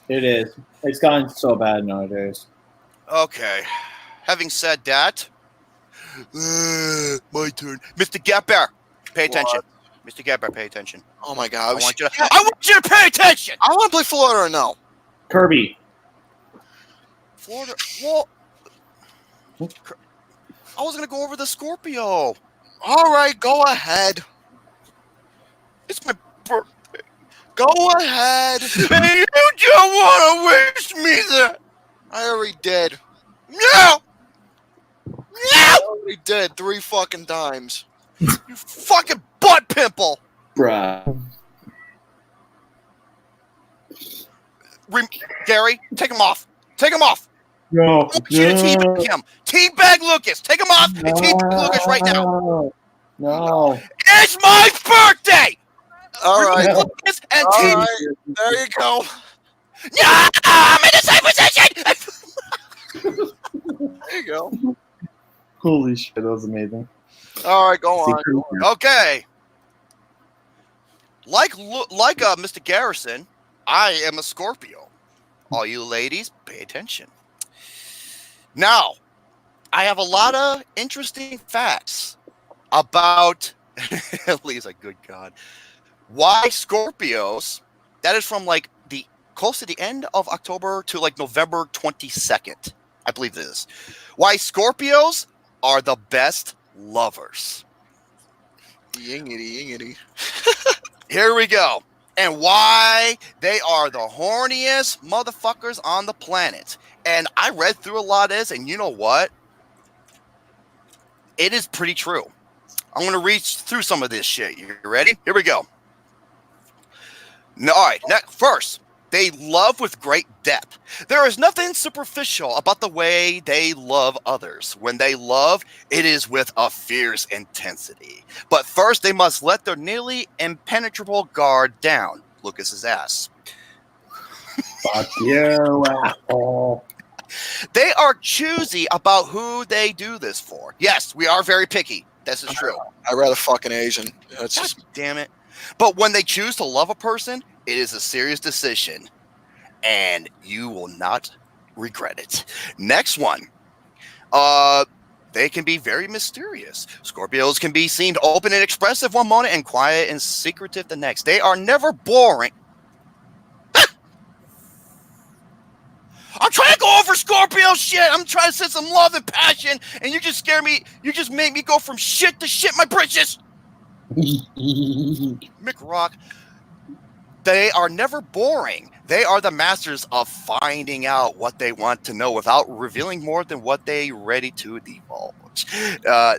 It is. It's gotten so bad nowadays. Okay. Having said that, my turn. Mr. Get Bear, pay attention. Mr. Get Bear, pay attention. Oh my I gosh. want you to pay attention. I want to play Florida or no. Kirby. Florida. Well, I was gonna go over the Scorpio. All right, go ahead. It's my birthday. Go ahead. And you don't want to wish me that. I already did. No. No. I already did 3 fucking times. You fucking butt pimple. Bruh. Gary, take him off. Take him off. No. I want you to teabag him. Teabag Lucas. Take him off and teabag Lucas right now. No. It's my birthday. All right. Lucas and All teabag. right. There you go. No, I'm in the same position. There you go. Holy shit, that was amazing. All right, go on. Okay. Like Mr. Garrison, I am a Scorpio. All you ladies, pay attention. Now, I have a lot of interesting facts about, Lee's like, good God, why Scorpios, that is from like the close to the end of October to like November 22nd, I believe this is. Why Scorpios are the best lovers. Yingity, yingity. Here we go. And why they are the horniest motherfuckers on the planet. And I read through a lot of this, and you know what? It is pretty true. I'm going to read through some of this shit. You ready? Here we go. All right. First, they love with great depth. There is nothing superficial about the way they love others. When they love, it is with a fierce intensity. But first, they must let their nearly impenetrable guard down. Lucas's ass. Fuck you, asshole. They are choosy about who they do this for. Yes, we are very picky. This is true. I'd rather fucking Asian. That's God just damn it. But when they choose to love a person, it is a serious decision. And you will not regret it. Next one. They can be very mysterious. Scorpios can be seen open and expressive one moment and quiet and secretive the next. They are never boring. I'm trying to go over Scorpio shit. I'm trying to send some love and passion, and you just scare me. You just make me go from shit to shit, my britches. Mick Rock. They are never boring. They are the masters of finding out what they want to know without revealing more than what they're ready to divulge.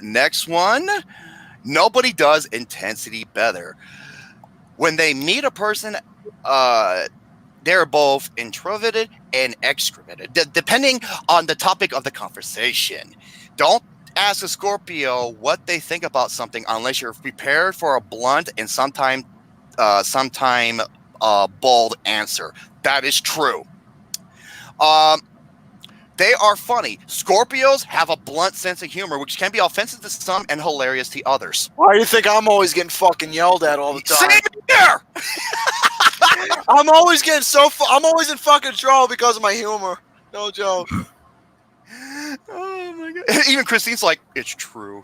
Next one. Nobody does intensity better. When they meet a person, they're both introverted and extroverted, depending on the topic of the conversation. Don't ask a Scorpio what they think about something unless you're prepared for a blunt and sometime bold answer. That is true. They are funny. Scorpios have a blunt sense of humor, which can be offensive to some and hilarious to others. why do you think I'm always getting fucking yelled at all the time? Same here. I'm always getting I'm always in fucking trouble because of my humor. No joke. Oh my god! Even Christine's like, it's true.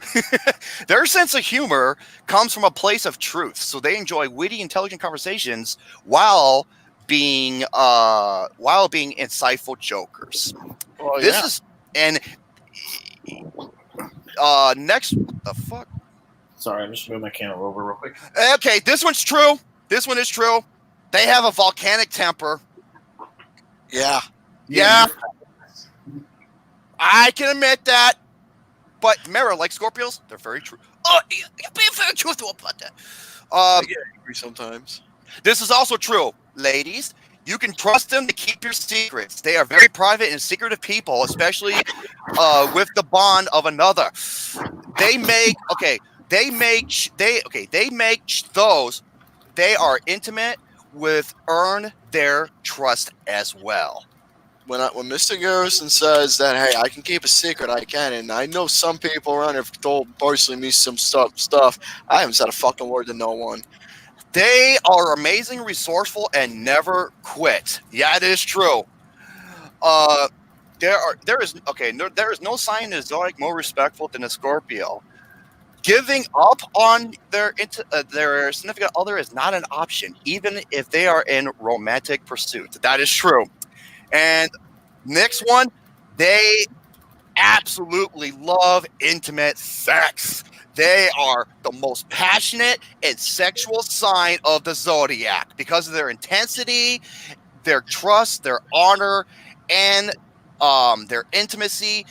Their sense of humor comes from a place of truth, so they enjoy witty, intelligent conversations while being insightful jokers. Oh, This yeah. is and next. What the fuck? Sorry, I'm just moving my camera over real quick. Okay, this one's true. This one is true. They have a volcanic temper. Yeah. Yeah, I can admit that. But Mara, like Scorpios, they're very true. Oh, you're being very truthful about that. I get angry sometimes. This is also true, ladies. You can trust them to keep your secrets. They are very private and secretive people, especially with the bond of another. They make those. They are intimate with earn their trust as well. When Mr. Garrison says that, hey, I can keep a secret, I can, and I know some people around here have told personally me some stuff. I haven't said a fucking word to no one. They are amazing, resourceful, and never quit. Yeah, it is true. There is no sign in the zodiac more respectful than a Scorpio. Giving up on their significant other is not an option, even if they are in romantic pursuit. That is true. And next one, they absolutely love intimate sex. They are the most passionate and sexual sign of the zodiac because of their intensity, their trust, their honor, and their intimacy.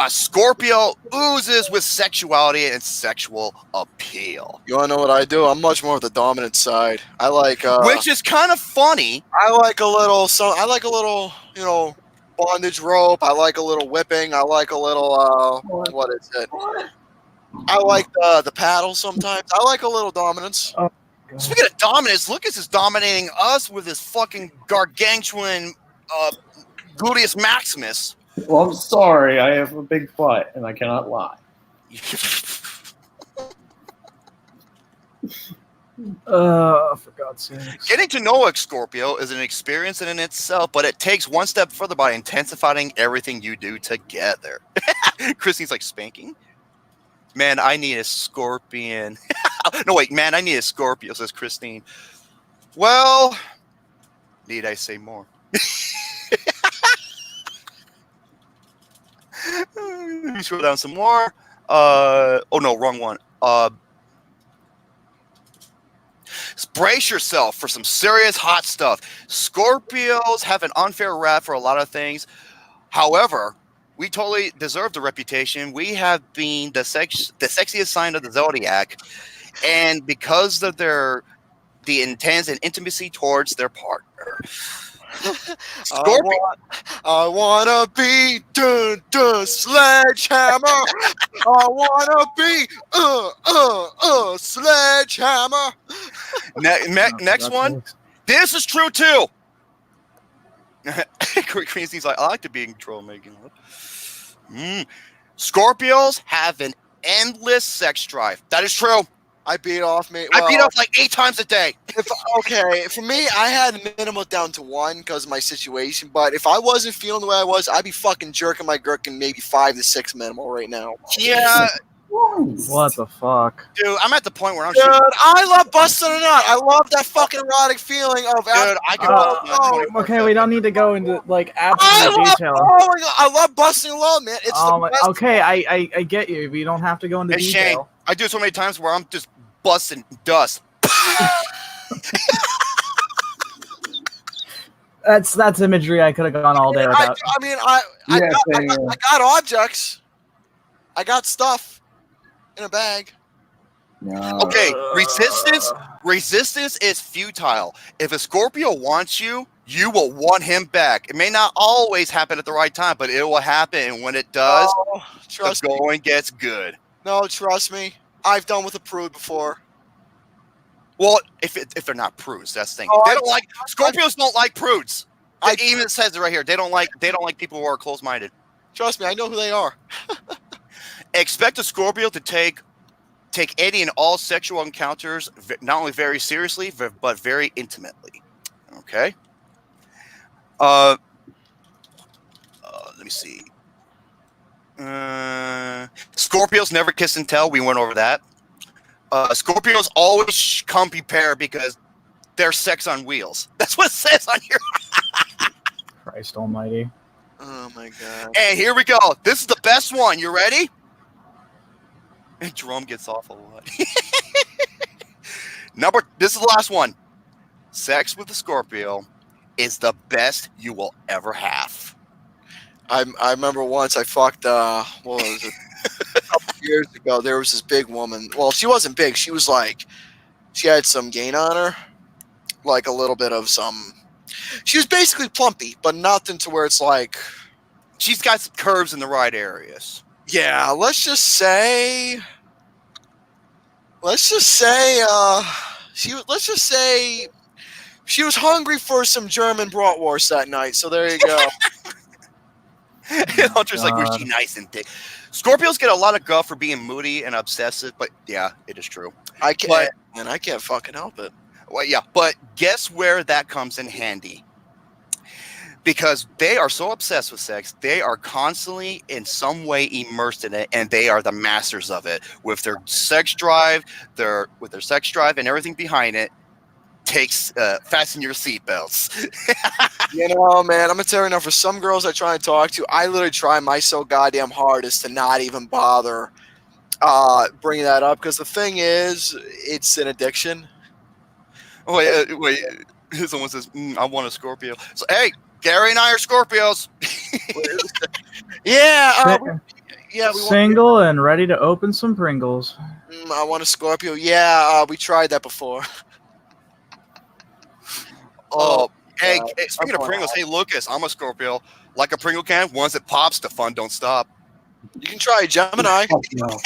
A Scorpio oozes with sexuality and sexual appeal. You want to know what I do? I'm much more of the dominant side. I like, which is kind of funny. I like a little, bondage rope. I like a little whipping. I like a little, what is it? I like the paddle sometimes. I like a little dominance. Oh, speaking of dominance, Lucas is dominating us with his fucking gargantuan gluteus maximus. Well, I'm sorry. I have a big butt, and I cannot lie. For God's sake. Getting to know a Scorpio is an experience in itself, but it takes one step further by intensifying everything you do together. Christine's like, spanking? Man, I need a scorpion. No, wait, man, I need a Scorpio, says Christine. Well, need I say more? Let me scroll down some more. Oh no, wrong one. Brace yourself for some serious hot stuff. Scorpios have an unfair rap for a lot of things. However, we totally deserve the reputation. We have been the sexiest sign of the zodiac, and because of the intense and intimacy towards their partner. Scorpio. I wanna be sledgehammer. I wanna be sledgehammer. Next one. This is true too. Christine's like, I like to be in control, making love. Scorpios have an endless sex drive. That is true. I beat off me. I beat off like 8 times a day. For me, I had minimal down to 1 because of my situation. But if I wasn't feeling the way I was, I'd be fucking jerking my gherkin maybe 5 to 6 minimal right now. Yeah. What the fuck? Dude, I'm at the point where I'm Dude, I love busting a nut. I love that fucking erotic feeling of. Dude, I can. Okay, we don't need to go into like absolute detail. I love busting alone, man. It's the best. Okay, I get you. We don't have to go into Hey, detail. Shane, I do it so many times where I'm just busting dust. That's imagery I could have gone all day without. I got objects. I got stuff in a bag. No. Okay, resistance is futile. If a Scorpio wants you, you will want him back. It may not always happen at the right time, but it will happen. And when it does, the going gets good. No, trust me. I've done with a prude before. Well, if they're not prudes, that's the thing. They don't like Scorpios. Don't like prudes. It even says it right here. They don't like people who are close-minded. Trust me, I know who they are. Expect a Scorpio to take any and all sexual encounters not only very seriously but very intimately. Okay. Let me see. Scorpios never kiss and tell. We went over that. Scorpios always come prepared because they're sex on wheels. That's what it says on here. Christ almighty. Oh my god. And here we go. This is the best one. You ready? And Jerome gets off a lot. This is the last one. Sex with a Scorpio is the best you will ever have. I remember once I fucked what was it? A couple years ago, there was this big woman. Well, she wasn't big. She was like, she had some gain on her, like a little bit of some. She was basically plumpy, but nothing to where it's like. She's got some curves in the right areas. Yeah, let's just say she was hungry for some German bratwurst that night. So there you go. Hunter's like, was she nice and thick? Scorpios get a lot of guff for being moody and obsessive, but yeah, it is true. and I can't fucking help it. Well, yeah, but guess where that comes in handy? Because they are so obsessed with sex, they are constantly in some way immersed in it, and they are the masters of it. With their sex drive, and everything behind it, fasten your seatbelts. You know, man, I'm gonna tell you now. For some girls I try and talk to, I literally try my so goddamn hardest to not even bother bringing that up, because the thing is, it's an addiction. Wait. Someone says, I want a Scorpio. So, hey, Gary and I are Scorpios. Yeah, we want. Single and ready to open some Pringles. I want a Scorpio. Yeah, we tried that before. Oh, hey, speaking I'm of Pringles, out. hey, Lucas, I'm a Scorpio. Like a Pringle can, once it pops, the fun don't stop. You can try Gemini. Fuck no.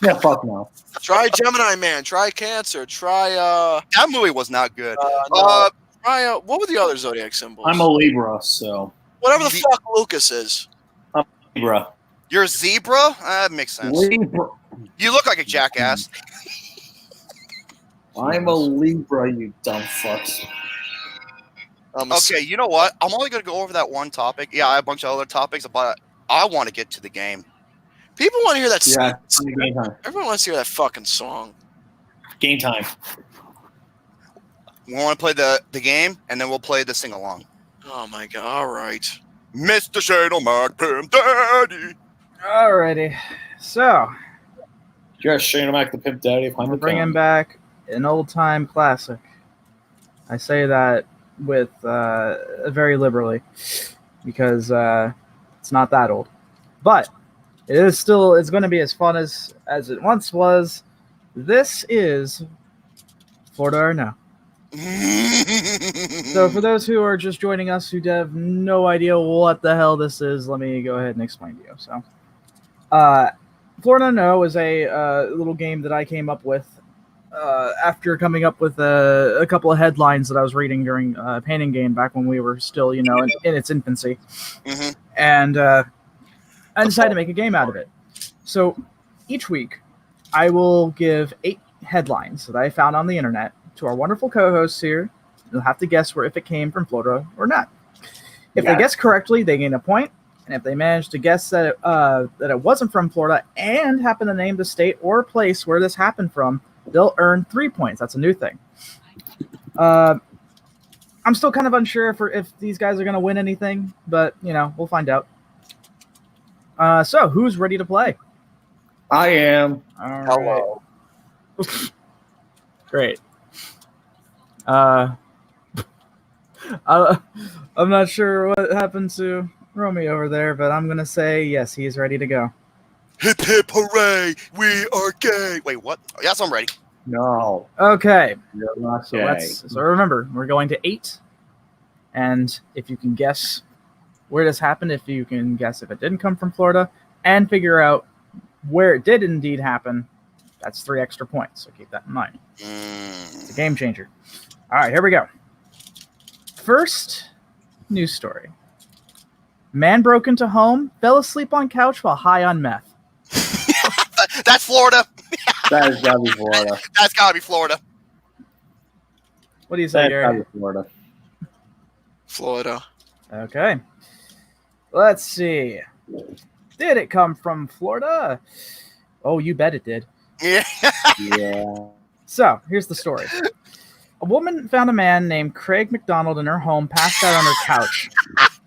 Yeah, fuck no. Try Gemini, man. Try Cancer. Try That movie was not good. no. Try what were the other zodiac symbols? I'm a Libra, so Whatever the fuck Lucas is. Libra. You're a zebra? That makes sense. Libra. You look like a jackass. I'm a Libra, you dumb fucks. Okay, you know what? I'm only going to go over that one topic. Yeah, I have a bunch of other topics, but I want to get to the game. People want to hear that. Yeah, game time. Everyone wants to hear that fucking song. Game time. We want to play the game, and then we'll play the sing-along. Oh my god! All right. Mr. Shane O'Mac, Pim Daddy. Alrighty, so You're Shane O'Mac, the Pimp Daddy. we're bringing back an old-time classic. I say that with very liberally, because it's not that old, but it is still. It's going to be as fun as it once was. This is Florida or No. So for those who are just joining us who have no idea what the hell this is, let me go ahead and explain to you. So Florida No is a little game that I came up with after coming up with a couple of headlines that I was reading during Painting Game back when we were still, in its infancy. Mm-hmm. And I decided to make a game out of it. So each week, I will give 8 headlines that I found on the internet to our wonderful co-hosts here. You'll have to guess if it came from Florida or not. If they guess correctly, they gain a point. And if they manage to guess that it wasn't from Florida and happen to name the state or place where this happened from, they'll earn 3 points. That's a new thing. I'm still kind of unsure if these guys are going to win anything, but, we'll find out. So, who's ready to play? I am. All Hello. right. Great. I'm not sure what happened to Romy over there, but I'm going to say yes, he's ready to go. Hip, hip, hooray, we are gay. Wait, what? Yes, I'm ready. No. Okay. You're not So gay. so remember, we're going to 8. And if you can guess where this happened, if you can guess if it didn't come from Florida, and figure out where it did indeed happen, that's 3 extra points. So keep that in mind. It's a game changer. All right, here we go. First news story. Man broke into home, fell asleep on couch while high on meth. That's Florida. That has got to be Florida. That's got to be Florida. What do you say, That's got to Gary? be Florida. Florida. Okay. Let's see. Did it come from Florida? Oh, you bet it did. Yeah. Yeah. So, here's the story. A woman found a man named Craig McDonald in her home, passed out on her couch.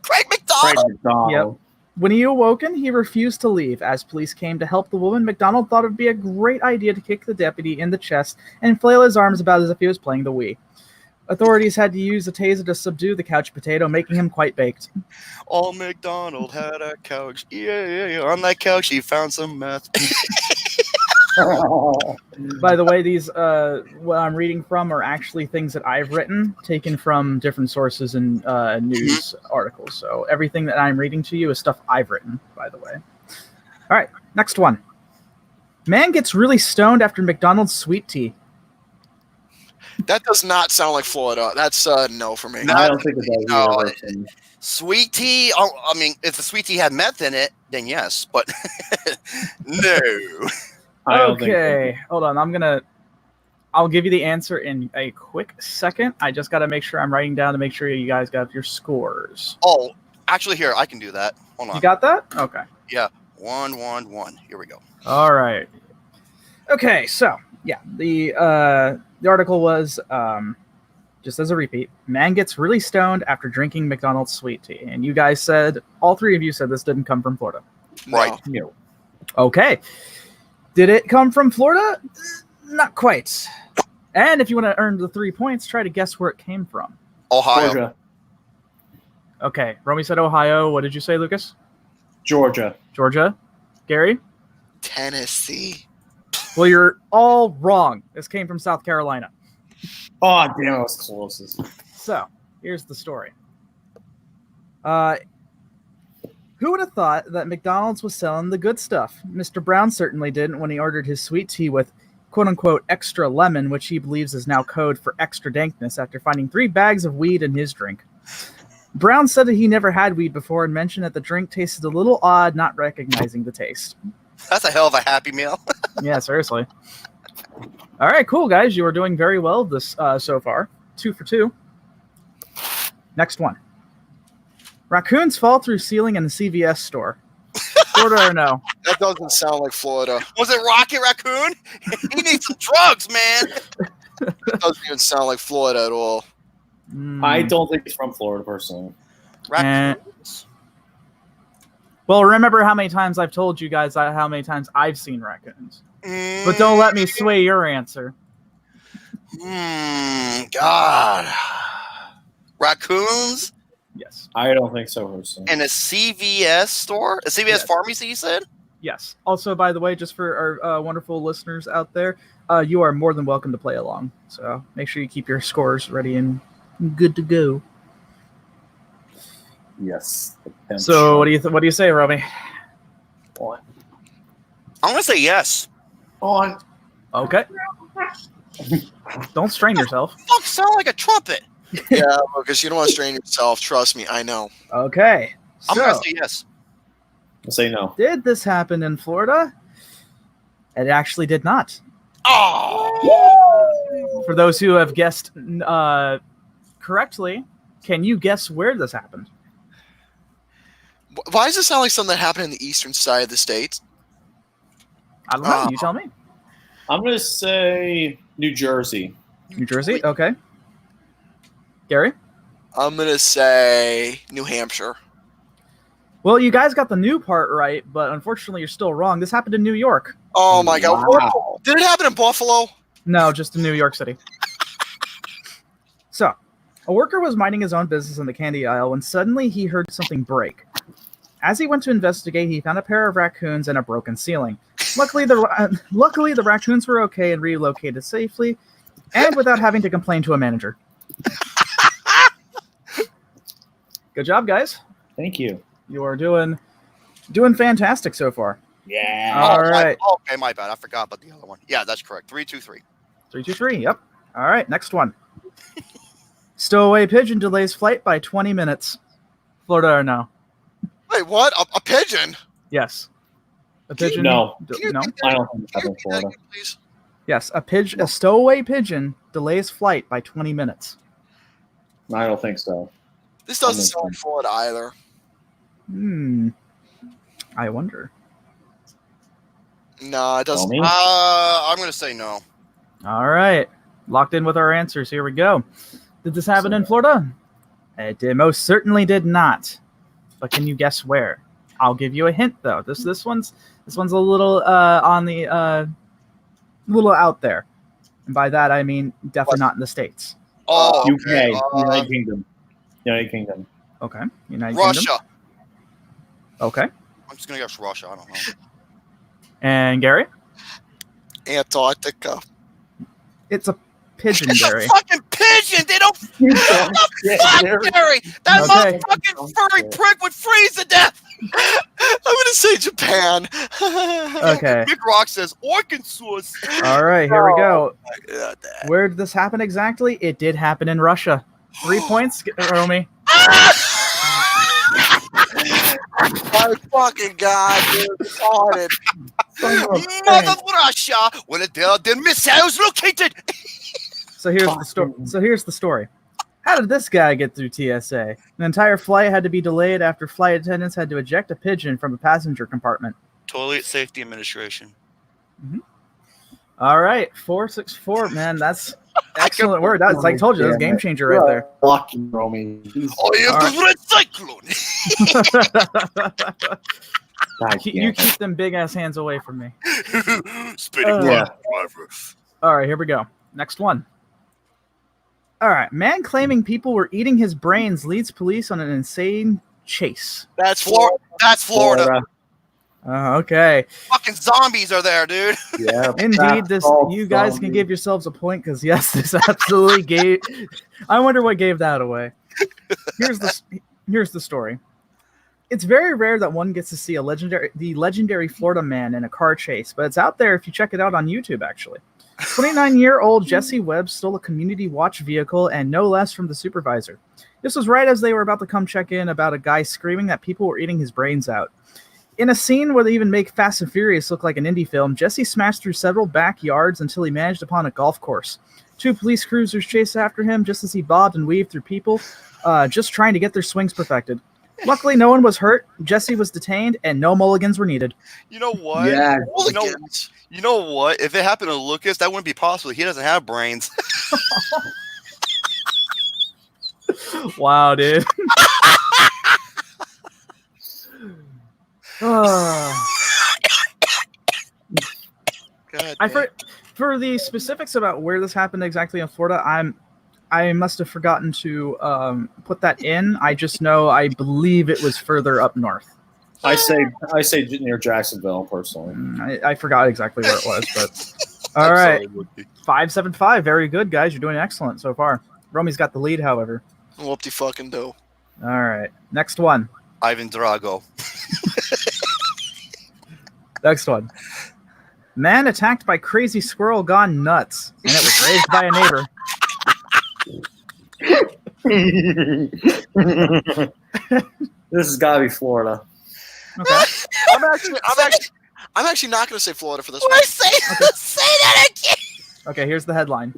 Craig Craig McDonald. McDonald. Yep. When he awoken, he refused to leave. As police came to help the woman, McDonald thought it would be a great idea to kick the deputy in the chest and flail his arms about as if he was playing the Wii. Authorities had to use a taser to subdue the couch potato, making him quite baked. Old McDonald had a couch. Yeah. On that couch, he found some meth. By the way, these what I'm reading from are actually things that I've written, taken from different sources and news articles. So everything that I'm reading to you is stuff I've written, by the way. All right, next one. Man gets really stoned after McDonald's sweet tea. That does not sound like Florida. That's no for me. I don't think it does No, either. Sweet tea. Oh, I mean, if the sweet tea had meth in it, then yes. But no. I don't think Okay, hold on. I'll give you the answer in a quick second. I just got to make sure I'm writing down to make sure you guys got your scores. Oh, actually, here, I can do that. Hold on. You got that? Okay. Yeah. 1, 1, 1. Here we go. All right. Okay, so yeah, the article was just as a repeat. Man gets really stoned after drinking McDonald's sweet tea, and you guys said all three of you said this didn't come from Florida. Right. No. Okay. Did it come from Florida? Not quite. And if you want to earn the 3 points, try to guess where it came from. Ohio. Georgia. Okay. Romy said Ohio. What did you say, Lucas? Georgia. Georgia. Gary? Tennessee. Well, you're all wrong. This came from South Carolina. Oh, damn, I was closest. So, here's the story. Who would have thought that McDonald's was selling the good stuff? Mr. Brown certainly didn't when he ordered his sweet tea with quote-unquote extra lemon, which he believes is now code for extra dankness after finding 3 bags of weed in his drink. Brown said that he never had weed before and mentioned that the drink tasted a little odd, not recognizing the taste. That's a hell of a Happy Meal. Yeah, seriously. All right, cool, guys. You are doing very well this so far. 2 for 2. Next one. Raccoons fall through ceiling in the CVS store. Florida or no? That doesn't sound like Florida. Was it Rocket Raccoon? He needs some drugs, man. That doesn't even sound like Florida at all. I don't think it's from Florida, personally. Raccoons. Well, remember how many times I've told you guys how many times I've seen raccoons. But don't let me sway your answer. God. Raccoons? Yes. I don't think so, personally. In a CVS store? A CVS pharmacy, you said? Yes. Also, by the way, just for our wonderful listeners out there, you are more than welcome to play along. So make sure you keep your scores ready and good to go. Yes. So what do you say, Romy? On. I'm going to say yes. On. Okay. Don't strain yourself. Fuck, sound like a trumpet. Yeah, because you don't want to strain yourself. Trust me, I know. Okay. I'm So, going to say yes. I'll say no. did this happen in Florida? It actually did not. Oh. For those who have guessed correctly, can you guess where this happened? Why does it sound like something that happened in the eastern side of the state? I don't know. You tell me. I'm going to say New Jersey. New Jersey? Okay. Gary? I'm going to say New Hampshire. Well, you guys got the new part right, but unfortunately you're still wrong. This happened in New York. Oh, my God. Wow. Did it happen in Buffalo? No, just in New York City. So, a worker was minding his own business in the candy aisle when suddenly he heard something break. As he went to investigate, he found a pair of raccoons and a broken ceiling. Luckily, the raccoons were okay and relocated safely, and without having to complain to a manager. Good job, guys. Thank you. You are doing fantastic so far. Yeah. All right. Okay, my bad. I forgot about the other one. Yeah, that's correct. 3, 2, 3. 3, 2, 3. Yep. All right. Next one. Stowaway pigeon delays flight by 20 minutes. Florida or no? Wait, what? A pigeon? Yes. A pigeon? No. No. I don't think it's Can from you repeat that Florida. again, please? Yes. A stowaway pigeon delays flight by 20 minutes. I don't think so. This doesn't sound like Florida either. I wonder. No, it doesn't. Romy? I'm going to say no. All right. Locked in with our answers. Here we go. Did this happen in Florida? It most certainly did not. But can you guess where? I'll give you a hint though. This one's a little on the little out there. And by that I mean definitely not in the States. Oh, UK. okay. United Kingdom. United Kingdom. Okay. United Russia. Kingdom. Okay. I'm just going to guess Russia. I don't know. And Gary? Antarctica. It's a pigeon, It's Gary. a fucking pigeon. They don't. What the fuck, Gary? That Okay. motherfucking furry prick would freeze to death. I'm going to say Japan. Okay. Big Rock says Arkansas. All right, here we go. Yeah, Where did this happen exactly? It did happen in Russia. 3 points, Romy. my fucking God, dude. Retarded. Mother of Russia, where the missiles located. So here's the story. How did this guy get through TSA? An entire flight had to be delayed after flight attendants had to eject a pigeon from a passenger compartment. Toilet Safety Administration. All right, 464, man. That's excellent word. That's like I told you, that's a game changer right there. Lucky, Romy. The red cyclone. You keep them big ass hands away from me. Spitting driver. All right, here we go. Next one. All right, man claiming people were eating his brains leads police on an insane chase. That's Florida. That's Florida. Okay. Fucking zombies are there, dude. Yeah. Indeed, you guys can give yourselves a point because yes, this absolutely gave. I wonder what gave that away. Here's the story. It's very rare that one gets to see the legendary Florida man in a car chase, but it's out there if you check it out on YouTube. Actually, 29-year-old Jesse Webb stole a community watch vehicle and no less from the supervisor. This was right as they were about to come check in about a guy screaming that people were eating his brains out. In a scene where they even make Fast and Furious look like an indie film, Jesse smashed through several backyards until he managed upon a golf course. 2 police cruisers chased after him just as he bobbed and weaved through people, just trying to get their swings perfected. Luckily, no one was hurt, Jesse was detained, and no mulligans were needed. You know what? Yeah. You know what? If it happened to Lucas, that wouldn't be possible. He doesn't have brains. Wow, dude. God, for the specifics about where this happened exactly in Florida, I must have forgotten to put that in. I just know I believe it was further up north. I say near Jacksonville, personally. I forgot exactly where it was, but all right, 575. Very good, guys. You're doing excellent so far. Romy's got the lead, however. Whoop-de fucking do. All right, next one. Ivan Drago. Next one. Man attacked by crazy squirrel gone nuts, and it was raised by a neighbor. This has got to be Florida. Okay. I'm actually not going to say Florida for this one. Say that again. Okay, here's the headline.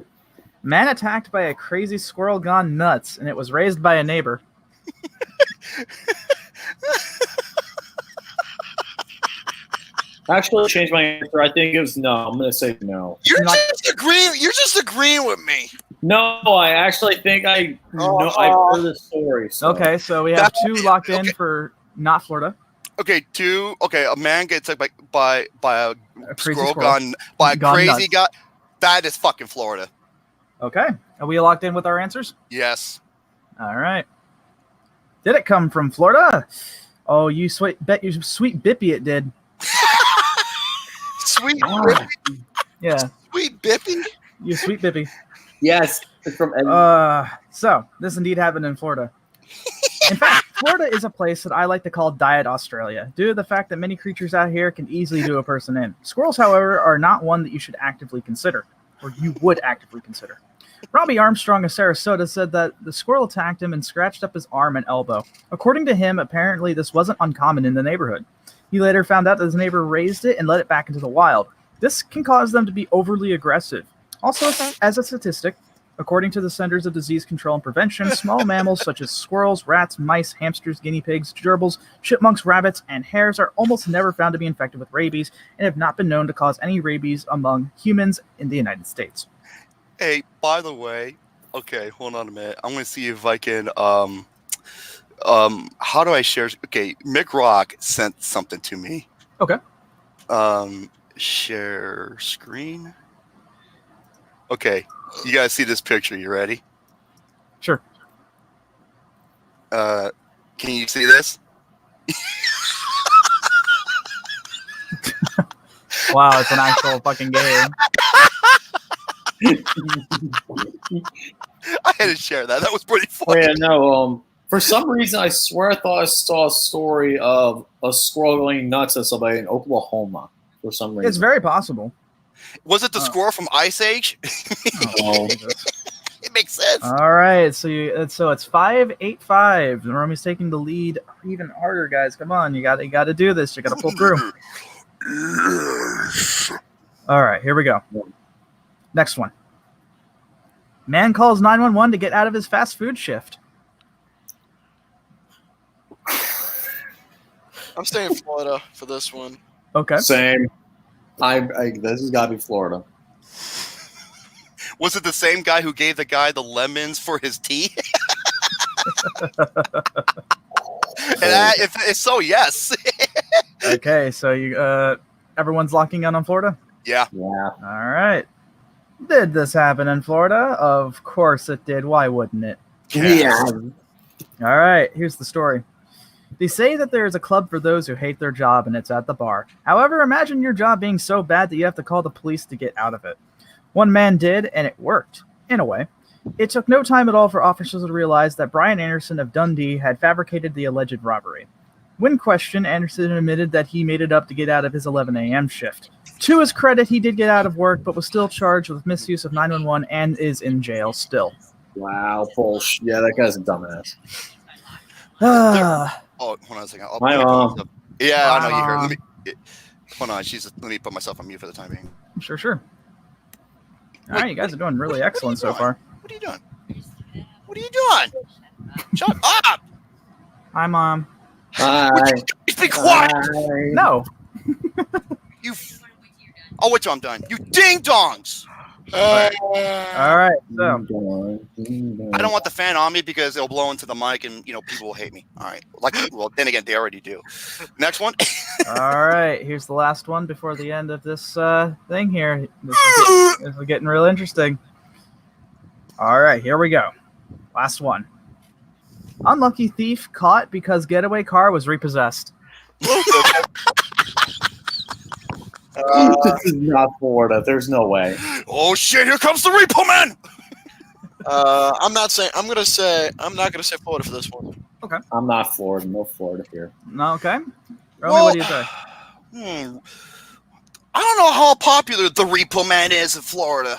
Man attacked by a crazy squirrel gone nuts, and it was raised by a neighbor. Actually, change my answer. I think it was no. I'm going to say no. You're just agreeing with me. No, I actually think I heard the story. So. Okay, so we have 2 locked in for not Florida. Okay, 2. Okay, a man gets attacked by a squirrel gone crazy guy. That is fucking Florida. Okay, are we locked in with our answers? Yes. All right. Did it come from Florida? Oh, you sweet Bippy it did. Sweet Bippy? Yeah. Sweet Bippy? You sweet Bippy. Yes, it's from So, this indeed happened in Florida. In fact, Florida is a place that I like to call Diet Australia, due to the fact that many creatures out here can easily do a person in. Squirrels, however, are not one that you should actively consider, or you would actively consider. Robbie Armstrong of Sarasota said that the squirrel attacked him and scratched up his arm and elbow. According to him, apparently this wasn't uncommon in the neighborhood. He later found out that his neighbor raised it and let it back into the wild. This can cause them to be overly aggressive. Also, as a statistic, according to the Centers of Disease Control and Prevention, small mammals such as squirrels, rats, mice, hamsters, guinea pigs, gerbils, chipmunks, rabbits, and hares are almost never found to be infected with rabies and have not been known to cause any rabies among humans in the United States. Hey, by the way, okay, hold on a minute. I'm going to see if I can, how do I share? Okay, Mick Rock sent something to me. Okay. Share screen. Okay, you guys see this picture. You ready? Sure. Can you see this? Wow, it's an actual fucking game. I had to share that. That was pretty Oh, funny. yeah, no. For some reason, I swear I thought I saw a story of a squirrel going nuts at somebody in Oklahoma. For some reason, It's very possible. Was it the squirrel from Ice Age? Oh. It makes sense. All right, so it's 5-8-5. Romy's taking the lead even harder, guys. Come on, you got to do this. You got to pull through. All right, here we go. Next one. Man calls 911 to get out of his fast food shift. I'm staying in Florida for this one. Okay. Same. This has got to be Florida. Was it the same guy who gave the guy the lemons for his tea? If so, yes. Okay, so everyone's locking in on Florida? Yeah. All right. Did this happen in Florida? Of course it did. Why wouldn't it? Yeah. All right, here's the story. They say that there is a club for those who hate their job, and it's at the bar. However, imagine your job being so bad that you have to call the police to get out of it. One man did, and it worked, in a way. It took no time at all for officers to realize that Brian Anderson of Dundee had fabricated the alleged robbery. When questioned, Anderson admitted that he made it up to get out of his 11 a.m. shift. To his credit, he did get out of work, but was still charged with misuse of 911 and is in jail still. Wow, bullshit. Yeah, that guy's a dumbass. Oh, hold on a second. My mom. Yeah, I know you heard. Hold on. Let me put myself on mute for the time being. Sure. All right, you guys are doing really excellent so far. What are you doing? What are you doing? Shut up! Hi, Mom. Hi. Be quiet! Hi. No. I'll wait till I'm done. You ding-dongs! All right, so I don't want the fan on me because it'll blow into the mic and, people will hate me. All right. Well, then again, they already do. Next one. all right, here's the last one before the end of this thing here. This is getting real interesting. All right, here we go. Last one. Unlucky thief caught because getaway car was repossessed. This is not Florida. There's no way. Oh, shit. Here comes the repo man. I'm not gonna say Florida for this one. Okay. I'm not Florida. No Florida here. No, okay. Romy, what do you say? I don't know how popular the repo man is in Florida.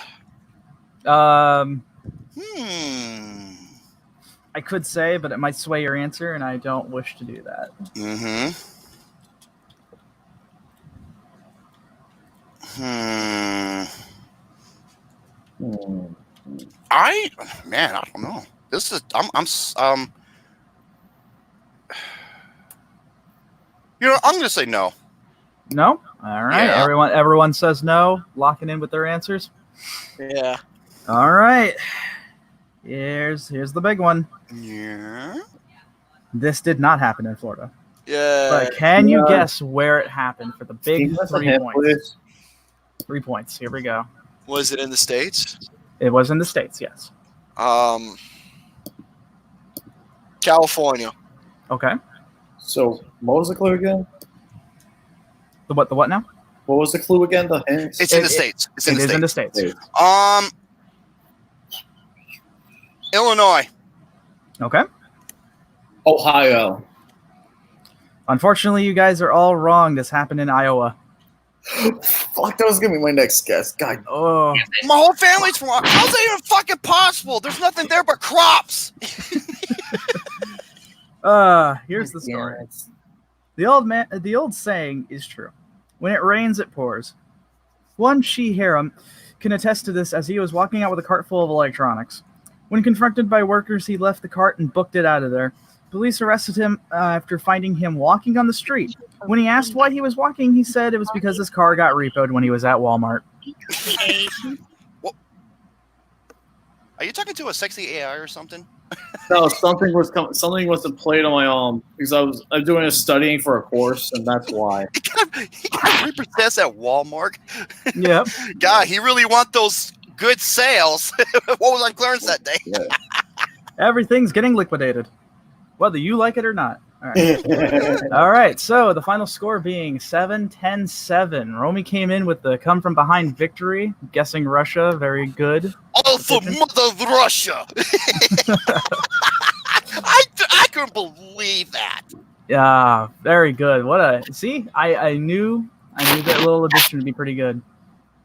I could say, but it might sway your answer, and I don't wish to do that. I don't know. This is I'm I'm gonna say no. No? All right. Yeah. Everyone says no, locking in with their answers. Yeah. All right. Here's the big one. Yeah. This did not happen in Florida. Yeah. But can you guess where it happened for the big 3 points? Please. 3 points. Here we go. Was it in the States? It was in the States, yes. California. Okay. So, what was the clue again? The what now? What was the clue again? The hints? It's in the States. It's in It the is States. in the States. Illinois. Okay. Ohio. Unfortunately, you guys are all wrong. This happened in Iowa. Fuck, that was gonna be my next guess. God. Oh. My whole family's from. How's that even fucking possible? There's nothing there but crops. Here's the story. The old saying is true. When it rains, it pours. One She-Harem can attest to this as he was walking out with a cart full of electronics. When confronted by workers, he left the cart and booked it out of there. Police arrested him after finding him walking on the street. When he asked why he was walking, he said it was because his car got repoed when he was at Walmart. Well, are you talking to a sexy AI or something? No, something was played on my because I'm doing a studying for a course, and that's why. He got repossessed at Walmart. Yep. God, he really want those good sales. What was on clearance that day? Yeah. Everything's getting liquidated, whether you like it or not. All right. All right, so the final score being 7-10-7. Romy came in with the come-from-behind victory, guessing Russia. Very good. All for Mother Russia. I couldn't believe that. Yeah, very good. See? I knew that little addition would be pretty good.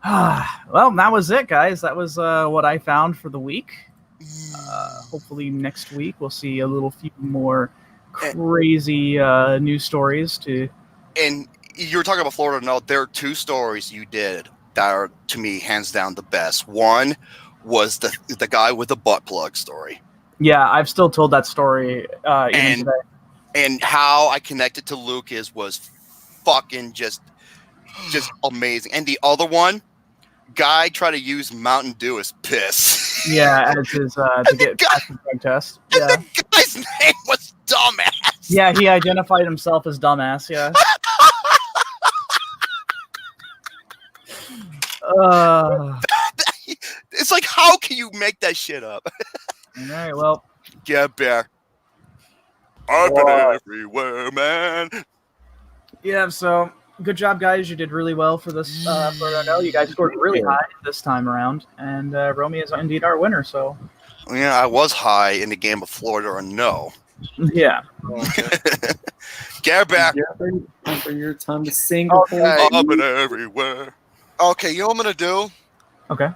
Well, that was it, guys. That was what I found for the week. Hopefully next week we'll see a few more crazy news stories to. And you were talking about Florida. No, there are two stories you did that are, to me, hands down the best. One was the guy with the butt plug story. Yeah, I've still told that story even And today. and how I connected to Lucas was fucking just amazing. And the other one, guy tried to use Mountain Dew as piss. Yeah, as his to get past the drug test. And Yeah. the guy's name was Dumbass. Yeah, he identified himself as dumbass. Yeah. It's like, how can you make that shit up? All right. Well. Yeah, bear. I've been everywhere, man. Yeah. So good job, guys. You did really well for this. For no, you guys scored really high this time around, and Romy is indeed our winner. So. Yeah, I was high in the game of Florida or no. Yeah. Get back. For your time to sing. Okay. I've been everywhere. Okay, you know what I'm gonna do? Okay.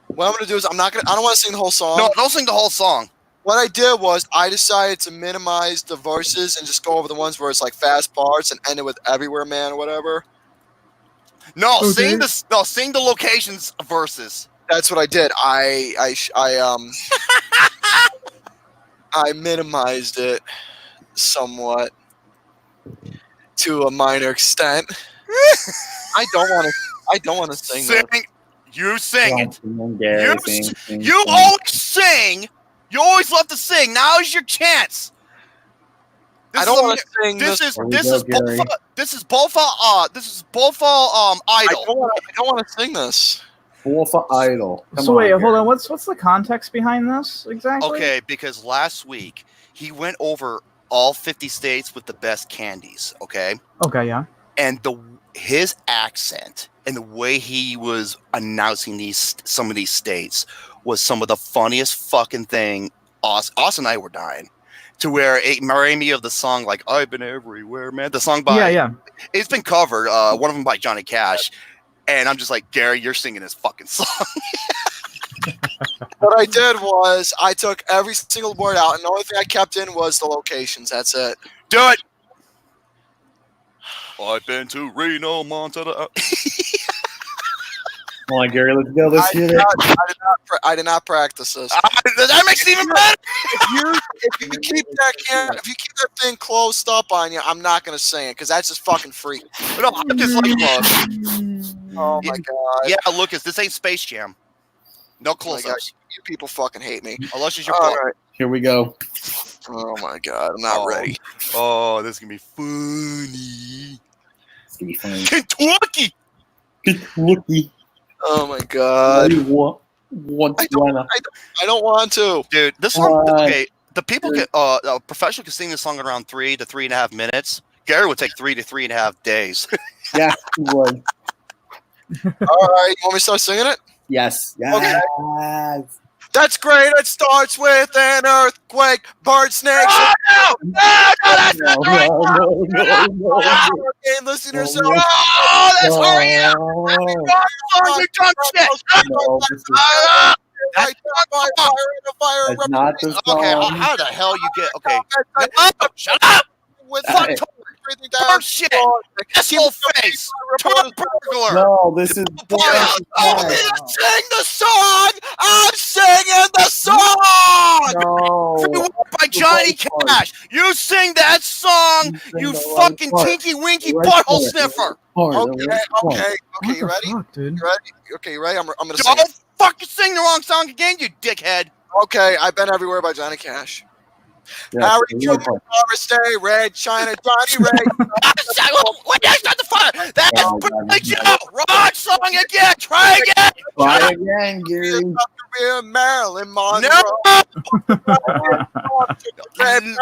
What I'm gonna do is I don't want to sing the whole song. No, don't sing the whole song. What I did was I decided to minimize the verses and just go over the ones where it's like fast parts and end it with "Everywhere Man" or whatever. No, Okay. sing the locations verses. That's what I did. I minimized it somewhat to a minor extent. I don't want to sing. Sing. That. You sing it. Garrison, You always sing. You always love to sing. Now is your chance. I don't want to sing. This is There we this go, is Gary. Bofa I Idol. don't want to sing this. for Idol. Come So on, wait, hold Garrett. on. What's the context behind this exactly? Okay, because last week he went over all 50 states with the best candies. Okay, Okay. Yeah. and his accent and the way he was announcing some of these states was some of the funniest fucking thing. Austin and I were dying. To where it reminded me of the song like "I've Been Everywhere, Man." The song by Yeah. it's been covered. One of them by Johnny Cash, and I'm just like, Gary, you're singing this fucking song. What I did was I took every single word out, and the only thing I kept in was the locations. That's it. Do it. I've been to Reno, Montana. Come on, Gary, let's go. Let's get it. I did not practice this. That makes it even better. If you keep that thing closed up on you, I'm not gonna sing it because that's just fucking freak. No, I'm just like, Oh my god. yeah, Lucas, this ain't Space Jam. No Oh my god. close-ups. You people fucking hate me. Unless it's your All book. right. Here we go. Oh my god. I'm not ready. Oh, this is gonna be funny. It's gonna be funny. Kentucky. Rookie. Oh my god. I don't want to. Dude, this song, okay, the people can, a professional can sing this song in around 3 to 3.5 minutes. Gary would take 3 to 3.5 days. Yeah, he would. All right. You want me to start singing it? Yes. Okay. Yes. That's great. It starts with an earthquake, bird snakes. No, no. Okay, listen to yourself. Oh, that's Oreo. No, You dumb shit. this is- Fire. That's not the song. Okay, how the hell you get, okay. No, shut up. With Fuck, everything Turn down. shit. Asshole face. Turn burglar. No, this is. Oh, sing the song. I'm singing the song. No. By Johnny Cash. You sing that song, you fucking tinky winky butthole sniffer. Okay, you What ready? the fuck, dude? You ready? Okay, you ready? I'm gonna sing. Don't fucking sing the wrong song again, you dickhead. Okay, I've been everywhere by Johnny Cash. Yes, Harry the Cuban, right part. Forest Day, Red China, Johnny Ray. What is not the fire? That's Oh, God, perfectly Joe. Wrong song again. Try again. Try again, Gary. Korea, Marilyn Monroe.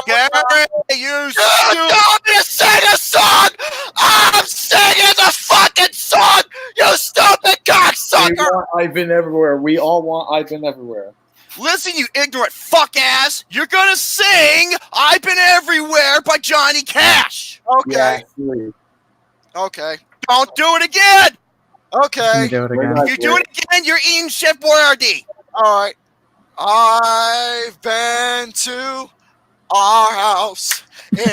Gary, you want me to sing a song? I'm singing the fucking song, you stupid cocksucker. I've been everywhere. We all want I've been everywhere. Listen, you ignorant fuck ass. You're gonna sing I've Been Everywhere by Johnny Cash. Okay, Yeah, please. okay, Don't do it again. okay. Do it We're again. not- You do it again, you're eating Chef Boyardee. All right. I've been to our house Wrong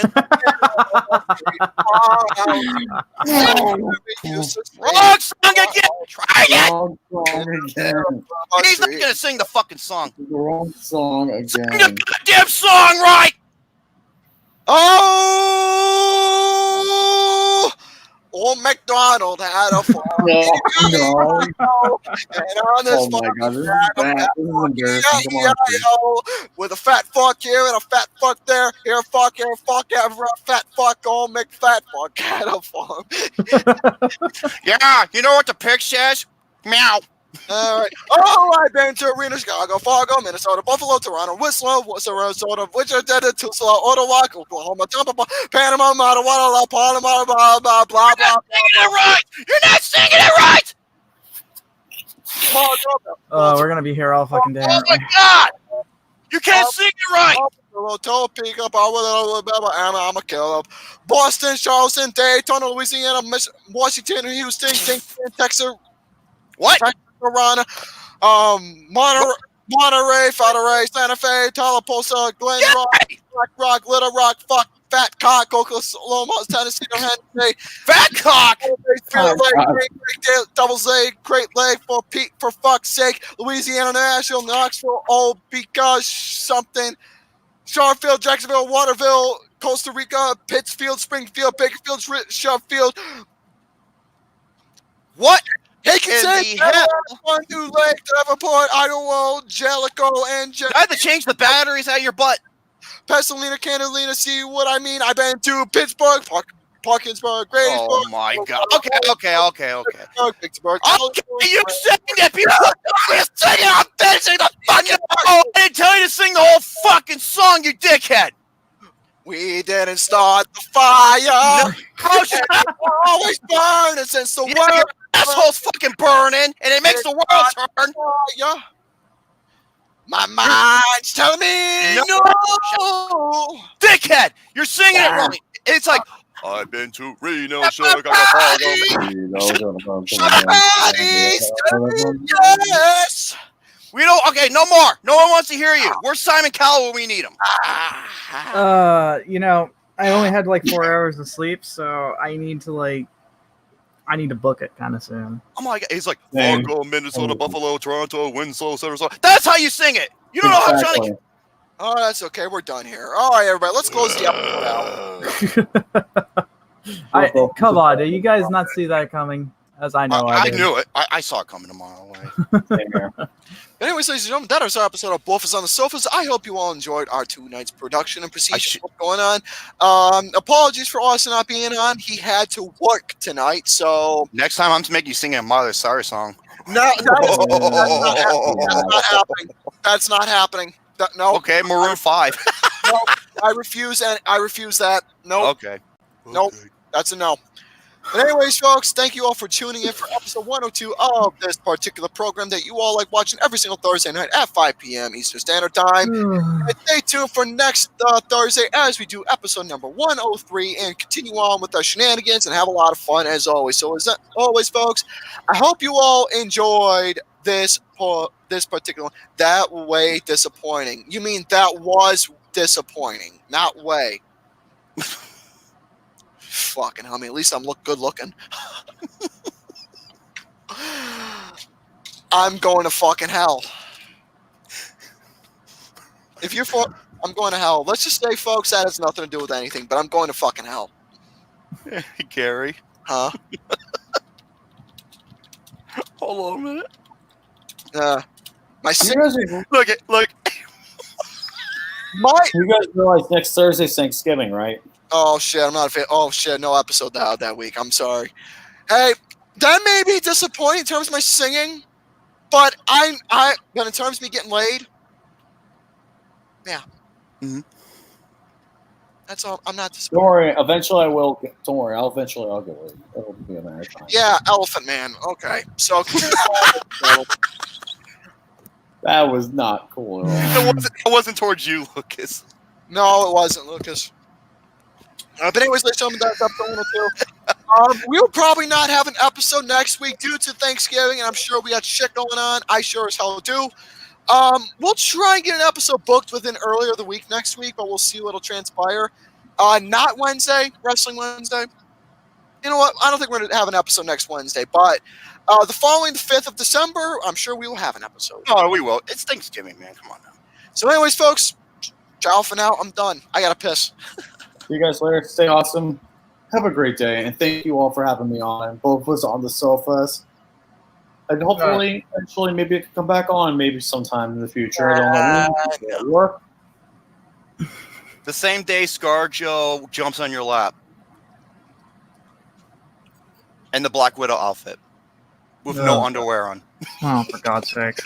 song again. Try it. Wrong song again. He's not gonna sing the fucking song. The wrong song Sing the again. goddamn song right. Oh, old McDonald had a farm. No. And on this Oh my god, this is bad. This is embarrassing. Come on, dude. with a fat fuck here and a fat fuck there. Here, fuck, ever. Fat fuck, old McFat fuck had a farm. Yeah, you know what the pig says? Meow. All right. Oh, I've been to Arena, Chicago, Fargo, Minnesota, Buffalo, Toronto, Whistler, Sarasota, Wichita, Tulsa, Ottawa, Oklahoma, Tampa, Panama, Ottawa, Panama, blah, blah, blah, blah. You're not singing it right. You're not singing it right. We're gonna be here all fucking day. Oh aren't my we? god. You can't sing it right. I'm a killer. Boston, Charleston, Daytona, Louisiana, Washington, Houston, Texas. What? Toronto, Monterey, Monterey, Santa Fe, Tallapoosa, Glen Rock, Little Rock, fuck, Fat Cock, Oklahoma, Tennessee, New Hampshire, Fat cock. Double Z, Great Lake, for fuck's sake, Louisiana, Nashville, Knoxville, all because something, Charlottesville, Jacksonville, Waterville, Costa Rica, Pittsfield, Springfield, Bakerfield, Sheffield. What? He can In say the hell? One New Lake, Davenport, Idaho, Jellicoe, and I had to change the batteries out of your butt. Pasadena, Catalina. See what I mean? I've been to Pittsburgh, Parkinsburg, Greensburg. Oh my god. Okay. Pittsburgh. Okay, you sang it. People are singing. I'm finishing the fucking. Oh, I didn't tell you to sing the whole fucking song, you dickhead. We didn't start the fire. Oh shit. Always burning since the Yeah, your world. asshole's fucking burning, and it makes the world turn. Fire. My mind's telling me no. Dickhead, you're singing it wrong. It's like I've been to Reno, Chicago, Fargo. Somebody's telling me yes. We don't. Okay, no more. No one wants to hear you. Where's Simon Cowell when we need him? You know, I only had like 4 hours of sleep, so I need to book it kind of soon. Oh my god, he's like Same. Fargo, Minnesota, Buffalo, Toronto, Winslow, Sarasota. That's how you sing it. You don't know how to sing it. Oh, that's okay. We're done here. All right, everybody. Let's close the episode out. Come on, did you guys not see that coming? As I know, I did. knew it. I saw it coming a mile away. Anyways, ladies and gentlemen, that is our episode of BOFAS on the Sofas. I hope you all enjoyed our 2 nights production and procedure going on. Apologies for Austin not being on. He had to work tonight, so Next time, I'm to make you sing a Miley Cyrus song. no, that's not happening. That's not happening. No. Okay, Maroon 5. No, I refuse, and I refuse that. No, Okay. Nope. That's a no. But anyways, folks, thank you all for tuning in for episode 102 of this particular program that you all like watching every single Thursday night at 5 p.m. Eastern Standard Time. And stay tuned for next Thursday as we do episode number 103 and continue on with our shenanigans and have a lot of fun as always. So as always, folks, I hope you all enjoyed this particular one. That way disappointing. You mean that was disappointing, not way. Fucking hell, I mean, at least I'm good looking. I'm going to fucking hell. If you're I'm going to hell. Let's just say, folks, that has nothing to do with anything, but I'm going to fucking hell. Gary. Huh? Hold on a minute. My You guys, Look. you guys realize next Thursday's Thanksgiving, right? Oh shit, I'm not a fan. Oh shit, no episode that week. I'm sorry. Hey, that may be disappointing in terms of my singing, but but in terms of me getting laid, yeah. Mhm. That's all. I'm not Don't disappointed. worry. Eventually, I will. Don't worry. I'll get laid. It'll be a matter of time. Yeah, Elephant Man. Okay, so That was not cool at all. It wasn't towards you, Lucas. no, it wasn't, Lucas. But anyways, ladies and gentlemen, that's episode 102. We'll probably not have an episode next week due to Thanksgiving, and I'm sure we got shit going on. I sure as hell do. We'll try and get an episode booked within earlier the week next week, but we'll see what'll transpire. Not Wednesday, Wrestling Wednesday. You know what? I don't think we're going to have an episode next Wednesday, but the following, the 5th of December, I'm sure we will have an episode. Oh, we will. It's Thanksgiving, man. Come on now. So anyways, folks, ciao for now. I'm done. I got to piss. See you guys later. Stay awesome. Have a great day, and thank you all for having me on. And both was on the SOFAS. And hopefully, eventually, maybe I can come back on maybe sometime in the future. I don't know. Work. The same day ScarJo jumps on your lap. And the Black Widow outfit. With no underwear on. Oh, for God's sake.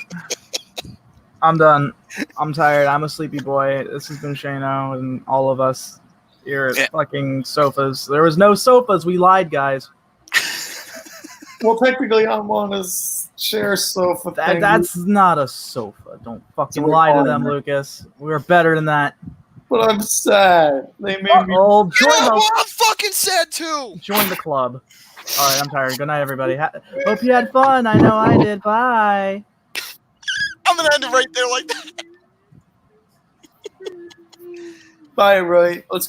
I'm done. I'm tired. I'm a sleepy boy. This has been Shano and all of us here at fucking SOFAS. There was no SOFAs. We lied, guys. Well, technically, I'm on a share sofa. That's not a sofa. Don't fucking lie to them, Lucas. We're better than that. But I'm sad. They made me. Oh, I'm fucking sad too. Join the club. All right, I'm tired. Good night, everybody. Hope you had fun. I know I did. Bye. I'm gonna end it right there like that. Bye, Roy. Let's go.